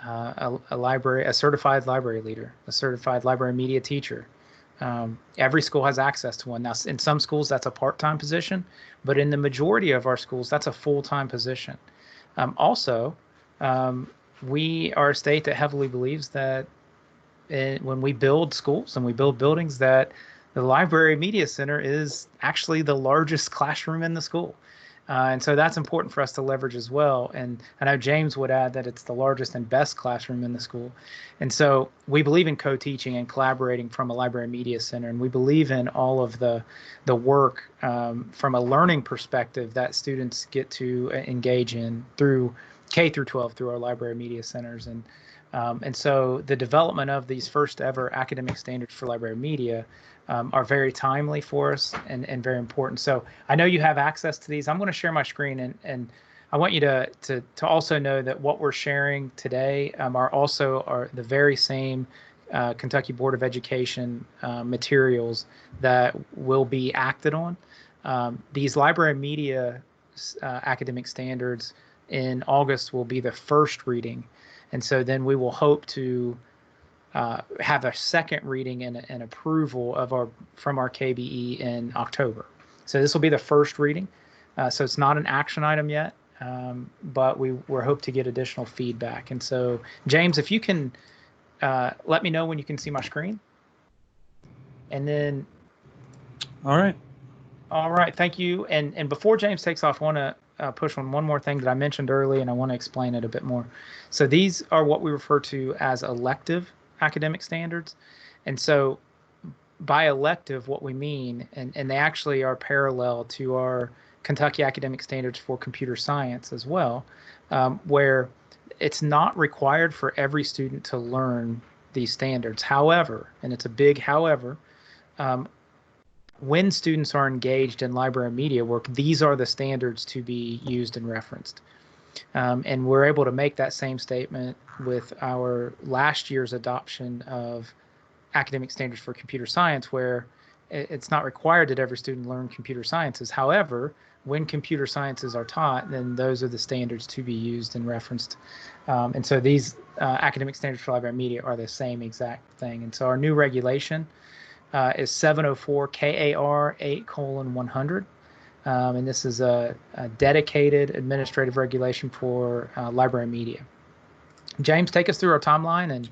a certified library leader, a certified library media teacher. Every school has access to one. Now, in some schools, that's a part-time position, but in the majority of our schools, that's a full-time position. Also, we are a state that heavily believes that when we build schools and we build buildings, that the library media center is actually the largest classroom in the school. And so that's important for us to leverage as well. And I know James would add that it's the largest and best classroom in the school. And so we believe in co-teaching and collaborating from a library media center. And we believe in all of the work from a learning perspective that students get to engage in through K through 12 through our library media centers. And so the development of these first ever academic standards for library media are very timely for us and very important. So I know you have access to these. I'm going to share my screen, and I want you to also know that what we're sharing today are the very same Kentucky Board of Education materials that will be acted on. These library media academic standards in August will be the first reading. And so then we will hope to have a second reading and approval from our KBE in October. So this will be the first reading. So it's not an action item yet, but we're hope to get additional feedback. And so, James, if you can let me know when you can see my screen. And then. All right. Thank you. And before James takes off, I want to push on one more thing that I mentioned earlier, and I want to explain it a bit more. So these are what we refer to as elective academic standards. And so by elective, what we mean, and they actually are parallel to our Kentucky academic standards for computer science as well, where it's not required for every student to learn these standards. However, and it's a big however, when students are engaged in library media work, these are the standards to be used and referenced. And we're able to make that same statement with our last year's adoption of academic standards for computer science, where it's not required that every student learn computer sciences. However, when computer sciences are taught, then those are the standards to be used and referenced. And so these academic standards for library media are the same exact thing. And so our new regulation is 704 KAR 8:100. And this is a dedicated administrative regulation for library media. James, take us through our timeline and.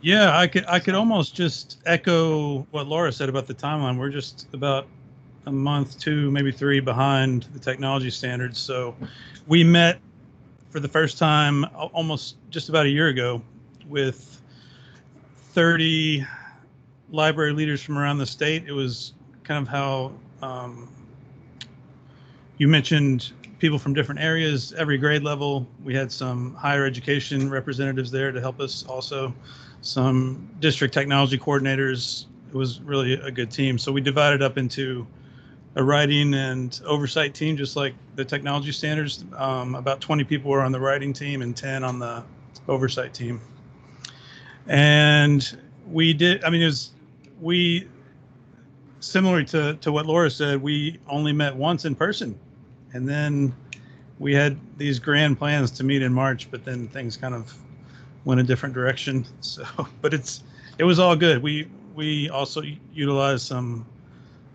Yeah, I could almost just echo what Laura said about the timeline. We're just about a month, 2, maybe 3 behind the technology standards. So we met for the first time almost just about a year ago with 30 library leaders from around the state. It was kind of how you mentioned people from different areas, every grade level. We had some higher education representatives there to help us also, some district technology coordinators. It was really a good team. So we divided up into a writing and oversight team, just like the technology standards. About 20 people were on the writing team and 10 on the oversight team. And we did, I mean, similar to what Laura said, we only met once in person. And then we had these grand plans to meet in March, but then things kind of went a different direction. So, but it was all good. We also utilized some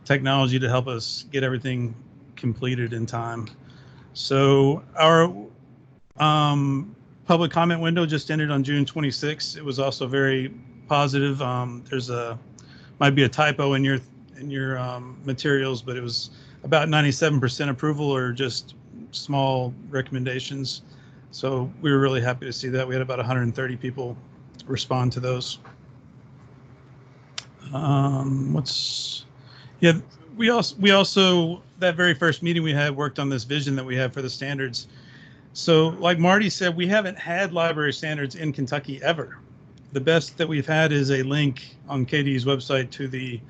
technology to help us get everything completed in time. So our public comment window just ended on June 26th. It was also very positive. There's might be a typo in your materials, but it was about 97% approval or just small recommendations. So we were really happy to see that. We had about 130 people respond to those. We also that very first meeting we had worked on this vision that we have for the standards. So like Marty said, we haven't had library standards in Kentucky ever. The best that we've had is a link on KD's website to the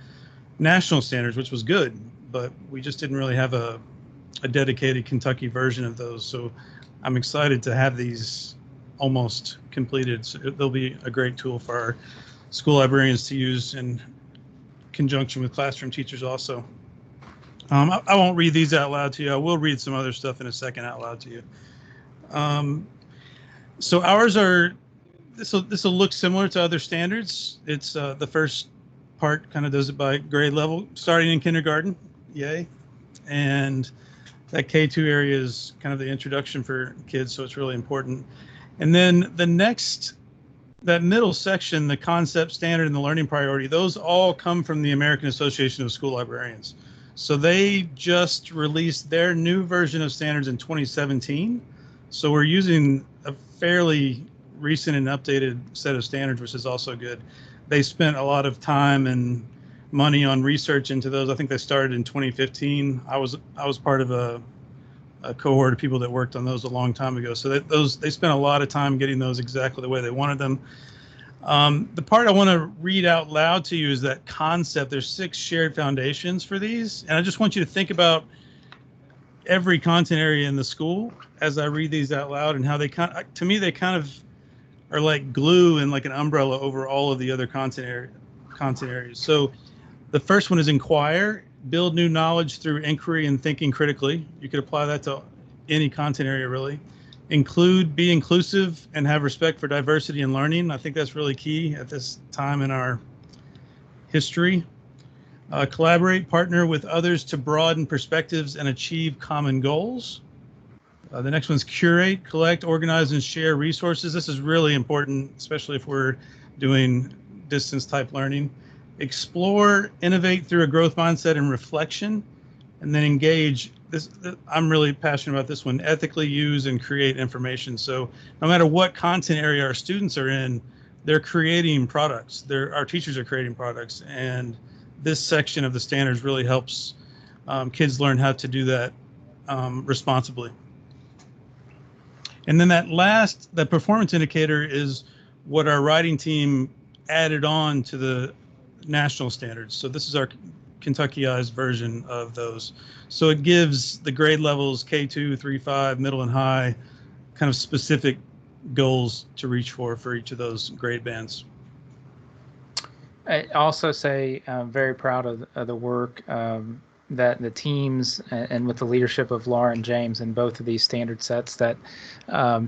national standards, which was good, but we just didn't really have a dedicated Kentucky version of those. So I'm excited to have these almost completed. So they'll be a great tool for our school librarians to use in conjunction with classroom teachers also. I won't read these out loud to you. I will read some other stuff in a second out loud to you. So ours are, this will look similar to other standards. It's the first part kind of does it by grade level, starting in kindergarten, yay. And that K2 area is kind of the introduction for kids, so it's really important. And then the next, that middle section, the concept, standard, and the learning priority, those all come from the American Association of School Librarians. So they just released their new version of standards in 2017. So we're using a fairly recent and updated set of standards, which is also good. They spent a lot of time and money on research into those. I think they started in 2015. I was part of a cohort of people that worked on those a long time ago. So they spent a lot of time getting those exactly the way they wanted them. The part I want to read out loud to you is that concept. There's 6 shared foundations for these, and I just want you to think about every content area in the school as I read these out loud, and how they to me they kind of are like glue and like an umbrella over all of the other content areas. So the first one is inquire, build new knowledge through inquiry and thinking critically. You could apply that to any content area really. Include, be inclusive, and have respect for diversity and learning. I think that's really key at this time in our history. Collaborate, partner with others to broaden perspectives and achieve common goals. The next one's curate, collect, organize, and share resources. This is really important, especially if we're doing distance type learning. Explore, innovate through a growth mindset and reflection, and then engage. I'm really passionate about this one. Ethically use and create information. So no matter what content area our students are in, they're creating products. Our teachers are creating products, and this section of the standards really helps kids learn how to do that responsibly. And then that performance indicator is what our writing team added on to the national standards. So this is our Kentuckyized version of those. So it gives the grade levels K2, 3, 5, middle and high, kind of specific goals to reach for each of those grade bands. I also say I'm very proud of the work that the teams and with the leadership of Laura and James in both of these standard sets, that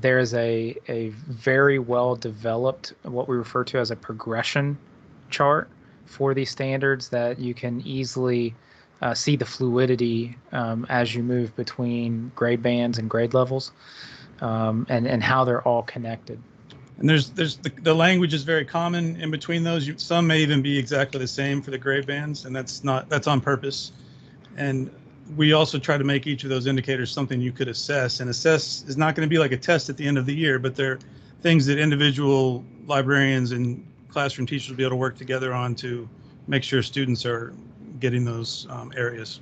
there is a very well developed, what we refer to as a progression chart for these standards, that you can easily see the fluidity as you move between grade bands and grade levels, and how they're all connected. And the language is very common in between those. Some may even be exactly the same for the grade bands, and that's on purpose. And we also try to make each of those indicators something you could assess. And assess is not going to be like a test at the end of the year, but they're things that individual librarians and classroom teachers will be able to work together on to make sure students are getting those areas.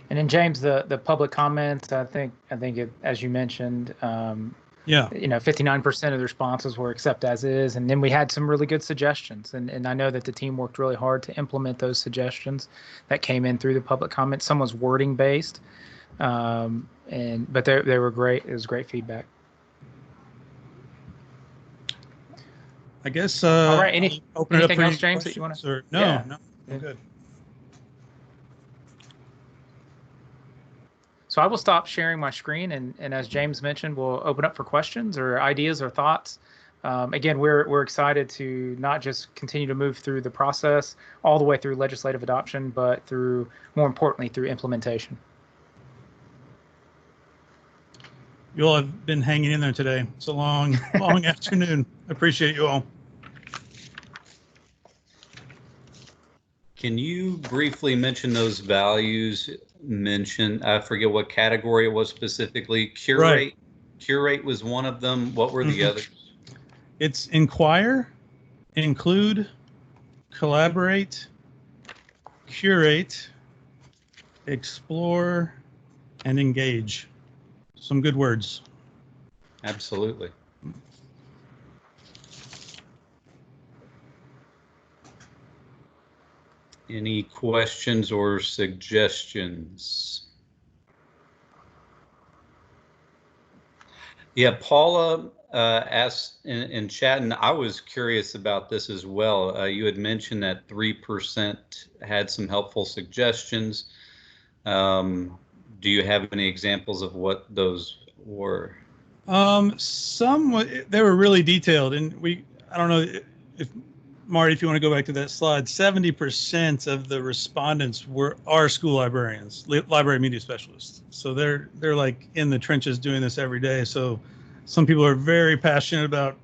And then James, the public comments, I think it, as you mentioned, yeah, 59% of the responses were accept as is, and then we had some really good suggestions, and I know that the team worked really hard to implement those suggestions that came in through the public comments. Some was wording based, but they were great. It was great feedback. I guess. All right. Open it up anything for else, James, that you want to? No, yeah. No, I'm good. So I will stop sharing my screen, and as James mentioned, we'll open up for questions or ideas or thoughts. Again, we're excited to not just continue to move through the process all the way through legislative adoption, but more importantly, through implementation. You all have been hanging in there today. It's a long afternoon. I appreciate you all. Can you briefly mention those values? I forget what category it was specifically. Curate was one of them. What were the others? It's inquire, include, collaborate, curate, explore, and engage. Some good words. Absolutely. Any questions or suggestions? Yeah, Paula asked in chat, and I was curious about this as well. You had mentioned that 3% had some helpful suggestions. Do you have any examples of what those were? Some, they were really detailed, and I don't know if Marty, if you want to go back to that slide, 70% of the respondents are school librarians, library media specialists. So they're like in the trenches doing this every day. So some people are very passionate about,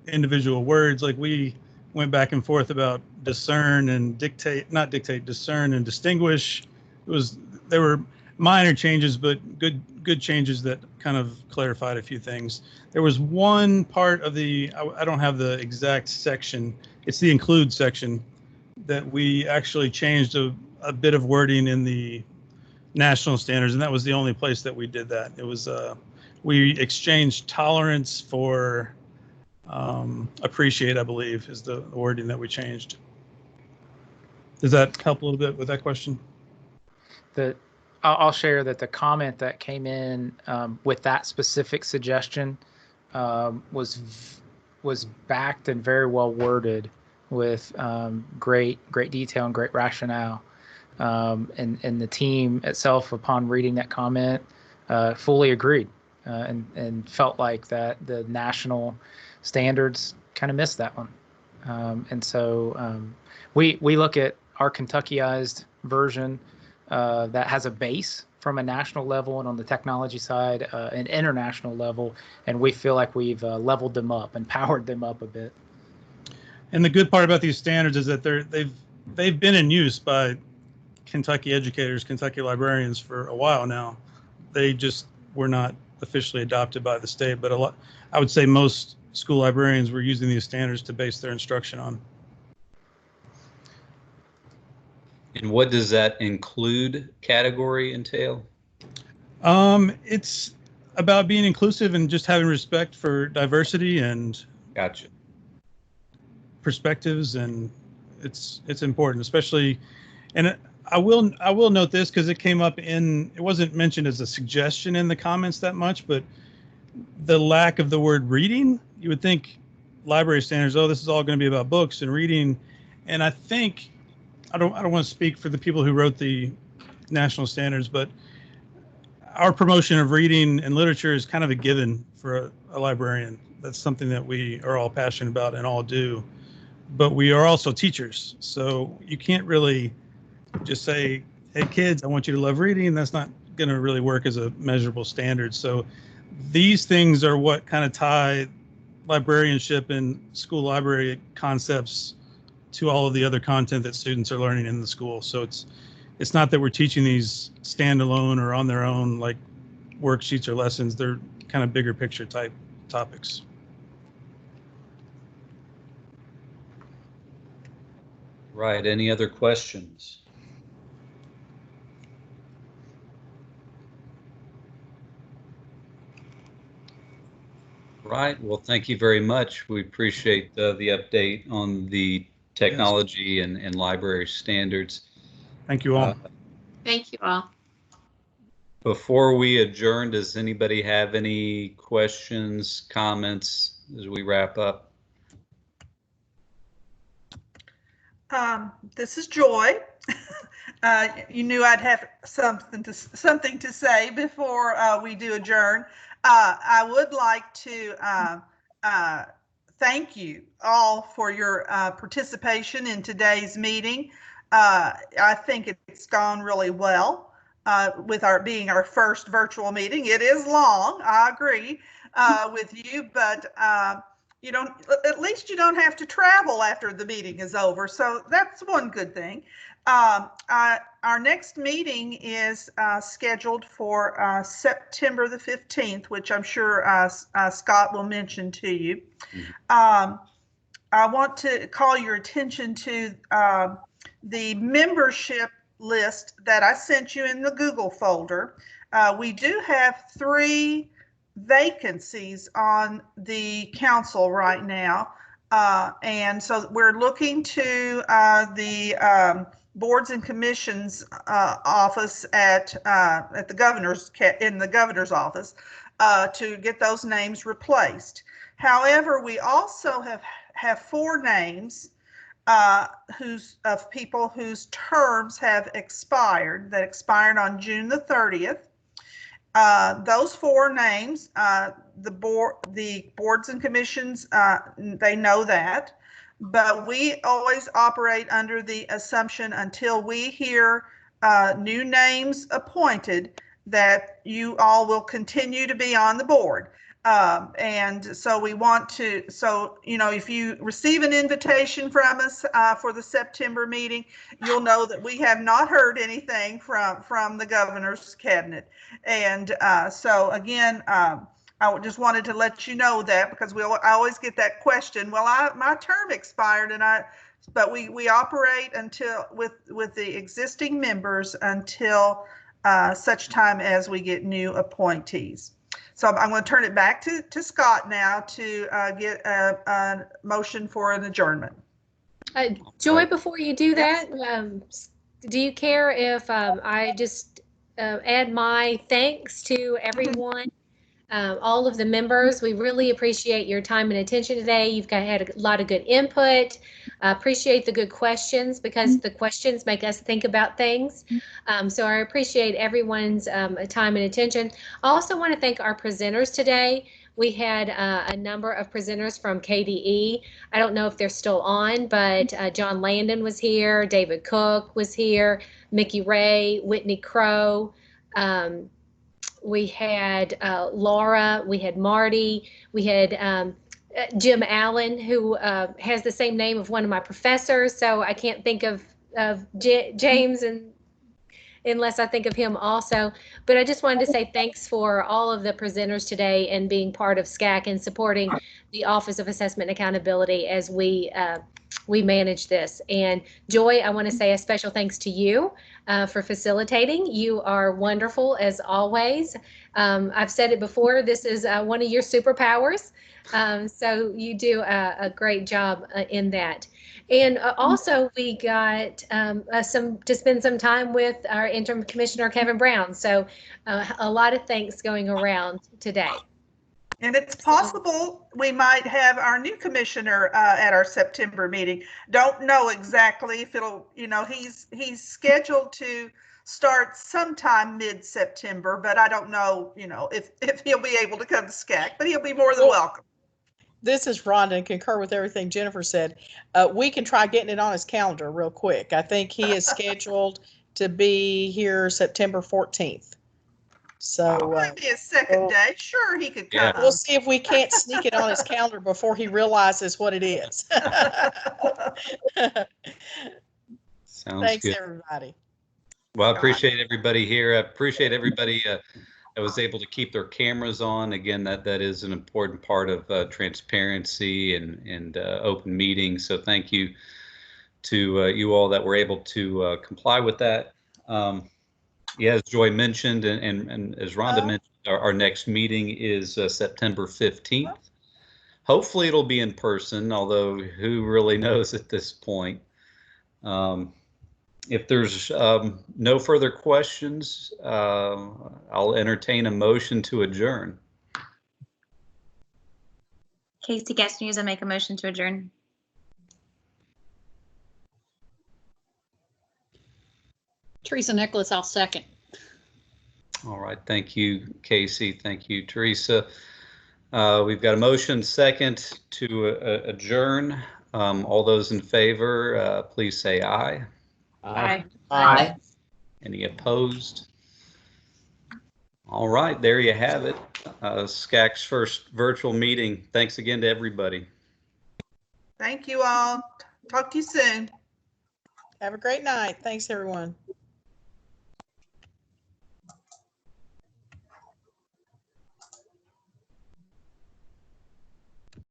individual words. Like we went back and forth about discern and discern and distinguish. There were minor changes, but good changes that kind of clarified a few things. There was one part of I don't have the exact section. It's the include section that we actually changed a bit of wording in the national standards, and that was the only place that we did that. It was we exchanged tolerance for appreciate, I believe, is the wording that we changed. Does that help a little bit with that question? I'll share that the comment that came in with that specific suggestion was backed and very well worded with great detail and great rationale. And the team itself, upon reading that comment, fully agreed and felt like that the national standards kind of missed that one. And so we look at our Kentuckyized version that has a base from a national level and on the technology side, an international level, and we feel like we've leveled them up and powered them up a bit. And the good part about these standards is that they've been in use by Kentucky educators, Kentucky librarians for a while now. They just were not officially adopted by the state, but I would say most school librarians were using these standards to base their instruction on. And what does that include category entail? It's about being inclusive and just having respect for diversity and gotcha perspectives, and it's important, especially. And I will note this because it came up it wasn't mentioned as a suggestion in the comments that much, but the lack of the word reading. You would think library standards, this is all going to be about books and reading, and I think. I don't want to speak for the people who wrote the national standards, but our promotion of reading and literature is kind of a given for a librarian. That's something that we are all passionate about and all do. But we are also teachers, so you can't really just say, hey kids, I want you to love reading. That's not going to really work as a measurable standard. So these things are what kind of tie librarianship and school library concepts to all of the other content that students are learning in the school. So it's not that we're teaching these standalone or on their own like worksheets or lessons. They're kind of bigger picture type topics. Right. Any other questions? Right. Well, thank you very much. We appreciate the update on the technology and library standards. Thank you all. Thank you all. Before we adjourn, does anybody have any questions, comments as we wrap up? This is Joy. You knew I'd have something to say before we do adjourn. I would like to thank you all for your participation in today's meeting. I think it's gone really well with being our first virtual meeting. It is long, I agree with you, but you don't, at least you don't have to travel after the meeting is over. So that's one good thing. Our next meeting is scheduled for September the 15th, which I'm sure Scott will mention to you. I want to call your attention to the membership list that I sent you in the Google folder. We do have 3 vacancies on the council right now. And so we're looking to the boards and commissions office at the governor's office to get those names replaced. However, we also have 4 names of people whose terms have expired, that expired on June the 30th. Those 4 names, the boards and commissions, they know that, but we always operate under the assumption until we hear new names appointed that you all will continue to be on the board. And so we want to, you know, if you receive an invitation from us for the September meeting, you'll know that we have not heard anything from the governor's cabinet. And so again, I just wanted to let you know that, because I always get that question. Well, my term expired, but we operate until with the existing members until such time as we get new appointees. So I'm going to turn it back to Scott now to get a motion for an adjournment. Joy, before you do that, do you care if I just add my thanks to everyone, all of the members? We really appreciate your time and attention today. You've had a lot of good input. Appreciate the good questions, because the questions make us think about things. So I appreciate everyone's time and attention. I also want to thank our presenters today. We had a number of presenters from KDE. I don't know if they're still on, but John Landon was here, David Cook was here, Mickey Ray, Whitney Crow. We had Laura, we had Marty, we had Jim Allen, who has the same name of one of my professors, so I can't think of James unless I think of him also. But I just wanted to say thanks for all of the presenters today and being part of SCAAC and supporting the Office of Assessment and Accountability as we manage this. And Joy, I want to say a special thanks to you for facilitating. You are wonderful as always. I've said it before, this is one of your superpowers. So you do a great job in that. And also we got to spend some time with our interim commissioner, Kevin Brown. So a lot of thanks going around today. And it's possible we might have our new commissioner at our September meeting. Don't know exactly if it'll, you know, he's scheduled to start sometime mid-September, but I don't know, you know, if he'll be able to come to SCAAC, but he'll be more than welcome. This is Rhonda, and concur with everything Jennifer said. We can try getting it on his calendar real quick. I think he is scheduled to be here September 14th. So Maybe a second day. Sure, he could come. We'll see if we can't sneak it on his calendar before he realizes what it is. Sounds Thanks, good. everybody. Well, I appreciate everybody here. I appreciate everybody that was able to keep their cameras on. Again, that is an important part of transparency and open meetings. So thank you to you all that were able to comply with that. Yeah, as Joy mentioned, and as Rhonda mentioned, our next meeting is September 15th. Hopefully it'll be in person, although who really knows at this point. If there's no further questions, I'll entertain a motion to adjourn. Casey Gastinews, I make a motion to adjourn. Teresa Nicholas, I'll second. All right, thank you, Casey. Thank you, Teresa. We've got a motion second to adjourn. All those in favor, please say aye. Aye. Aye. Any opposed? All right, there you have it. SCAAC's first virtual meeting. Thanks again to everybody. Thank you all. Talk to you soon. Have a great night. Thanks, everyone.